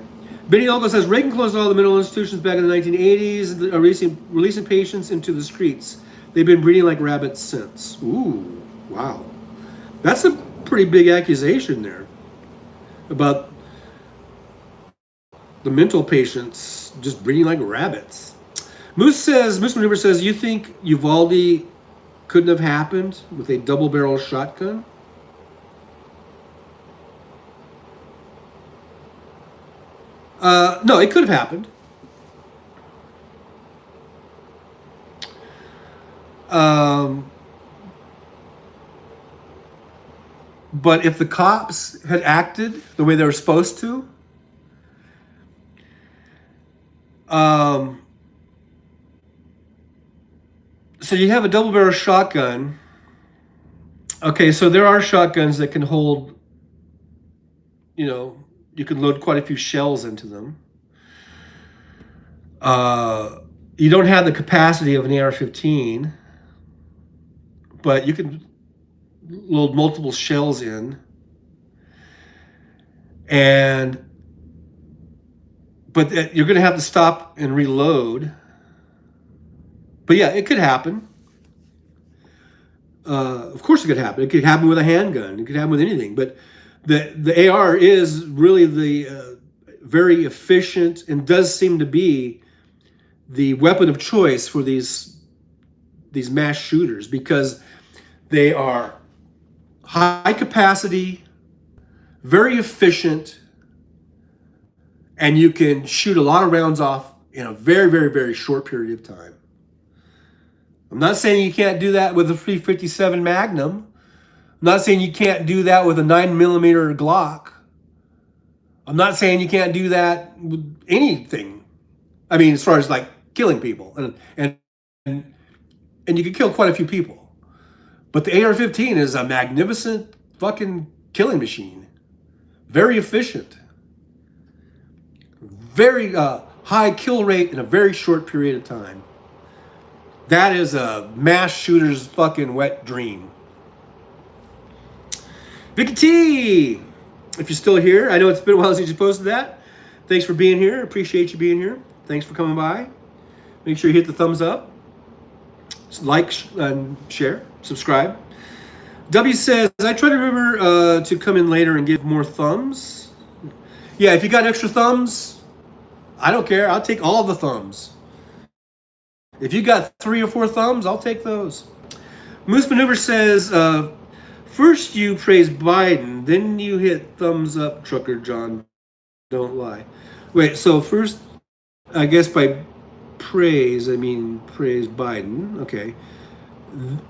Benny Olgo says Reagan closed all the mental institutions back in the 1980s, releasing patients into the streets. They've been breeding like rabbits since. Ooh, wow. That's a pretty big accusation there about the mental patients just breeding like rabbits. Moose Maneuver says, you think Uvalde couldn't have happened with a double barrel shotgun? No, it could have happened. But if the cops had acted the way they were supposed to, so you have a double barrel shotgun. Okay, so there are shotguns that can hold, you can load quite a few shells into them. You don't have the capacity of an AR-15, but you can load multiple shells in. But you're going to have to stop and reload. But yeah, it could happen. Of course it could happen. It could happen with a handgun. It could happen with anything. But the AR is really the very efficient and does seem to be the weapon of choice for these mass shooters, because they are high capacity, very efficient, and you can shoot a lot of rounds off in a very, very, very short period of time. I'm not saying you can't do that with a 357 Magnum. I'm not saying you can't do that with a 9mm Glock. I'm not saying you can't do that with anything. I mean, as far as like killing people, and you can kill quite a few people. But the AR-15 is a magnificent fucking killing machine. Very efficient. Very high kill rate in a very short period of time. That is a mass shooter's fucking wet dream. Vicky T, if you're still here, I know it's been a while since you posted that. Thanks for being here. Appreciate you being here. Thanks for coming by. Make sure you hit the thumbs up, like and share, subscribe. W says, I try to remember to come in later and give more thumbs. Yeah, if you got extra thumbs, I don't care. I'll take all the thumbs. If you got 3 or 4 thumbs, I'll take those. Moose Maneuver says, first you praise Biden, then you hit thumbs up, Trucker John. Don't lie. Wait, so first, I guess by praise, I mean praise Biden. Okay.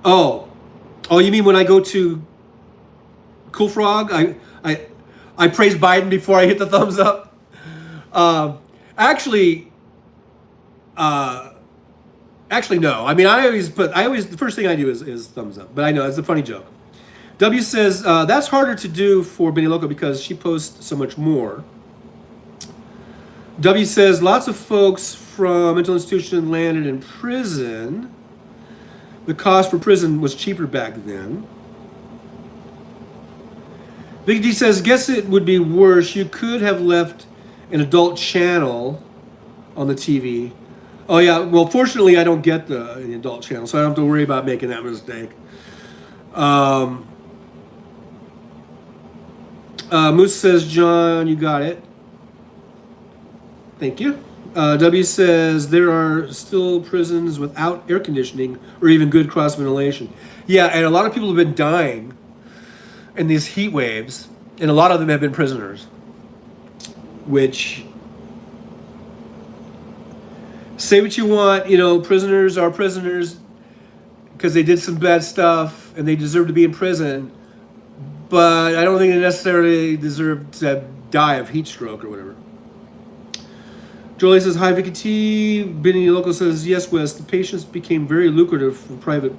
Oh, you mean when I go to Cool Frog, I praise Biden before I hit the thumbs up? Actually, no. I mean, I always the first thing I do is thumbs up. But I know it's a funny joke. W says that's harder to do for Benny Loco because she posts so much more. W says lots of folks from mental institution landed in prison. The cost for prison was cheaper back then. Vicky D says, guess it would be worse. You could have left an adult channel on the TV. Oh yeah, well fortunately I don't get the adult channel, so I don't have to worry about making that mistake. Moose says, John, you got it. Thank you. W says, there are still prisons without air conditioning or even good cross ventilation. Yeah, and a lot of people have been dying in these heat waves, and a lot of them have been prisoners, which, say what you want, prisoners are prisoners because they did some bad stuff and they deserve to be in prison, but I don't think they necessarily deserve to die of heat stroke or whatever. Jolie says, hi, Vicky T. Benny Loco says, yes, Wes, the patients became very lucrative for private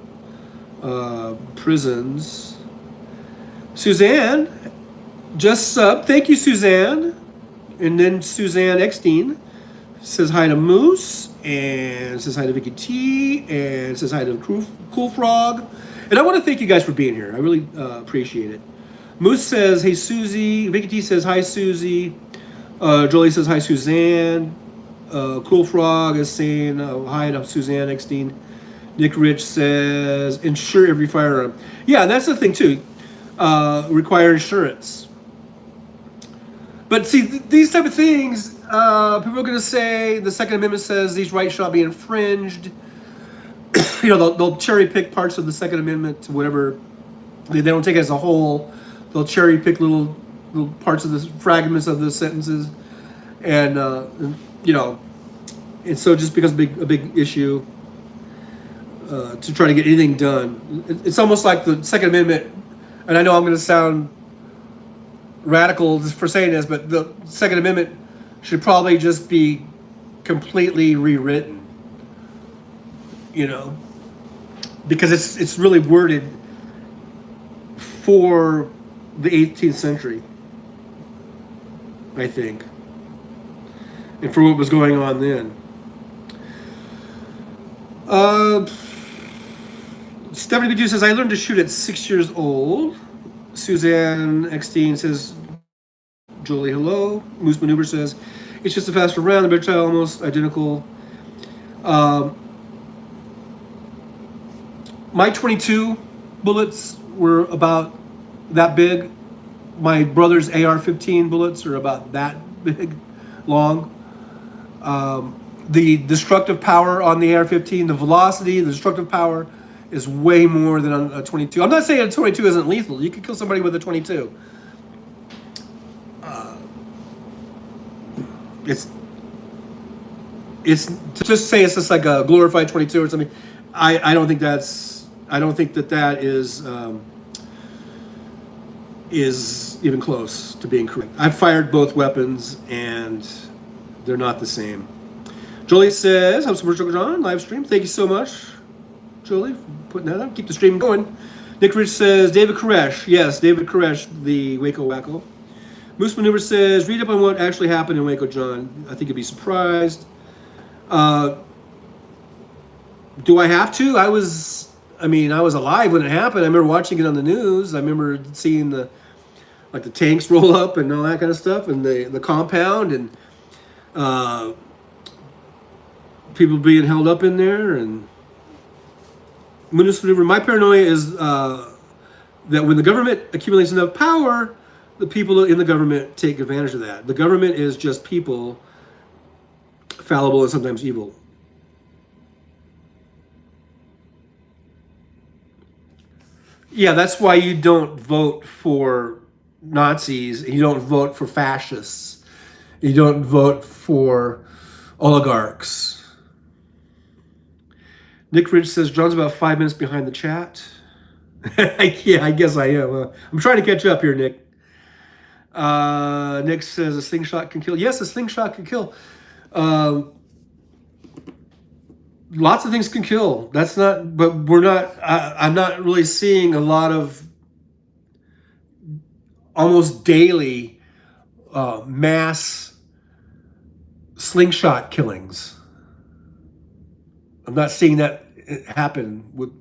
prisons. Suzanne, just sub. Thank you, Suzanne. And then Suzanne Eckstein says hi to Moose, and says hi to Vicky T, and says hi to Cool Frog. And I want to thank you guys for being here. I really appreciate it. Moose says, hey, Susie. Vicky T says, hi, Susie. Jolie says, hi, Suzanne. Cool Frog is saying hi to Suzanne Eckstein. Nick Rich says, insure every firearm. Yeah, and that's the thing, too. Require insurance. But see, these type of things, People are going to say the Second Amendment says these rights shall be infringed. They'll cherry pick parts of the Second Amendment to whatever. They don't take it as a whole. They'll cherry pick little parts of the fragments of the sentences, and and so just becomes a big issue to try to get anything done. It's almost like the Second Amendment, and I know I'm going to sound radical for saying this, but the Second Amendment should probably just be completely rewritten. Because it's really worded for the 18th century, I think, and for what was going on then. Stephanie B2 says, I learned to shoot at 6 years old. Suzanne Eckstein says, Jolie, hello. Moose Maneuver says, it's just a faster round. The better child, almost identical. My 22 bullets were about that big. My brother's AR-15 bullets are about that big, long. The destructive power on the AR-15, the velocity, the destructive power is way more than on a 22. I'm not saying a 22 isn't lethal. You can kill somebody with a 22. It's to just say it's just like a glorified 22 or something. I don't think that is even close to being correct. I've fired both weapons and they're not the same. Jolie says, I'm Super John, live stream. Thank you so much, Jolie, for putting that up. Keep the stream going. Nick Rich says, David Koresh. Yes, David Koresh, the Waco Wacko. Moose Maneuver says, read up on what actually happened in Waco, John. I think you'd be surprised. Do I have to? I was alive when it happened. I remember watching it on the news. I remember seeing the tanks roll up and all that kind of stuff, and the compound, and people being held up in there. And Moose Maneuver, my paranoia is that when the government accumulates enough power, the people in the government take advantage of that. The government is just people, fallible and sometimes evil. Yeah, that's why you don't vote for Nazis. You don't vote for fascists. You don't vote for oligarchs. Nick Ridge says, John's about 5 minutes behind the chat. Yeah, I guess I am. I'm trying to catch up here, Nick. Nick says, a slingshot can kill. Yes, a slingshot can kill. Lots of things can kill. That's not, but we're not, I'm not really seeing a lot of almost daily mass slingshot killings. I'm not seeing that happen with,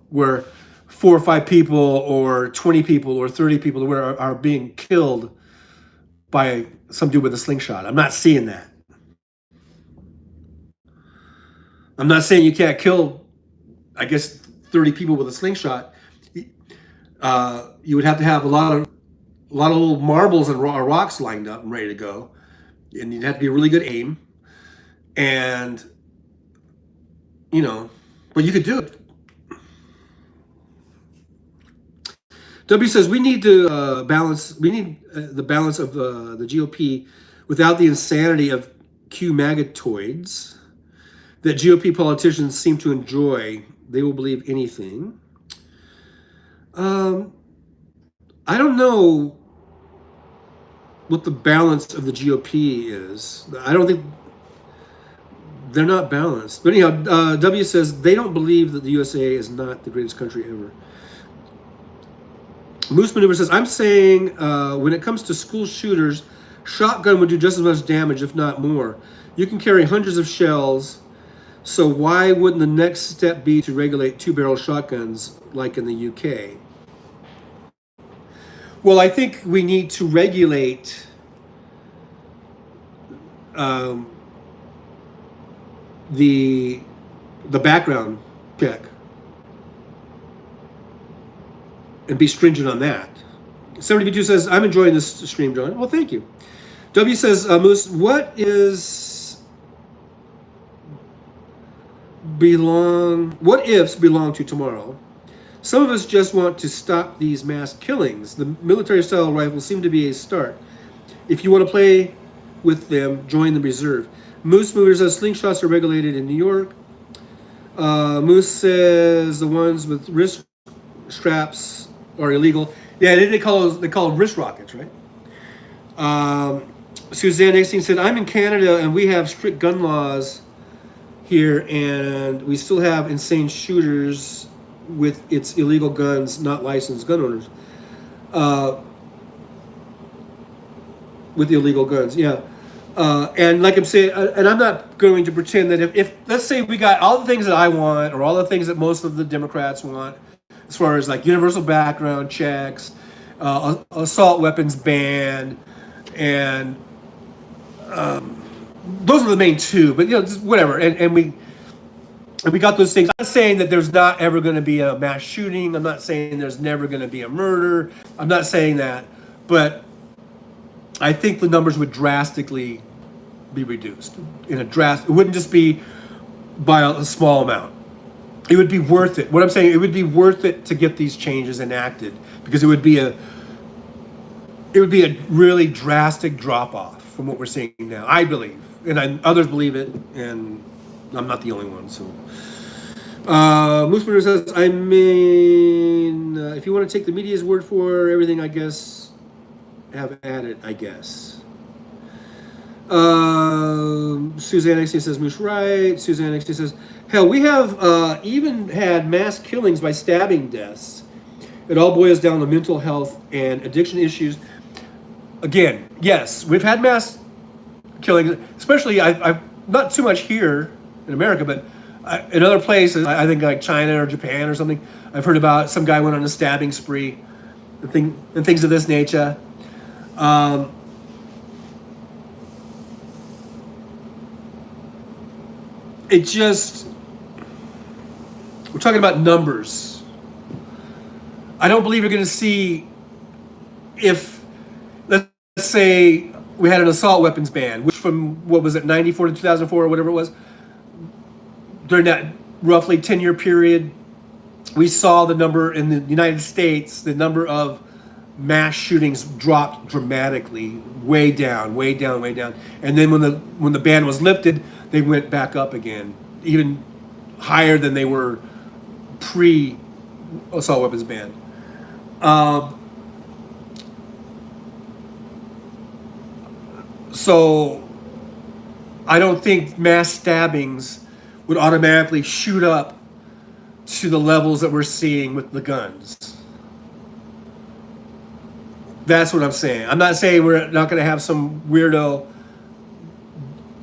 where 4 or 5 people or 20 people or 30 people are being killed by some dude with a slingshot. I'm not seeing that. I'm not saying you can't kill, 30 people with a slingshot. You would have to have a lot of little marbles and rocks lined up and ready to go, and you'd have to be a really good aim. And but you could do it. W says we need to balance. We need the balance of the GOP without the insanity of Q-magatoids that GOP politicians seem to enjoy. They will believe anything. I don't know what the balance of the GOP is. I don't think they're not balanced. But anyhow, W says they don't believe that the USA is not the greatest country ever. Moose Maneuver says, I'm saying when it comes to school shooters, shotgun would do just as much damage, if not more. You can carry hundreds of shells. So why wouldn't the next step be to regulate 2-barrel shotguns like in the UK? Well, I think we need to regulate the background check and be stringent on that. 72 says, I'm enjoying this stream, John. Well, thank you. W says, Moose, what ifs belong to tomorrow? Some of us just want to stop these mass killings. The military-style rifles seem to be a start. If you want to play with them, join the reserve. Moose Movers says slingshots are regulated in New York. Moose says the ones with wrist straps are illegal. Yeah, they call them wrist rockets, right? Suzanne Exting said, I'm in Canada and we have strict gun laws here, and we still have insane shooters with its illegal guns, not licensed gun owners. With illegal guns, yeah. And like I'm saying, and I'm not going to pretend that if let's say we got all the things that I want, or all the things that most of the Democrats want, as far as like universal background checks, assault weapons ban, and those are the main two. But just whatever, and we got those things. I'm not saying that there's not ever going to be a mass shooting. I'm not saying there's never going to be a murder. I'm not saying that, but I think the numbers would drastically be reduced. It wouldn't just be by a small amount. It would be worth it. What I'm saying, it would be worth it to get these changes enacted, because it would be a really drastic drop off from what we're seeing now. I believe, and others believe it, and I'm not the only one. So, Moose Winter says, I mean, if you want to take the media's word for everything, I guess. Have added, I guess. Suzanne XT says, Moose right. Suzanne XT says, hell, we have even had mass killings by stabbing deaths. It all boils down to mental health and addiction issues. Again, yes, we've had mass killings, especially I've not too much here in America, but in other places, I think like China or Japan or something, I've heard about some guy went on a stabbing spree and things of this nature. It just, we're talking about numbers. I don't believe you're going to see, if, let's say we had an assault weapons ban, which from, what was it, 94 to 2004 or whatever it was, during that roughly 10-year period, we saw the number in the United States, the number of mass shootings dropped dramatically, way down. And then when the ban was lifted, they went back up again, even higher than they were pre-assault weapons ban. So I don't think mass stabbings would automatically shoot up to the levels that we're seeing with the guns. That's what I'm saying. I'm not saying we're not going to have some weirdo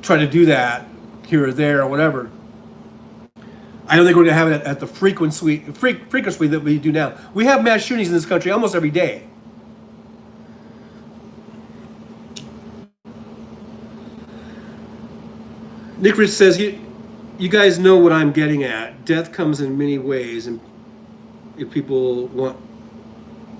try to do that here or there or whatever. I don't think we're going to have it at the frequency that we do now. We have mass shootings in this country almost every day. Nick Rich says, you guys know what I'm getting at. Death comes in many ways, and if people want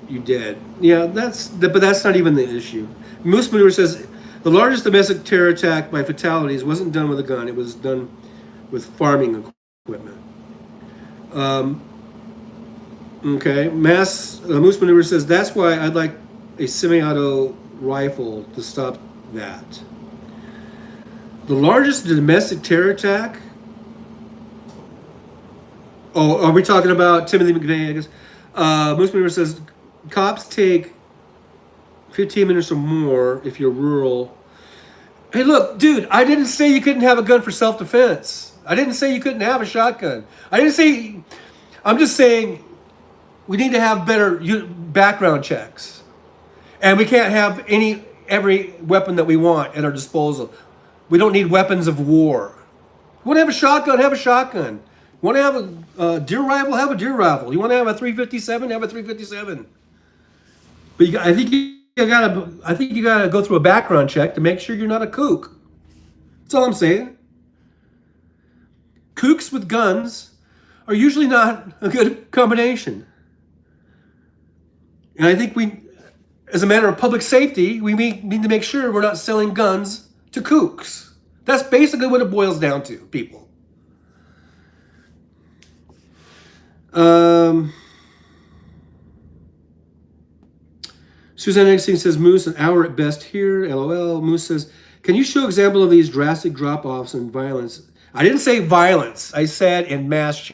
you dead. Yeah, but that's not even the issue. Moose Manure says, the largest domestic terror attack by fatalities wasn't done with a gun. It was done with farming equipment. Okay, Moose Manure says, that's why I'd like a semi-auto rifle to stop that. The largest domestic terror attack? Oh, are we talking about Timothy McVeigh, I guess? Moose Manure says, cops take 15 minutes or more if you're rural. Hey, look, dude, I didn't say you couldn't have a gun for self-defense. I didn't say you couldn't have a shotgun. I'm just saying we need to have better background checks. And we can't have every weapon that we want at our disposal. We don't need weapons of war. You want to have a shotgun? Have a shotgun. You want to have a deer rifle? Have a deer rifle. You want to have a 357? Have a 357. But I think you gotta go through a background check to make sure you're not a kook. That's all I'm saying. Kooks with guns are usually not a good combination. And I think as a matter of public safety, we need to make sure we're not selling guns to kooks. That's basically what it boils down to, people. Suzanne Exing says, Moose, an hour at best here, LOL. Moose says, can you show example of these drastic drop-offs in violence? I didn't say violence. I said in mass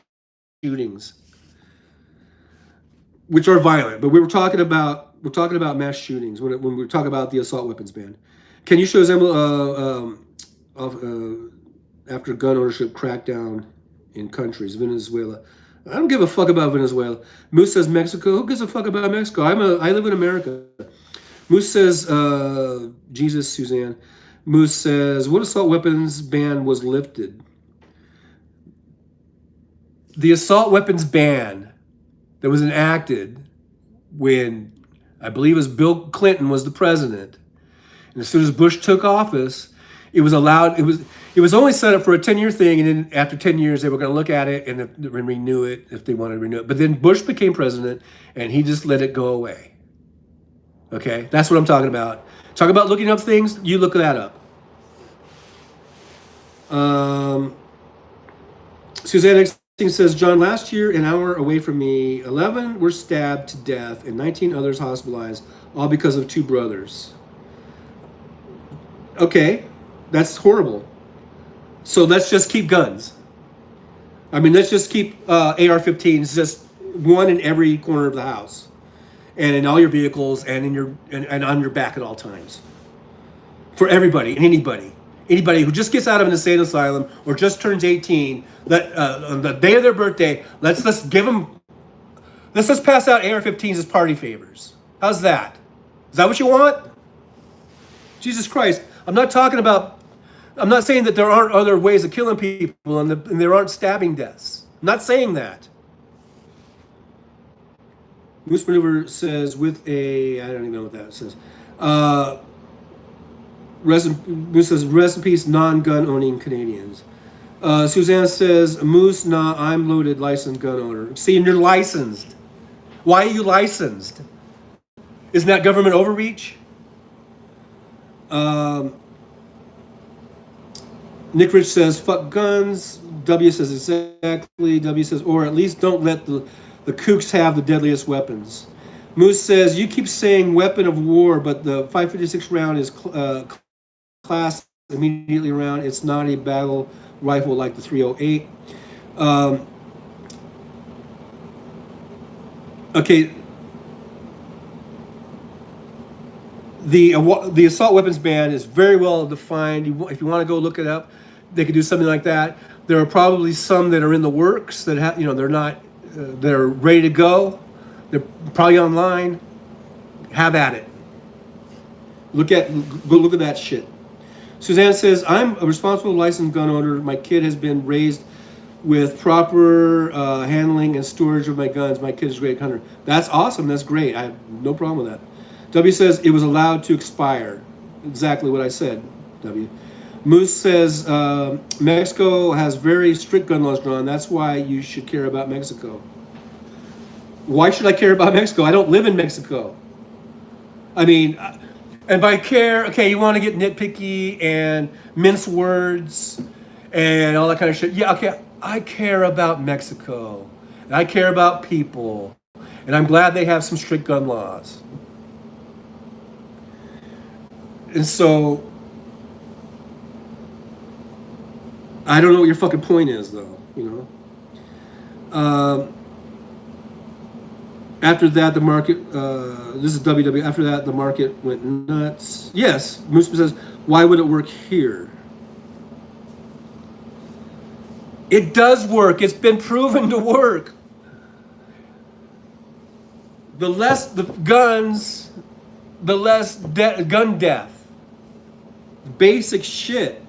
shootings, which are violent. But we're talking about mass shootings when we talk about the assault weapons ban. Can you show example of after gun ownership crackdown in countries? Venezuela. I don't give a fuck about Venezuela. Moose says Mexico. Who gives a fuck about Mexico? I live in America. Moose says Jesus, Suzanne. Moose says, what assault weapons ban was lifted? The assault weapons ban that was enacted when I believe it was Bill Clinton was the president. And as soon as Bush took office, it was allowed, it was only set up for a 10-year thing, and then after 10 years, they were going to look at it and renew it if they wanted to renew it. But then Bush became president, and he just let it go away. Okay? That's what I'm talking about. Talk about looking up things, you look that up. Suzanne Exting says, John, last year, an hour away from me, 11 were stabbed to death and 19 others hospitalized, all because of two brothers. Okay, that's horrible. So let's just keep guns. I mean, let's just keep AR-15s, just one in every corner of the house, and in all your vehicles, and in your and on your back at all times. For everybody and anybody who just gets out of an insane asylum or just turns 18, that on the day of their birthday, let's just pass out AR-15s as party favors. How's that? Is that what you want? Jesus Christ. I'm not saying that there aren't other ways of killing people and there aren't stabbing deaths. I'm not saying that. Moose Maneuver says I don't even know what that says. Moose says, rest in peace, non-gun owning Canadians. Suzanne says, Moose, nah, I'm loaded, licensed gun owner. See, and you're licensed. Why are you licensed? Isn't that government overreach? Nick Rich says, fuck guns. W says, exactly. W says, or at least don't let the kooks have the deadliest weapons. Moose says, you keep saying weapon of war, but the 5.56 round is class immediately around. It's not a battle rifle like the 308. Okay. The assault weapons ban is very well defined. If you want to go look it up, they could do something like that. There are probably some that are in the works that have, they're not, they're ready to go. They're probably online. Have at it. Go look at that shit. Suzanne says, I'm a responsible licensed gun owner. My kid has been raised with proper handling and storage of my guns. My kid is a great hunter. That's awesome. That's great. I have no problem with that. W says it was allowed to expire. Exactly what I said, W. Moose says Mexico has very strict gun laws drawn. That's why you should care about Mexico. Why should I care about Mexico? I don't live in Mexico. I mean, and by care, okay, you want to get nitpicky and mince words and all that kind of shit. Yeah, okay, I care about Mexico. And I care about people. And I'm glad they have some strict gun laws. And so, I don't know what your fucking point is, though, After that, the market, this is WW, after that, the market went nuts. Yes, Moose says, why would it work here? It does work. It's been proven to work. The less the guns, the less gun death. Basic shit.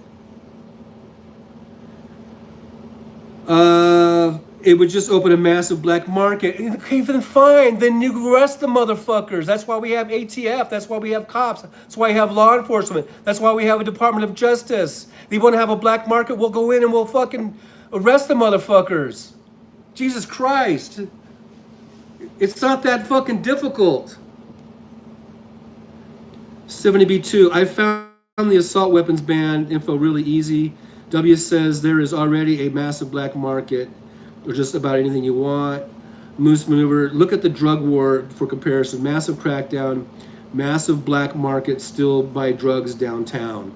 It would just open a massive black market. Okay, then fine. Then you arrest the motherfuckers. That's why we have ATF. That's why we have cops. That's why we have law enforcement. That's why we have a Department of Justice. They want to have a black market. We'll go in and we'll fucking arrest the motherfuckers. Jesus Christ. It's not that fucking difficult. 70B2, I found the assault weapons ban info really easy. W says there is already a massive black market or just about anything you want. Moose Maneuver, look at the drug war for comparison. Massive crackdown, massive black market, still buy drugs downtown.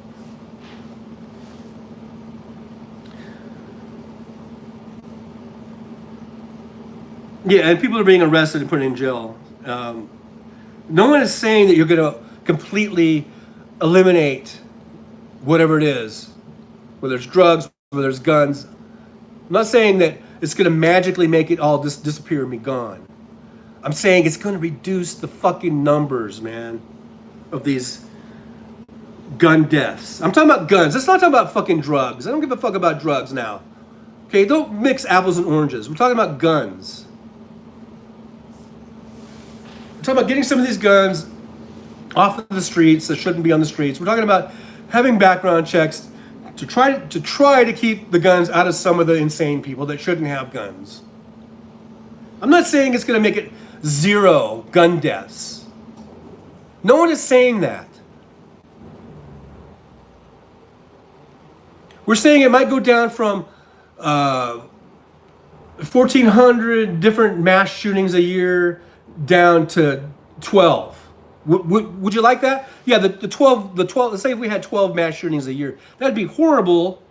Yeah, and people are being arrested and put in jail. No one is saying that you're going to completely eliminate whatever it is, whether it's drugs, whether it's guns. I'm not saying that it's going to magically make it all disappear and be gone. I'm saying it's going to reduce the fucking numbers, man, of these gun deaths. I'm talking about guns. Let's not talk about fucking drugs. I don't give a fuck about drugs now. Okay, don't mix apples and oranges. We're talking about guns. We're talking about getting some of these guns off of the streets that shouldn't be on the streets. We're talking about having background checks to try to keep the guns out of some of the insane people that shouldn't have guns. I'm not saying it's going to make it 0 gun deaths. No one is saying that. We're saying it might go down from 1,400 different mass shootings a year down to 12. Would you like that? Yeah, the 12. Let's say if we had 12 mass shootings a year, that'd be horrible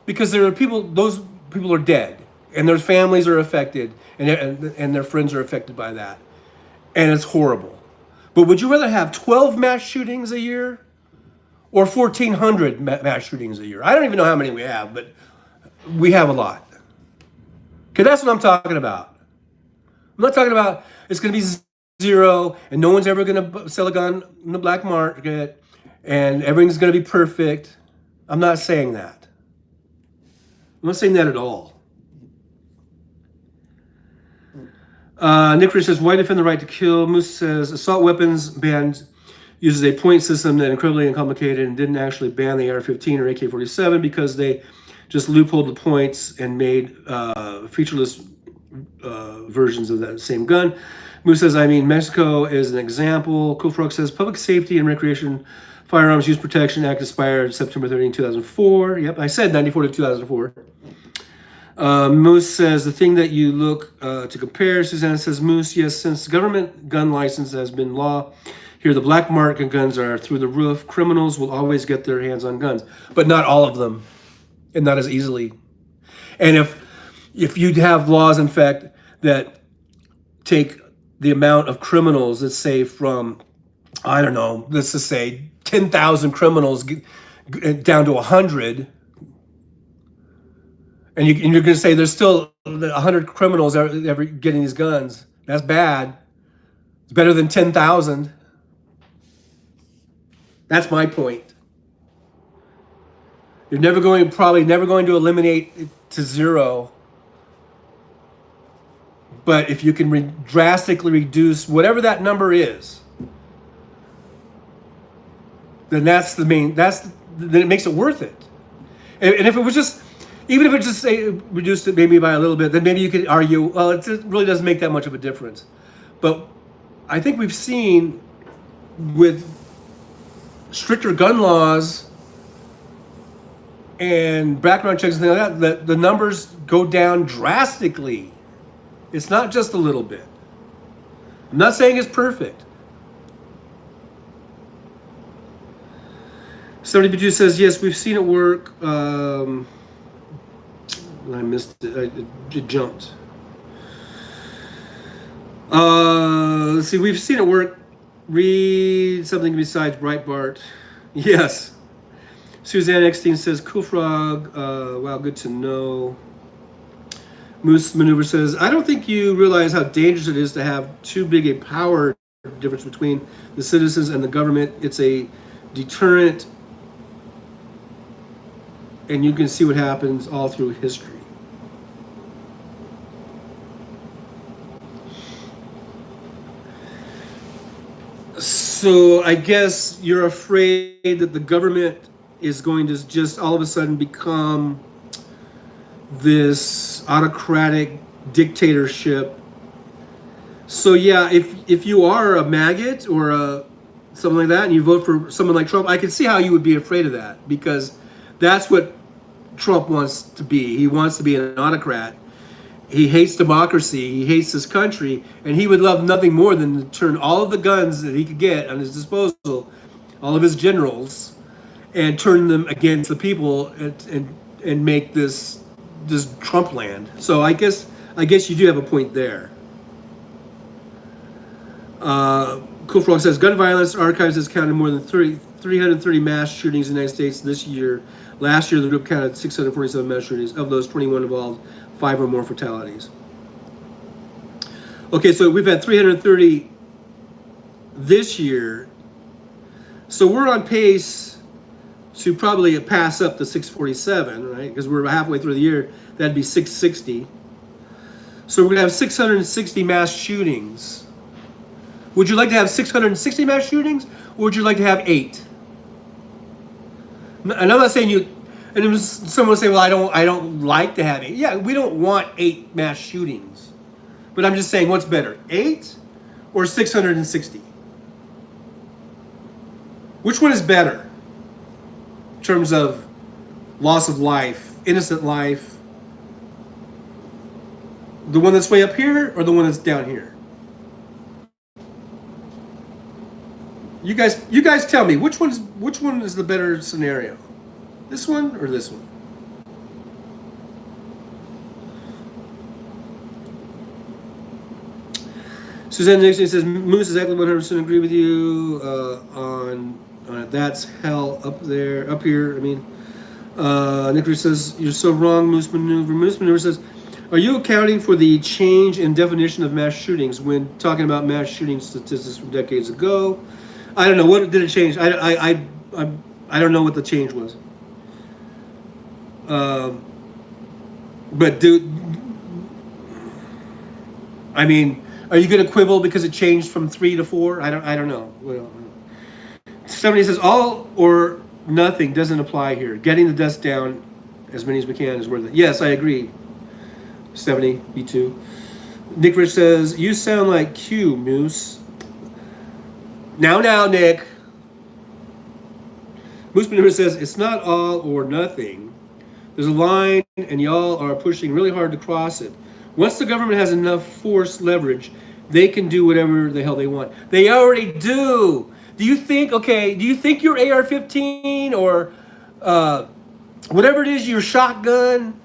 because there are people. Those people are dead, and their families are affected, and their friends are affected by that, and it's horrible. But would you rather have 12 mass shootings a year or 1,400 mass shootings a year? I don't even know how many we have, but we have a lot. Okay, that's what I'm talking about. I'm not talking about it's going to be 0 and no one's ever going to sell a gun in the black market and everything's going to be perfect. I'm not saying that. I'm not saying that at all. Nick Rich says, why defend the right to kill? Moose says, assault weapons ban uses a point system that incredibly uncomplicated and didn't actually ban the AR-15 or AK-47 because they just loopholed the points and made featureless versions of that same gun. Moose says, I mean, Mexico is an example. Cool Frog says, Public Safety and Recreation Firearms Use Protection Act expired September 13, 2004. Yep, I said 94 to 2004. Moose says, the thing that you look to compare. Susanna says, Moose, yes, since government gun license has been law, here the black market guns are through the roof. Criminals will always get their hands on guns, but not all of them, and not as easily. And if you'd have laws, in fact, that take the amount of criminals, let's say from, I don't know, let's just say 10,000 criminals down to 100, and you're going to say there's still 100 criminals ever getting these guns. That's bad. It's better than 10,000. That's my point. You're probably never going to eliminate it to 0. But if you can drastically reduce whatever that number is, then then it makes it worth it. And if it was just, even if it just reduced it maybe by a little bit, then maybe you could argue, well, it really doesn't make that much of a difference. But I think we've seen with stricter gun laws and background checks and things like that the numbers go down drastically. It's not just a little bit. I'm not saying it's perfect. 70B2 says, yes, we've seen it work. I missed it. It jumped. Let's see. We've seen it work. Read something besides Breitbart. Yes. Suzanne Eckstein says, cool frog. Wow, good to know. Moose Maneuver says, I don't think you realize how dangerous it is to have too big a power difference between the citizens and the government. It's a deterrent, and you can see what happens all through history. So I guess you're afraid that the government is going to just all of a sudden become this autocratic dictatorship. So yeah, if you are a maggot or something like that, and you vote for someone like Trump, I can see how you would be afraid of that, because that's what Trump wants to be. He wants to be an autocrat. He hates democracy. He hates this country, and he would love nothing more than to turn all of the guns that he could get at his disposal, all of his generals, and turn them against the people, and make this Trump land. So I guess you do have a point there. Cool Frog says gun violence archives has counted more than 330 mass shootings in the United States this year. Last year, the group counted 647 mass shootings. Of those, 21 involved 5 or more fatalities. Okay, so we've had 330 this year. So we're on pace to probably pass up the 647, right? Because we're halfway through the year. That'd be 660. So we're going to have 660 mass shootings. Would you like to have 660 mass shootings, or would you like to have 8? And I'm not saying you. And someone will say, "Well, I don't like to have 8." Yeah, we don't want 8 mass shootings, but I'm just saying, what's better, 8 or 660? Which one is better in terms of loss of life, innocent life? The one that's way up here, or the one that's down here? You guys tell me, which one is the better scenario? This one or this one? Suzanne Nixon says Moose is exactly 100% agree with you on it. That's hell up here. I mean, Nick says you're so wrong. Moose Maneuver says, are you accounting for the change in definition of mass shootings when talking about mass shooting statistics from decades ago? I don't know. What did it change? I don't know what the change was. But dude, I mean, are you going to quibble because it changed from 3 to 4? I don't know. Well, somebody says all or nothing doesn't apply here. Getting the deaths down as many as we can is worth it. Yes, I agree. 70 B2. Nick Rich says you sound like Q, Moose. Now, Nick. Moose Maneuver says it's not all or nothing. There's a line, and y'all are pushing really hard to cross it. Once the government has enough force leverage, they can do whatever the hell they want. They already do. Do you think your AR-15 or whatever it is, your shotgun,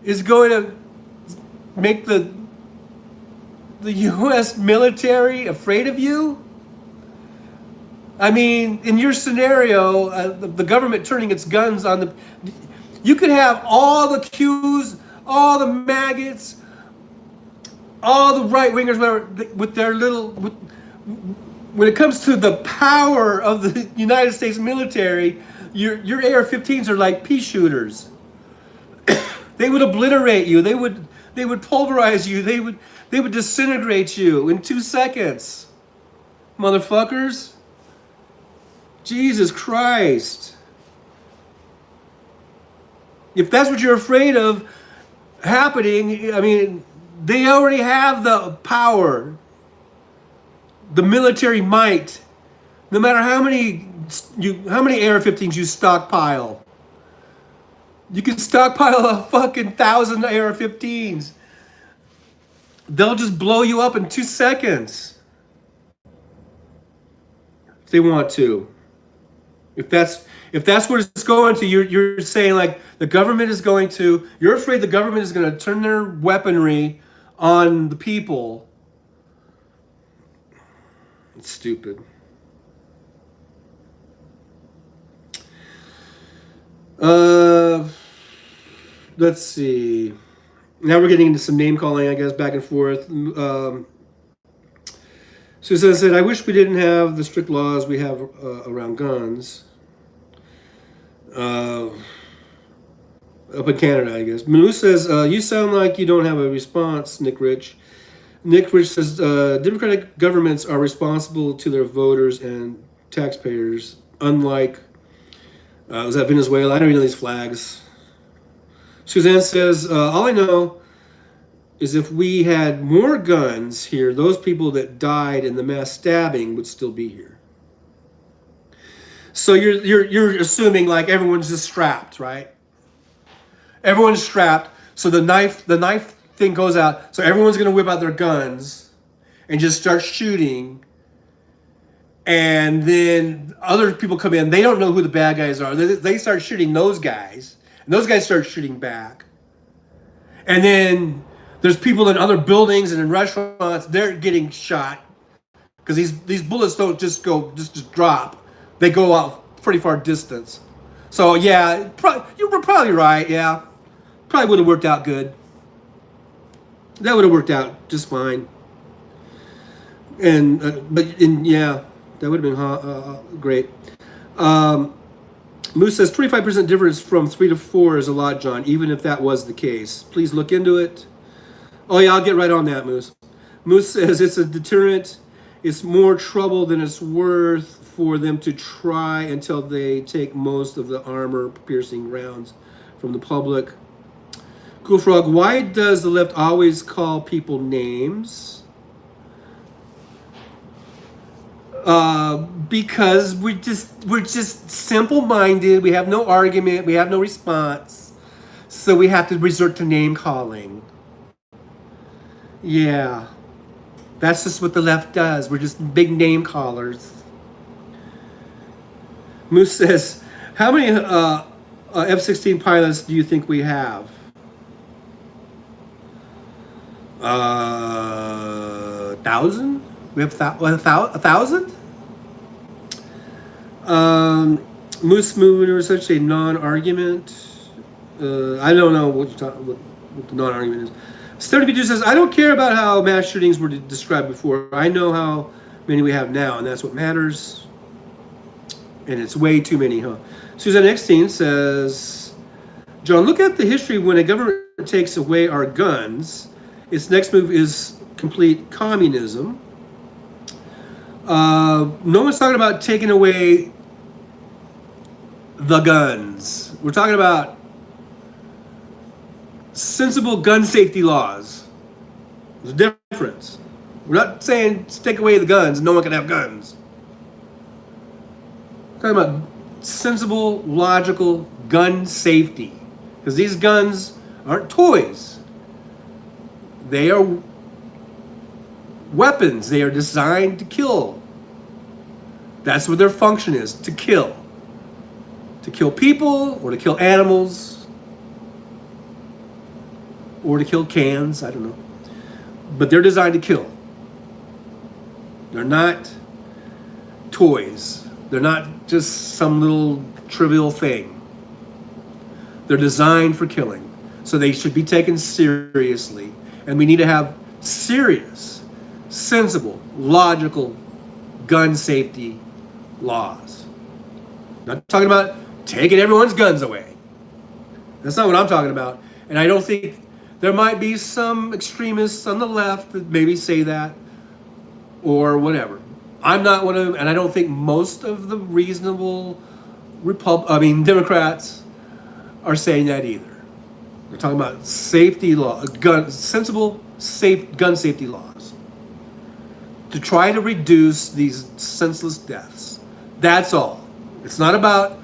is going to make the U.S. military afraid of you? I mean, in your scenario, the government turning its guns on the... You could have all the Qs, all the maggots, all the right-wingers, whatever, with their little... When it comes to the power of the United States military, your AR-15s are like pea shooters. They would obliterate you. They would pulverize you. They would disintegrate you in 2 seconds. Motherfuckers. Jesus Christ. If that's what you're afraid of happening, I mean, they already have the power, the military might. No matter how many AR-15s you stockpile, you can stockpile a fucking 1,000 AR-15s. They'll just blow you up in 2 seconds if they want to. If that's what it's going to, you're saying like the government is going to. You're afraid the government is going to turn their weaponry on the people. It's stupid. Let's see. Now we're getting into some name calling, I guess, back and forth. Susan said, I wish we didn't have the strict laws we have around guns. Up in Canada, I guess. Manu says, you sound like you don't have a response, Nick Rich. Nick Rich says, Democratic governments are responsible to their voters and taxpayers, unlike, was that Venezuela? I don't even know these flags. Suzanne says, all I know is if we had more guns here, those people that died in the mass stabbing would still be here. So you're assuming like everyone's just strapped, right? Everyone's strapped. So the knife thing goes out. So everyone's gonna whip out their guns and just start shooting. And then other people come in. They don't know who the bad guys are. They start shooting those guys, and those guys start shooting back. And then there's people in other buildings and in restaurants. They're getting shot because these bullets don't just drop. They go out pretty far distance. So yeah, you were probably right. Yeah, probably would have worked out good. That would have worked out just fine. And yeah, that would have been great. Moose says 25% difference from 3 to 4 is a lot, John, even if that was the case. Please look into it. Oh, yeah, I'll get right on that, Moose. Moose says it's a deterrent. It's more trouble than it's worth for them to try until they take most of the armor-piercing rounds from the public. Cool Frog, why does the left always call people names? Because we're just simple-minded. We have no argument. We have no response. So we have to resort to name calling. Yeah. That's just what the left does. We're just big name callers. Moose says, how many F-16 pilots do you think we have? 1,000? We have 1,000? Moose movement was such a non-argument. I don't know what the non-argument is. Stephanie P2 says, I don't care about how mass shootings were described before. I know how many we have now, and that's what matters. And it's way too many, huh? Suzanne Eckstein says, John, look at the history when a government takes away our guns. Its next move is complete communism. No one's talking about taking away the guns. We're talking about sensible gun safety laws. There's a difference. We're not saying take away the guns and no one can have guns. We're talking about sensible, logical gun safety. Because these guns aren't toys. They are weapons. They are designed to kill. That's what their function is, to kill. To kill people, or to kill animals, or to kill cans, I don't know. But they're designed to kill. They're not toys. They're not just some little trivial thing. They're designed for killing. So they should be taken seriously. And we need to have serious, sensible, logical gun safety laws. Not talking about taking everyone's guns away. That's not what I'm talking about. And I don't think there might be some extremists on the left that maybe say that or whatever. I'm not one of them, and I don't think most of the reasonable Democrats are saying that either. We're talking about safety law, sensible, safe gun safety laws to try to reduce these senseless deaths. That's all. It's not about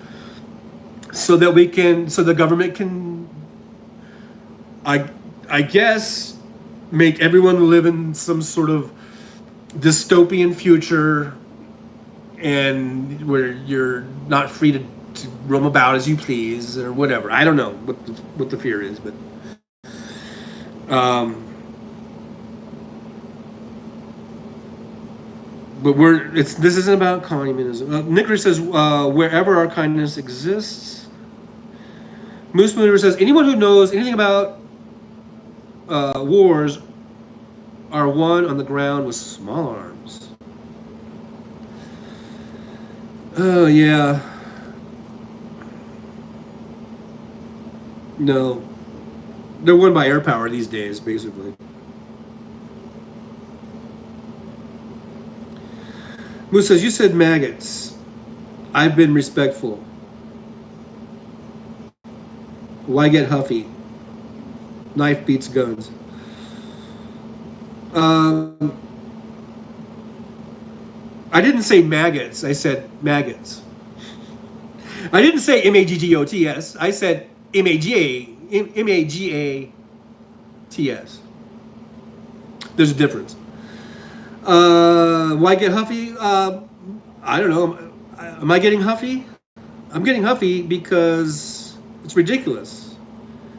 so the government can, I guess, make everyone live in some sort of dystopian future and where you're not free to roam about as you please or whatever. I don't know what the fear is, but this isn't about communism. Nicholas says wherever our kindness exists. Moose Mooner says anyone who knows anything about wars are won on the ground with small arms. Oh yeah. No. They're won by air power these days, basically. Moose says, you said maggots. I've been respectful. Why get huffy? Knife beats guns. I didn't say maggots. I said maggots. I didn't say M-A-G-G-O-T-S. I said M-A-G-A-T-S. There's a difference. Why get huffy? I don't know. Am I getting huffy? I'm getting huffy because it's ridiculous.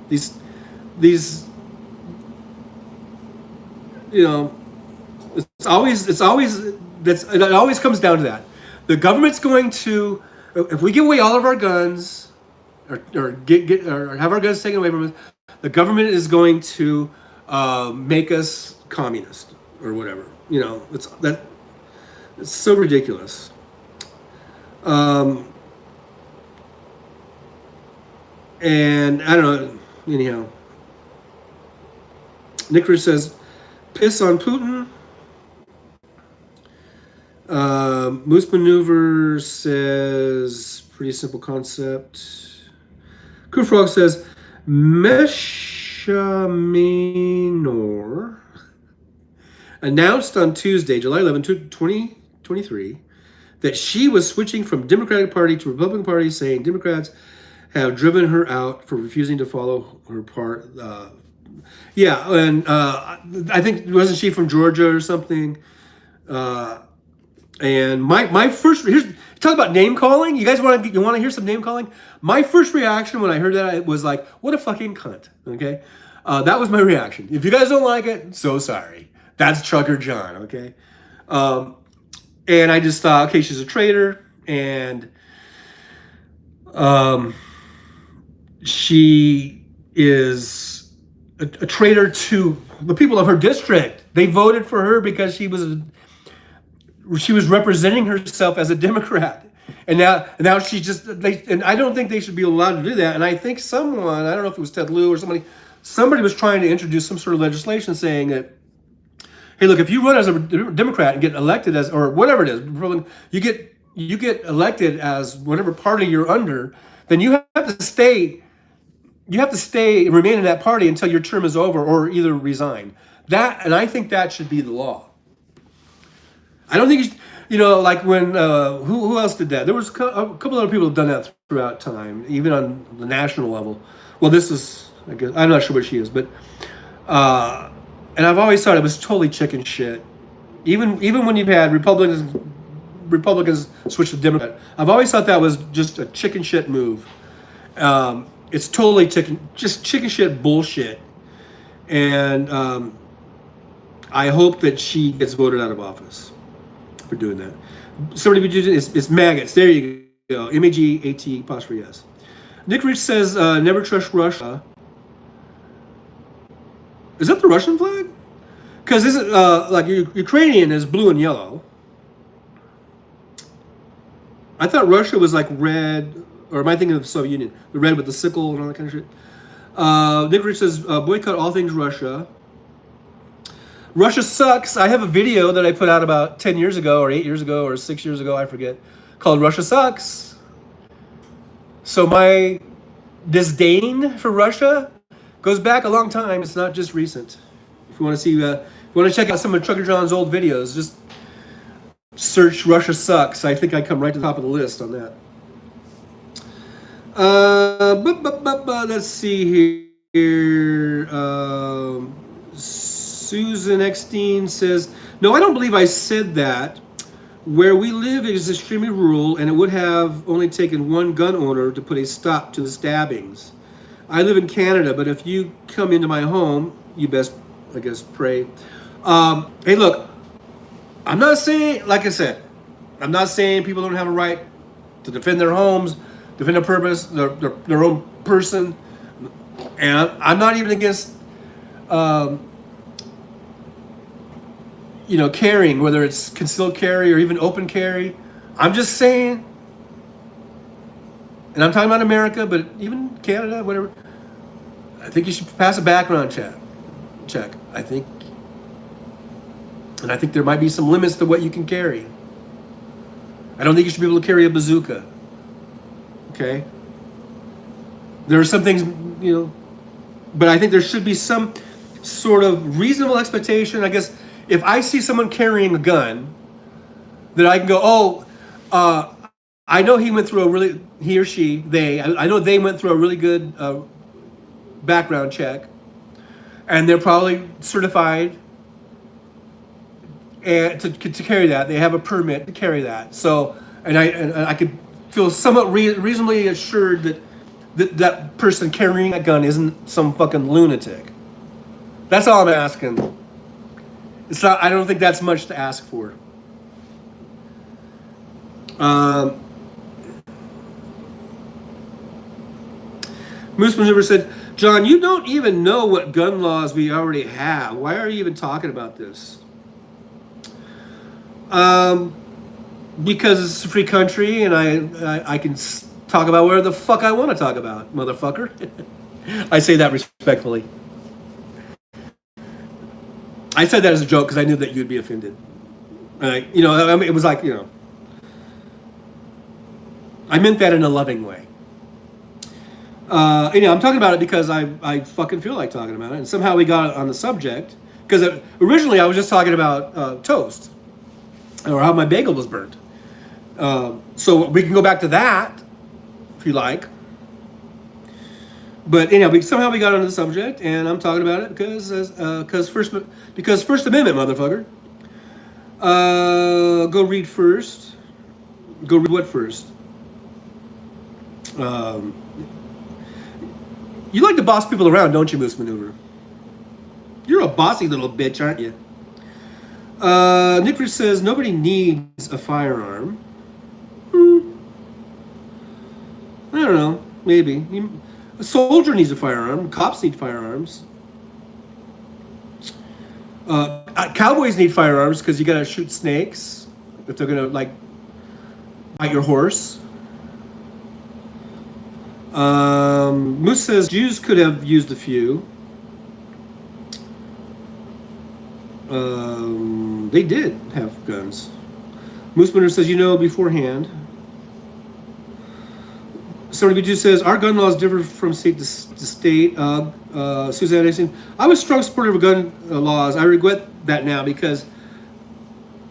These, you know, it always comes down to that. The government's going to, if we give away all of our guns, or have our guns taken away from us, the government is going to make us communist or whatever. You know, it's so ridiculous. And I don't know. Anyhow, Nick Rich says, "Piss on Putin." Moose Maneuver says, "Pretty simple concept." Crew Frog says, "Mesha Minor announced on Tuesday, July 11, 2023, that she was switching from Democratic Party to Republican Party, saying Democrats have driven her out for refusing to follow her part." Yeah, and I think, wasn't she from Georgia or something? And my first, talk about name calling. You guys want to hear some name calling? My first reaction when I heard that, it was like, what a fucking cunt. Okay, that was my reaction. If you guys don't like it, so sorry. That's Trucker John. Okay, and I just thought, okay, she's a traitor, and she is a traitor to the people of her district. They voted for her because she was representing herself as a Democrat, and now she just, and I don't think they should be allowed to do that. And I think someone, I don't know if it was Ted Lieu or somebody was trying to introduce some sort of legislation saying that, hey, look, if you run as a Democrat and get elected as, or whatever it is, you get elected as whatever party you're under, then you have to stay remain in that party until your term is over, or either resign. And I think that should be the law. I don't think like when who else did that? There was a couple other people have done that throughout time, even on the national level. Well, this is, I guess, I'm not sure what she is, but and I've always thought it was totally chicken shit. Even when you've had Republicans switch to Democrat, I've always thought that was just a chicken shit move. It's totally chicken shit bullshit, and I hope that she gets voted out of office for doing that. Somebody be using it's maggots. There you go. MAGAT'. Nick Rich says, "Never trust Russia." Is that the Russian flag? Because this is like Ukrainian is blue and yellow. I thought Russia was like red, or am I thinking of the Soviet Union? The red with the sickle and all that kind of shit. Nick Rich says, "Boycott all things Russia." Russia sucks. I have a video that I put out about 10 years ago, or 8 years ago, or 6 years ago, I forget, called Russia Sucks. So my disdain for Russia goes back a long time. It's not just recent. If you want to see, if you want to check out some of Trucker John's old videos, just search Russia Sucks. I think I come right to the top of the list on that. Let's see here. Susan Eckstein says, "No, I don't believe I said that. Where we live is extremely rural, and it would have only taken one gun owner to put a stop to the stabbings. I live in Canada, but if you come into my home, you best, I guess, pray." Hey, look, I'm not saying, like I said, I'm not saying people don't have a right to defend their homes, defend their purpose, their own person, and I'm not even against carrying, whether it's concealed carry or even open carry. I'm just saying, and I'm talking about America, but even Canada, whatever, I think you should pass a background check. I think there might be some limits to what you can carry. I don't think you should be able to carry a bazooka. Okay? There are some things, but I think there should be some sort of reasonable expectation, I guess. If I see someone carrying a gun, that I can go, I know he went through a really, he or she, they, I know they went through a really good background check, and they're probably certified and to carry that. They have a permit to carry that. So, and I could feel somewhat reasonably assured that that person carrying a gun isn't some fucking lunatic. That's all I'm asking. It's not. I don't think that's much to ask for. Moose Maneuver said, "John, you don't even know what gun laws we already have. Why are you even talking about this?" Because it's a free country, and I can talk about whatever the fuck I want to talk about, motherfucker. I say that respectfully. I said that as a joke because I knew that you'd be offended. You know, I mean, it was like, you know, I meant that in a loving way. Anyhow, I'm talking about it because I fucking feel like talking about it, and somehow we got on the subject because originally I was just talking about toast or how my bagel was burnt. So we can go back to that if you like. But anyhow, somehow we got onto the subject, and I'm talking about it because First Amendment, motherfucker. Go read first. Go read what first? You like to boss people around, don't you, Moose Maneuver? You're a bossy little bitch, aren't you? Nick Rich says nobody needs a firearm. I don't know. Maybe. A soldier needs a firearm. Cops need firearms. Cowboys need firearms because you gotta shoot snakes if they're gonna like bite your horse. Moose says Jews could have used a few. They did have guns. Moose Winter says, you know, beforehand. 72 says, our gun laws differ from state to state. Suzanne Anderson, I was a strong supporter of gun laws. I regret that now because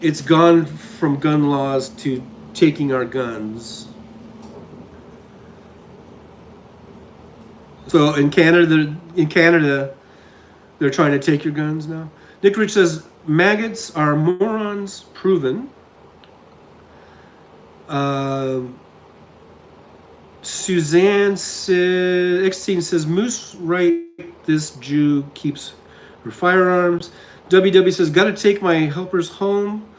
it's gone from gun laws to taking our guns. So in Canada, they're trying to take your guns now. Nick Rich says, maggots are morons proven. Suzanne says, X-Teen says, Moose right, this Jew keeps her firearms. WW says, gotta take my helpers home.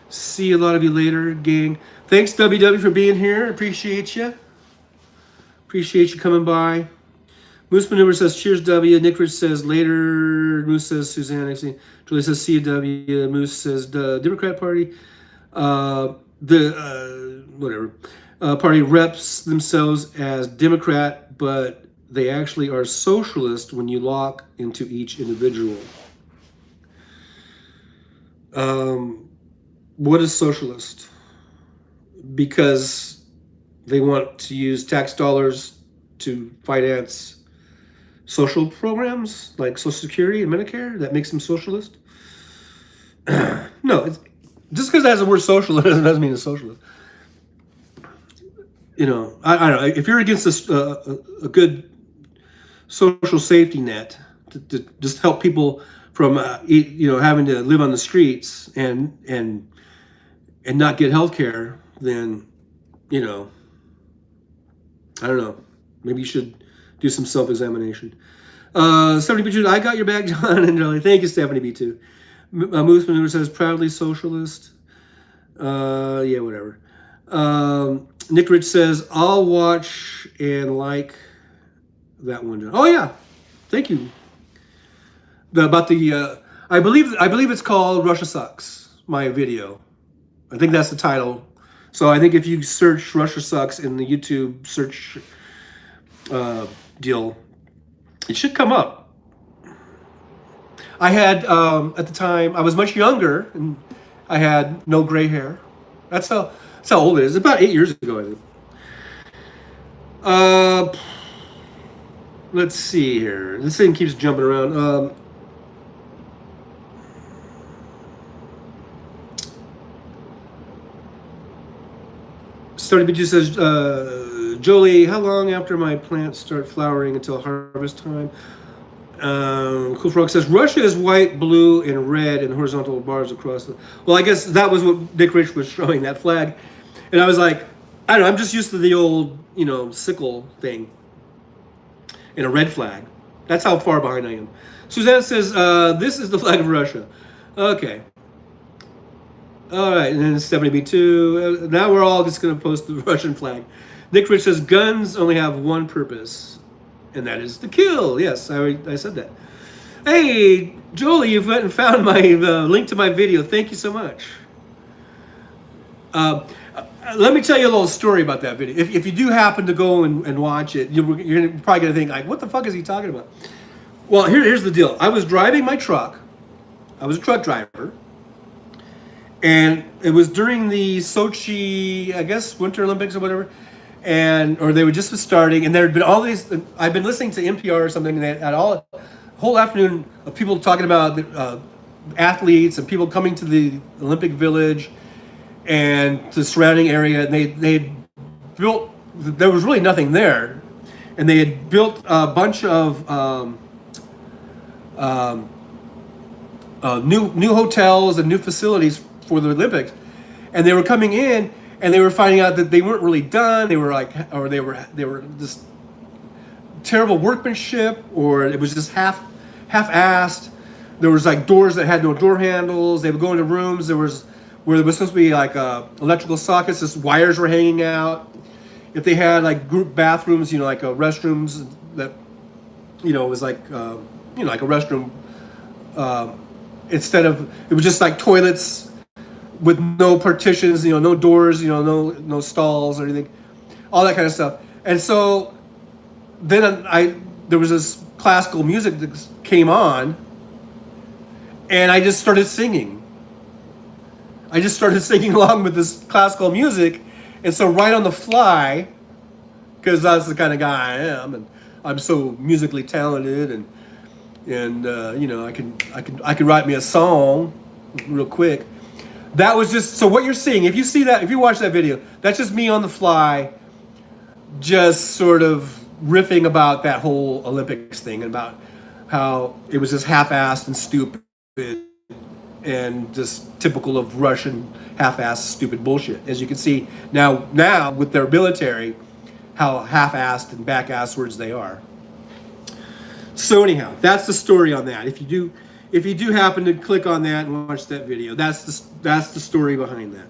See a lot of you later, gang. Thanks, WW, for being here. Appreciate you. Appreciate you coming by. Moose Maneuver says, cheers, W. Nick Rich says, later. Moose says, Suzanne, X-Teen. Julie says, see you, W. Moose says, the Democrat Party. Whatever. Party reps themselves as Democrat, but they actually are socialist when you lock into each individual. What is socialist? Because they want to use tax dollars to finance social programs like Social Security and Medicare. That makes them socialist. No, just because it has the word social, it doesn't mean it's socialist. You know, I don't know. If you're against a good social safety net to just help people from having to live on the streets and not get health care, then I don't know. Maybe you should do some self-examination. Stephanie B2, I got your back, John and Jelly. Thank you, Stephanie B2. Moose Maneuver says proudly socialist. Yeah, whatever. Nick Rich says, I'll watch and like that one, John. Oh yeah, thank you. About the I believe it's called Russia Sucks, my video. I think that's the title. So I think if you search Russia Sucks in the YouTube search deal, it should come up. I had at the time I was much younger and I had no gray hair. That's how old it is. About 8 years ago, I think. Let's see here. This thing keeps jumping around. Starting B2 says, Jolie, how long after my plants start flowering until harvest time? Cool Frog says, Russia is white, blue, and red, and horizontal bars across the... Well, I guess that was what Dick Rich was showing, that flag. And I was like, I don't know, I'm just used to the old, sickle thing. And a red flag. That's how far behind I am. Suzanne says, this is the flag of Russia. Okay. All right, and then Stephanie B2. Now we're all just going to post the Russian flag. Nick Rich says, guns only have one purpose, and that is to kill. Yes, I said that. Hey, Jolie, you've went and found my link to my video. Thank you so much. Let me tell you a little story about that video. If you do happen to go and watch it, you're probably going to think, like, what the fuck is he talking about? Well, here's the deal. I was driving my truck. I was a truck driver. And it was during the Sochi, I guess, Winter Olympics or whatever. Or they were just starting. And there had been all these, I've been listening to NPR or something, and they had a whole afternoon of people talking about athletes and people coming to the Olympic Village and the surrounding area. And they had built, there was really nothing there. And they had built a bunch of new hotels and new facilities for the Olympics, and they were coming in and they were finding out that they weren't really done. They were they were just terrible workmanship, or it was just half-assed. There was like doors that had no door handles. They would go into rooms where there was supposed to be like electrical sockets. Just wires were hanging out. If they had like group bathrooms, like restrooms that, was like like a restroom. Instead of, it was just like toilets with no partitions, no doors, no stalls or anything, all that kind of stuff. And so then there was this classical music that came on, and I just started singing. I just started singing along with this classical music, and so right on the fly, because that's the kind of guy I am, and I'm so musically talented, and I could write me a song real quick. That was just, so what you're seeing, if you watch that video, that's just me on the fly, just sort of riffing about that whole Olympics thing and about how it was just half-assed and stupid and just typical of Russian half-assed stupid bullshit. As you can see now with their military, how half-assed and back-asswards they are. So anyhow, that's the story on that. If you do happen to click on that and watch that video, that's the story behind that.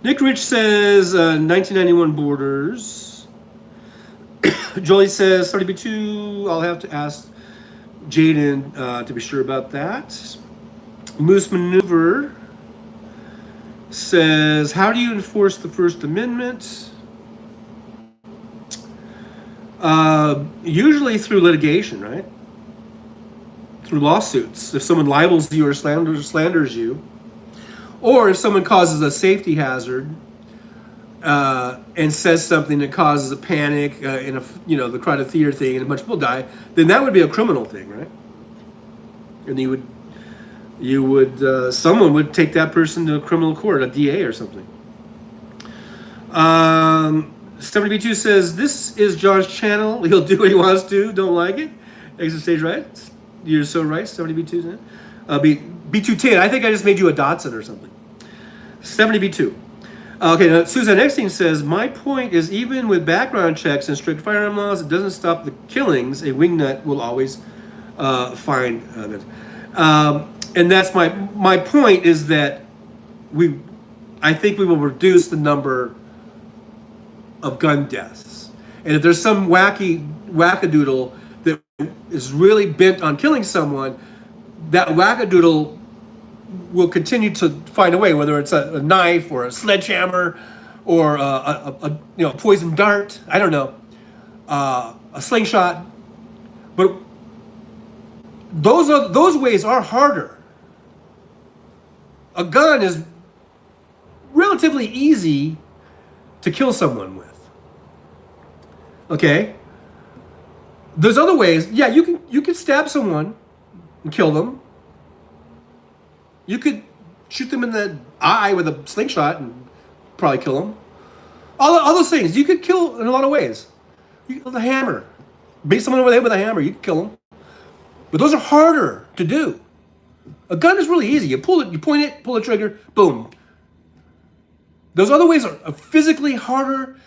Nick Rich says 1991 borders. Jolie says 30B2. I'll have to ask Jaden to be sure about that. Moose Maneuver says, how do you enforce the First Amendment? Usually through litigation, right? Through lawsuits. If someone libels you or slanders you, or if someone causes a safety hazard and says something that causes a panic in the crowded theater thing, and a bunch of people die, then that would be a criminal thing, right? And someone would take that person to a criminal court, a DA or something. 70B2 says, this is John's channel. He'll do what he wants to. Don't like it. Exit stage right. You're so right. 70B2. B210. I think I just made you a Datsun or something. 70B2. Okay, now Susan Eckstein says, my point is, even with background checks and strict firearm laws, it doesn't stop the killings. A wingnut will always find it. And that's my point, is that I think we will reduce the number of gun deaths. And if there's some wackadoodle that is really bent on killing someone, that wackadoodle will continue to find a way, whether it's a knife or a sledgehammer or a poison dart, I don't know, a slingshot. But those ways are harder. A gun is relatively easy to kill someone with. Okay? There's other ways. Yeah, you can stab someone and kill them. You could shoot them in the eye with a slingshot and probably kill them. All those things. You could kill in a lot of ways. You with a hammer. Beat someone over the head with a hammer. You can kill them. But those are harder to do. A gun is really easy. You pull it, you point it, pull the trigger, boom. Those other ways are physically harder.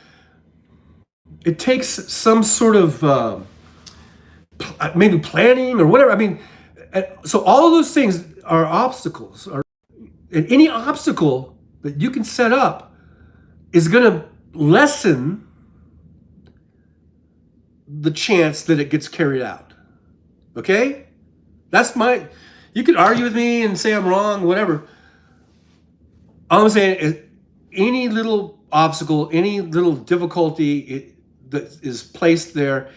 It takes some sort of maybe planning or whatever. I mean, so all of those things are obstacles. And any obstacle that you can set up is going to lessen the chance that it gets carried out. Okay? You could argue with me and say I'm wrong, whatever. All I'm saying is any little obstacle, any little difficulty that is placed there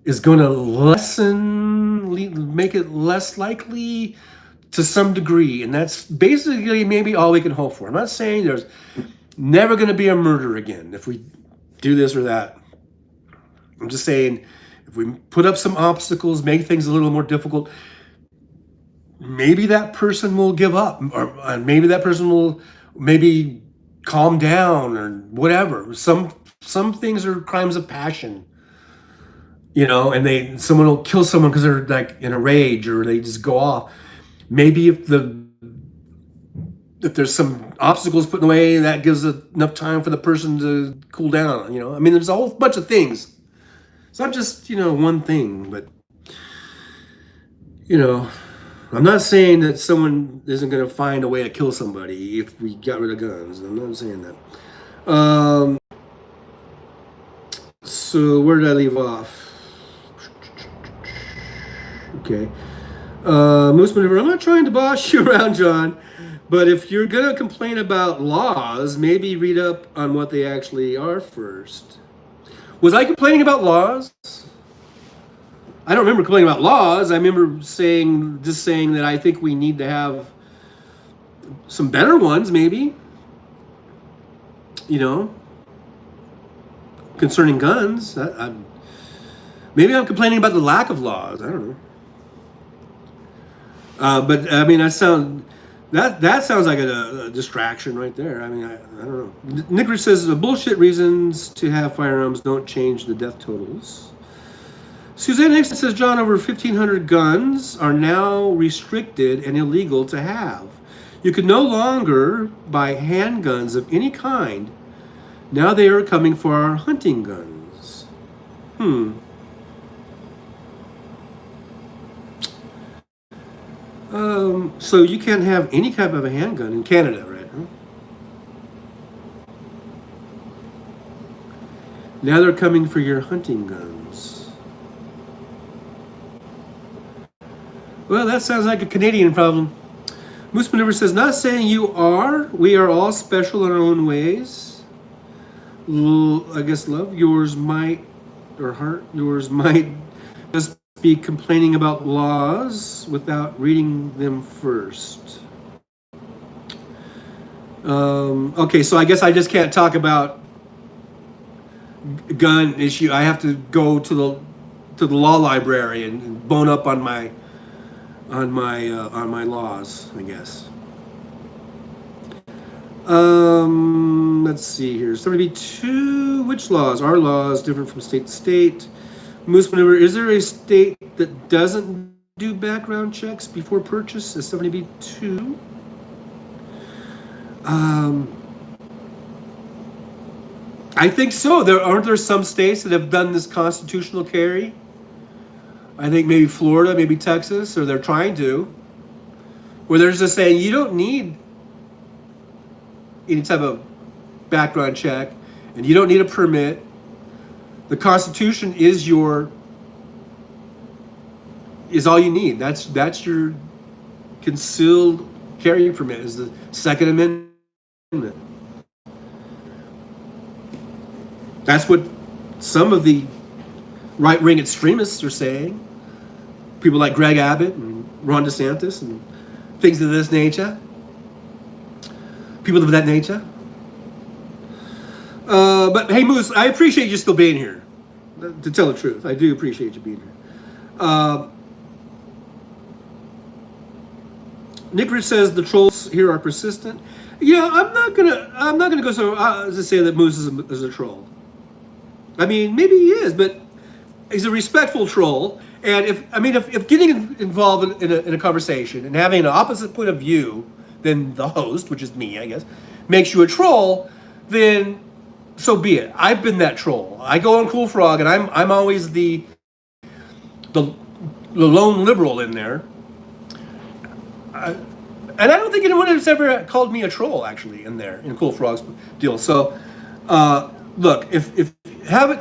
is going to make it less likely to some degree. And that's basically maybe all we can hope for. I'm not saying there's never going to be a murder again if we do this or that. I'm just saying if we put up some obstacles, make things a little more difficult, maybe that person will give up, or maybe that person will maybe calm down or whatever. Some things are crimes of passion, and someone will kill someone because they're like in a rage or they just go off. Maybe if there's some obstacles put in the way, that gives enough time for the person to cool down. I mean, there's a whole bunch of things. It's not just one thing, but I'm not saying that someone isn't going to find a way to kill somebody if we got rid of guns. I'm not saying that. So where did I leave off? Okay. Moose Maneuver, I'm not trying to boss you around, John, but if you're going to complain about laws, maybe read up on what they actually are first. Was I complaining about laws? I don't remember complaining about laws. I remember saying that I think we need to have some better ones, maybe. Concerning guns. Maybe I'm complaining about the lack of laws. I don't know. But I mean, that sounds like a distraction right there. I mean, I don't know. Nick says bullshit reasons to have firearms don't change the death totals. Suzanne Nixon says, John, over 1,500 guns are now restricted and illegal to have. You can no longer buy handguns of any kind. Now they are coming for our hunting guns. So you can't have any type of a handgun in Canada, right? Huh? Now they're coming for your hunting guns. Well, that sounds like a Canadian problem. Moose Maneuver says, not saying you are. We are all special in our own ways. I guess love yours might, or heart yours might just be complaining about laws without reading them first. Okay, so I guess I just can't talk about gun issue. I have to go to the law library and bone up on my laws, I guess. Let's see here. 72. Which laws? Our laws different from state to state. Moose Maneuver. Is there a state that doesn't do background checks before purchase? Is 70B2? I think so. Aren't there some states that have done this constitutional carry? I think maybe Florida, maybe Texas, or they're trying to, where they're just saying you don't need any type of background check and you don't need a permit. The Constitution is all you need. That's your concealed carry permit, is the Second Amendment. That's what some of the right-wing extremists are saying. People like Greg Abbott and Ron DeSantis and things of this nature. People of that nature. But hey, Moose, I appreciate you still being here. To tell the truth, I do appreciate you being here. Nick Rich says the trolls here are persistent. Yeah, I'm not gonna go so as to say that Moose is a troll. I mean, maybe he is, but he's a respectful troll. And if getting involved in a conversation and having an opposite point of view than the host, which is me, I guess, makes you a troll, then so be it. I've been that troll. I go on Cool Frog, and I'm always the lone liberal in there. And I don't think anyone has ever called me a troll, actually, in there in Cool Frog's deal. So, look, if have it,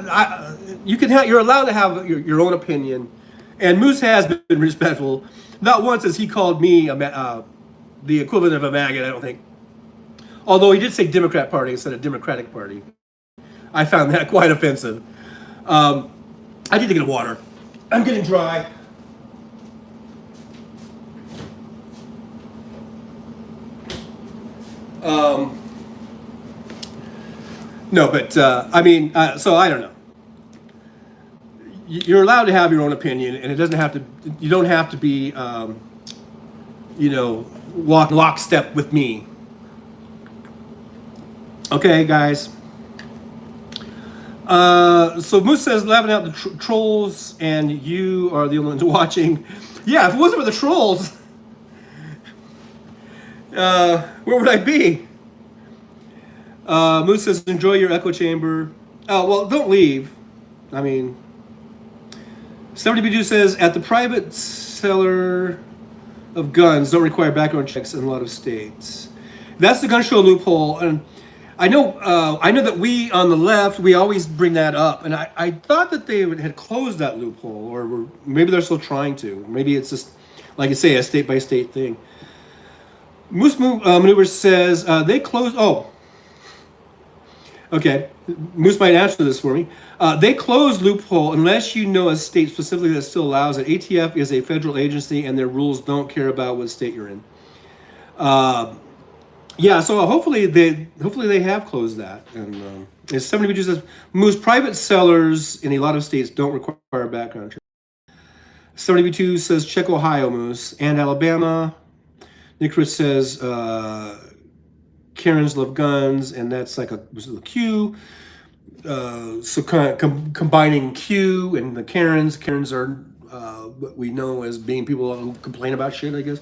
you can have, you're allowed to have your own opinion, and Moose has been respectful. Not once has he called me the equivalent of a maggot. I don't think. Although he did say Democrat Party instead of Democratic Party, I found that quite offensive. I need to get water. I'm getting dry. No, but so I don't know. You're allowed to have your own opinion, and it doesn't have to. You don't have to be, walk lockstep with me. Okay, guys. So Moose says, laughing out the trolls, and you are the only ones watching. Yeah, if it wasn't for the trolls, where would I be? Moose says, enjoy your echo chamber. Oh, well, don't leave. I mean, 70B2 says, at the private seller of guns don't require background checks in a lot of states. That's the gun show loophole. And I know that we on the left, we always bring that up. And I thought that they had closed that loophole, or maybe they're still trying to. Maybe it's just, like I say, a state-by-state thing. Moose Maneuver says, they closed... Oh, okay. Moose might answer this for me. They closed loophole unless you know a state specifically that still allows it. ATF is a federal agency, and their rules don't care about what state you're in. Yeah, so hopefully they have closed that. And 72 says, Moose, private sellers in a lot of states don't require a background check. 72 says, check Ohio, Moose, and Alabama. Nick Rich says, Karens love guns, and that's like a Q. So combining Q and the Karens. Karens are what we know as being people who complain about shit, I guess.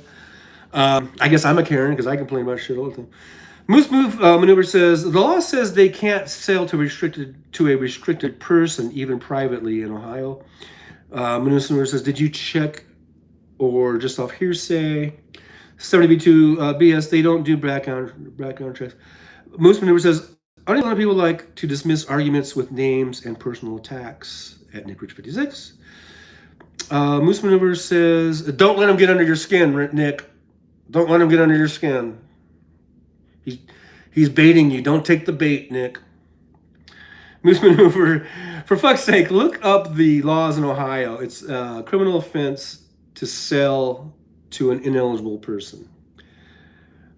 I guess I'm a Karen because I complain about shit all the time. Moose Maneuver says, the law says they can't sell to a restricted person, even privately in Ohio. Moose Maneuver says, did you check or just off hearsay? 70B2 BS, they don't do background checks. Moose Maneuver says, aren't a lot of people like to dismiss arguments with names and personal attacks at Nick Rich 56? Moose Maneuver says, don't let him get under your skin, Nick. Don't let him get under your skin. He's baiting you. Don't take the bait, Nick. Moose Maneuver, for fuck's sake, look up the laws in Ohio. It's a criminal offense to sell to an ineligible person.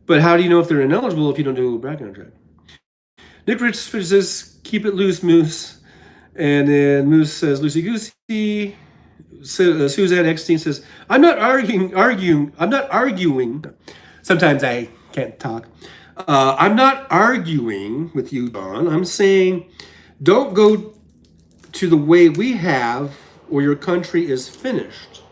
But how do you know if they're ineligible if you don't do a background check? Nick Rich says, keep it loose, Moose. And then Moose says, loosey goosey. Suzanne Eckstein says, I'm not arguing. Sometimes I can't talk. I'm not arguing with you, Don. I'm saying don't go to the way we have or your country is finished.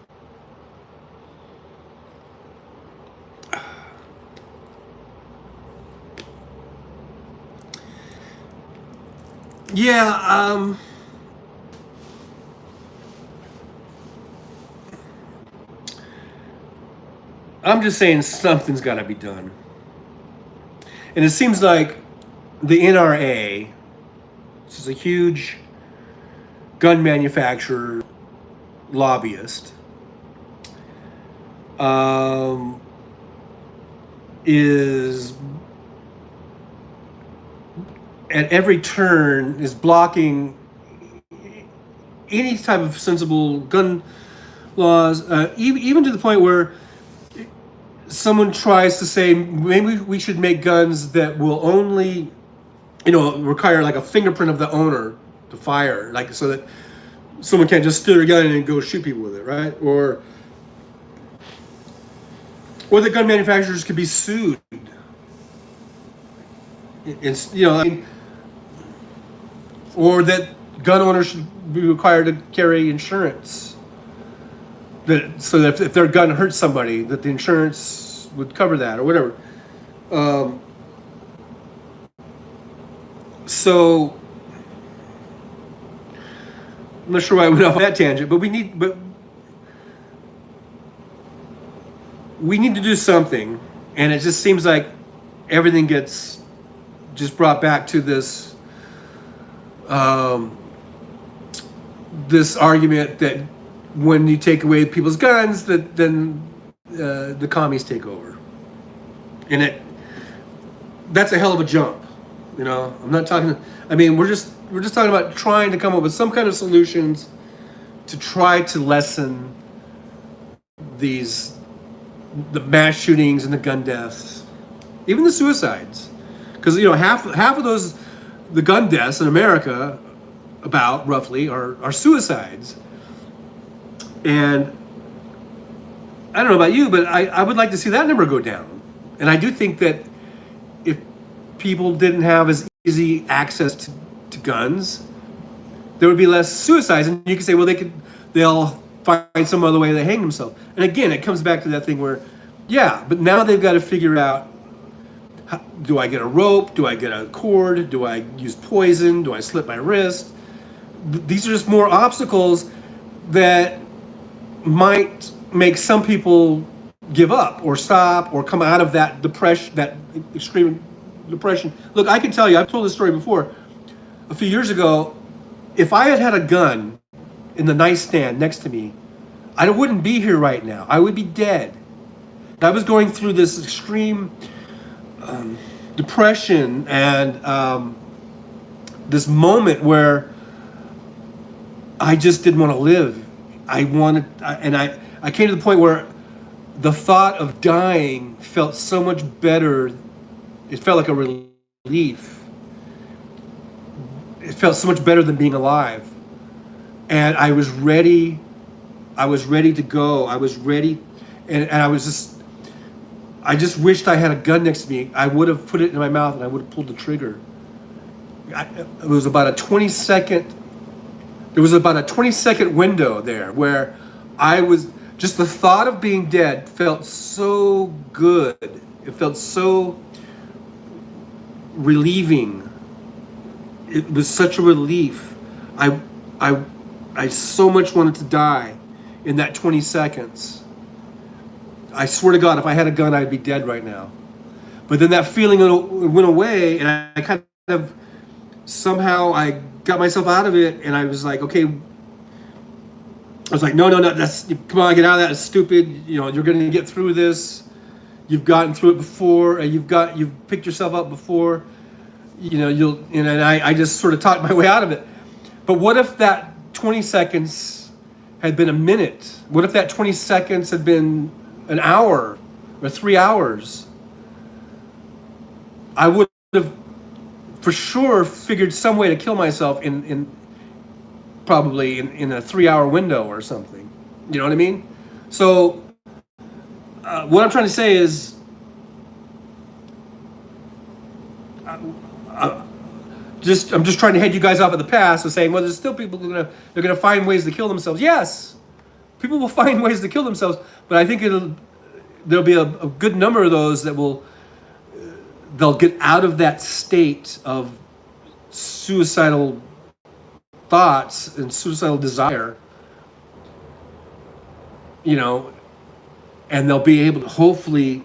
Yeah, I'm just saying something's got to be done. And it seems like the NRA, which is a huge gun manufacturer lobbyist, is at every turn is blocking any type of sensible gun laws, even to the point where someone tries to say maybe we should make guns that will only, require like a fingerprint of the owner to fire, like so that someone can't just steal a gun and go shoot people with it, right? Or the gun manufacturers could be sued It's, I mean, or that gun owners should be required to carry insurance. So that if their gun hurts somebody, that the insurance would cover that or whatever. So I'm not sure why I went off on that tangent, but we need to do something, and it just seems like everything gets just brought back to this this argument that when you take away people's guns, that then the commies take over, and that's a hell of a jump. I'm not talking. I mean, we're just talking about trying to come up with some kind of solutions to try to lessen the mass shootings and the gun deaths, even the suicides, because half of those, the gun deaths in America, about roughly, are suicides. And I don't know about you, but I would like to see that number go down. And I do think that if people didn't have as easy access to guns, there would be less suicides. And you can say, well, they'll find some other way to hang themselves. And again, it comes back to that thing where, yeah, but now they've got to figure out, do I get a rope? Do I get a cord? Do I use poison? Do I slit my wrist? These are just more obstacles that might make some people give up or stop or come out of that depression, that extreme depression. Look, I can tell you, I've told this story before. A few years ago, if I had had a gun in the nightstand next to me, I wouldn't be here right now. I would be dead. I was going through this extreme depression and this moment where I just didn't want to live. I came to the point where the thought of dying felt so much better. It felt like a relief. It felt so much better than being alive. And I was ready. I was ready to go. I was ready. And I just wished I had a gun next to me. I would have put it in my mouth and I would have pulled the trigger. It was about a 20-second. There was about a 20-second window there where I was, just the thought of being dead felt so good. It felt so relieving. It was such a relief. I so much wanted to die in that 20 seconds. I swear to God, if I had a gun, I'd be dead right now. But then that feeling went away, and I kind of, somehow I got myself out of it, and I was like, okay. I was like, no, come on, get out of that. It's stupid. You're going to get through this. You've gotten through it before, and you've picked yourself up before. I just sort of talked my way out of it. But what if that 20 seconds had been a minute? What if that 20 seconds had been an hour or 3 hours? I would have for sure figured some way to kill myself in probably in a 3-hour window or something. You know what I mean? So what I'm trying to say is I'm just trying to head you guys off of the past and saying, well, there's still people they're gonna find ways to kill themselves. Yes, people will find ways to kill themselves, but I think there'll be a good number of those that they'll get out of that state of suicidal thoughts and suicidal desire, and they'll be able to hopefully,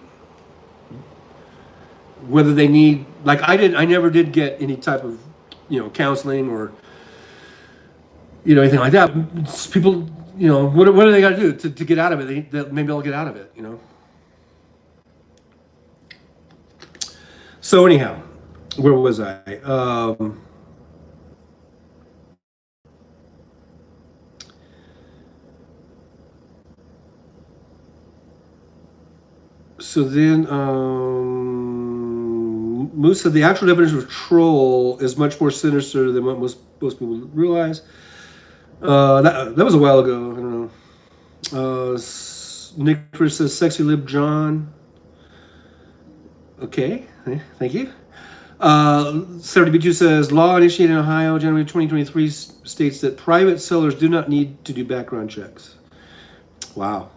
whether they need, like I never did get any type of, counseling or, anything like that. People, what do they got to do to get out of it? Maybe they'll get out of it, So anyhow, where was I? So then, Moose said the actual definition of troll is much more sinister than what most people realize. That was a while ago. I don't know. Nick says sexy lip John. Okay, thank you. 70B2 says, law initiated in Ohio, January 2023, states that private sellers do not need to do background checks. Wow.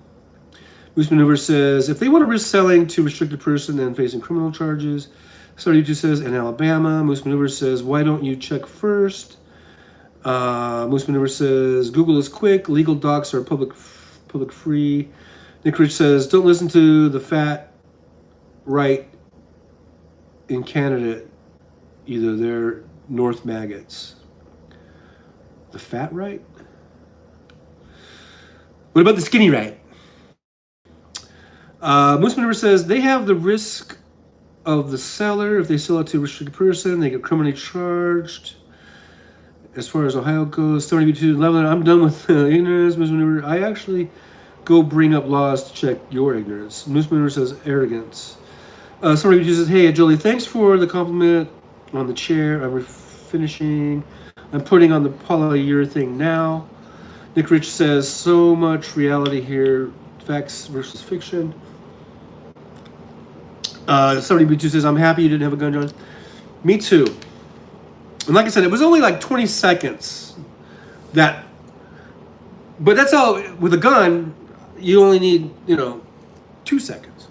Moose Maneuver says, if they want to risk selling to restricted person and facing criminal charges. 72 says, in Alabama. Moose Maneuver says, why don't you check first? Moose Maneuver says, Google is quick. Legal docs are public free. Nick Rich says, don't listen to the fat right in Canada either. They're North maggots. The fat right? What about the skinny right? Moose Maneuver says, they have the risk of the seller. If they sell it to a restricted person, they get criminally charged. As far as Ohio goes, 72-11, I'm done with ignorance. Moose Maneuver, I actually go bring up laws to check your ignorance. Moose Maneuver says, arrogance. 72 says, hey, Jolie, thanks for the compliment on the chair. I'm finishing. I'm putting on the polyurethane now. Nick Rich says, so much reality here. Facts versus fiction. 72 says, I'm happy you didn't have a gun, John. Me too. And like I said, it was only like 20 seconds but that's all. With a gun, you only need, 2 seconds.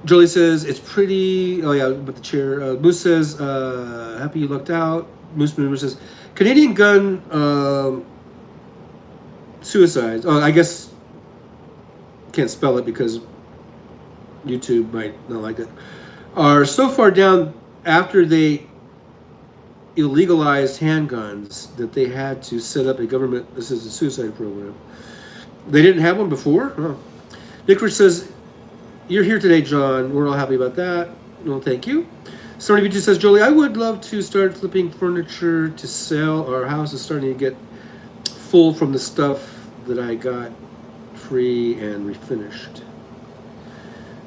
Jolie says, it's pretty, oh yeah, but the chair. Moose says, happy you lucked out. Moose Maneuver says, Canadian gun suicides. Oh, I guess can't spell it because YouTube might not like that. Are so far down after they illegalized handguns that they had to set up a government-assisted suicide program. They didn't have one before? Oh. Nick Rich says, you're here today, John. We're all happy about that. Well, thank you. 72 says, Jolie, I would love to start flipping furniture to sell. Our house is starting to get full from the stuff that I got free and refinished.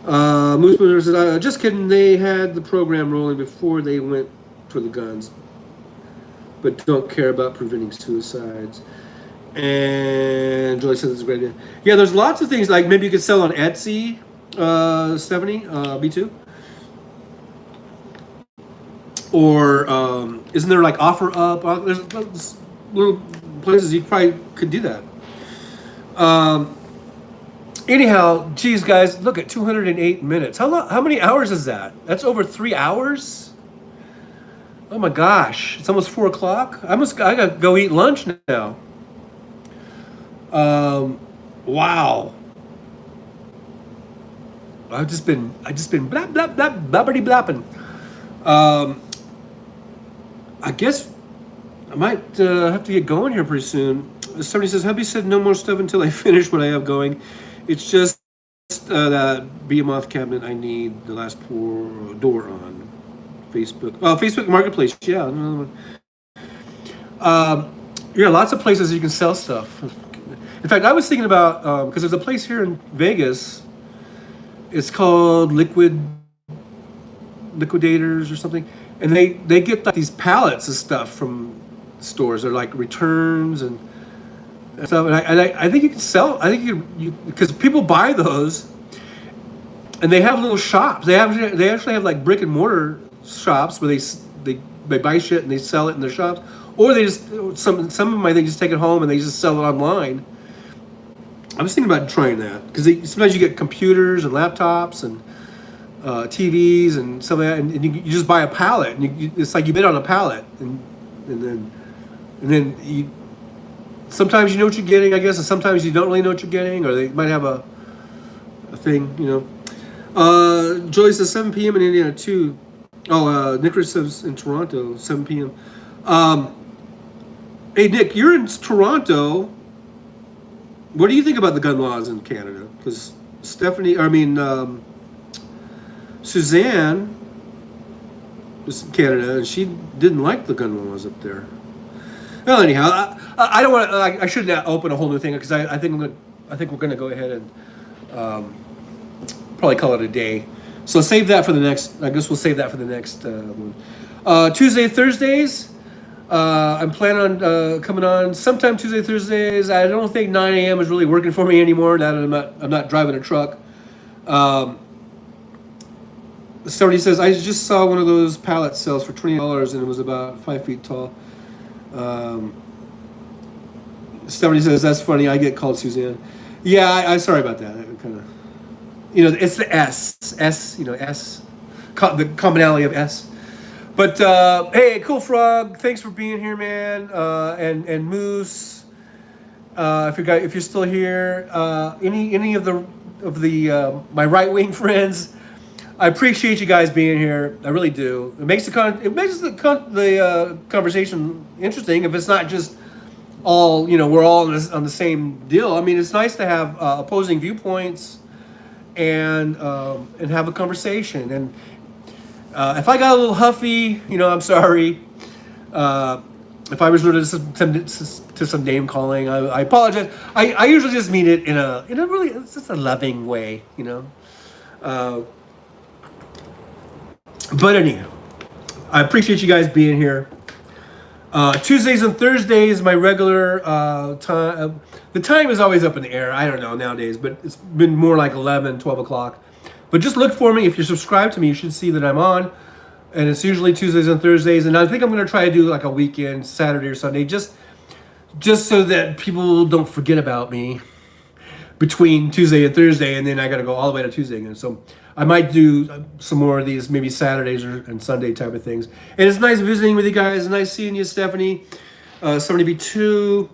Moose Maneuver says, just kidding. They had the program rolling before they went for the guns, but don't care about preventing suicides. And Jolie says it's a great idea. Yeah, there's lots of things, like maybe you could sell on Etsy, Stephanie, B2. Or isn't there like OfferUp? There's little places you probably could do that. Anyhow, geez, guys, look at 208 minutes. How many hours is that? That's over 3 hours? Oh my gosh, it's almost 4 o'clock. I gotta go eat lunch now. Wow. I've just been blah blah blah blabbity blapping. I guess I might have to get going here pretty soon. Somebody says, hubby said no more stuff until I finish what I have going. It's just that behemoth cabinet I need the last door on Facebook. Oh, Facebook Marketplace. Yeah, another one. Yeah, lots of places you can sell stuff. In fact, I was thinking about, because there's a place here in Vegas. It's called Liquidators or something. And they get like these pallets of stuff from stores. They're like returns and stuff. And I think you can sell. I think you because people buy those, and they have little shops. They actually have like brick and mortar shops where they buy shit and they sell it in their shops, or they just some of them I think just take it home and they just sell it online. I was thinking about trying that because sometimes you get computers and laptops and TVs and stuff like that, and you just buy a pallet, and it's like you bid on a pallet, and then you sometimes you know what you're getting, I guess, and sometimes you don't really know what you're getting, or they might have a thing, Joey says 7 p.m. in Indiana too. Oh, Nicholas says in Toronto 7 p.m. Hey Nick, you're in Toronto. What do you think about the gun laws in Canada? Because Suzanne was in Canada, and she didn't like the gun laws up there. Well, anyhow, I don't want to. I shouldn't open a whole new thing because I think we're going to go ahead and probably call it a day. So save that for the next. I guess we'll save that for the next one. Tuesday, Thursdays. I'm planning on coming on sometime Tuesday, Thursdays. I don't think 9 a.m. is really working for me anymore. Now that I'm not driving a truck. Um, Somebody says, I just saw one of those pallet cells for $20 and it was about 5 feet tall. Somebody says, that's funny, I get called Suzanne. Yeah, I sorry about that. Kind of, it's the S, S, the commonality of S. But hey, Cool Frog, thanks for being here, man. And Moose, if you're still here, any of the my right wing friends, I appreciate you guys being here. I really do. It makes the conversation interesting. If it's not just all we're all on the same deal. I mean, it's nice to have opposing viewpoints and have a conversation. And if I got a little huffy, I'm sorry. If I resorted to some name calling, I apologize. I usually just mean it in a really, it's just a loving way, But anyhow, I appreciate you guys being here. Tuesdays and Thursdays, my regular time. The time is always up in the air. I don't know nowadays, but it's been more like 11, 12 o'clock. But just look for me. If you're subscribed to me, you should see that I'm on. And it's usually Tuesdays and Thursdays. And I think I'm going to try to do like a weekend, Saturday or Sunday, just so that people don't forget about me between Tuesday and Thursday. And then I got to go all the way to Tuesday again. So I might do some more of these, maybe Saturdays and Sunday type of things. And it's nice visiting with you guys. Nice seeing you, Stephanie. 72.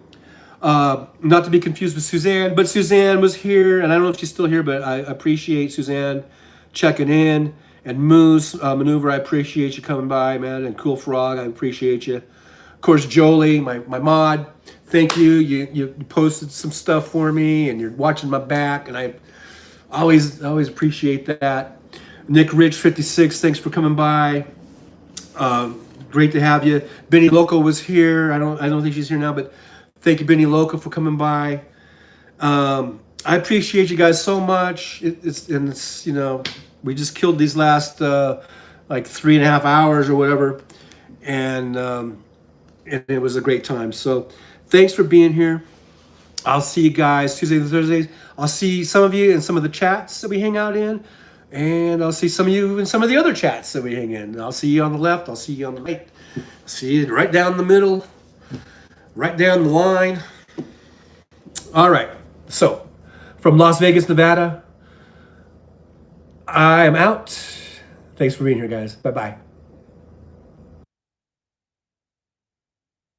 Not to be confused with Suzanne, but Suzanne was here, and I don't know if she's still here, but I appreciate Suzanne checking in. And Moose, Maneuver, I appreciate you coming by, man. And Cool Frog, I appreciate you. Of course, Jolie, my mod, thank you. You posted some stuff for me, and you're watching my back, and I always appreciate that. Nick Rich 56, thanks for coming by. Great to have you. Benny Loco was here. I don't think she's here now, but thank you, Benny Loco, for coming by. I appreciate you guys so much. It's we just killed these last like 3.5 hours or whatever, and it was a great time. So thanks for being here. I'll see you guys Tuesdays and Thursdays. I'll see some of you in some of the chats that we hang out in. And I'll see some of you in some of the other chats that we hang in. I'll see you on the left. I'll see you on the right. See you right down the middle. Right down the line. All right. So, from Las Vegas, Nevada, I am out. Thanks for being here, guys. Bye-bye.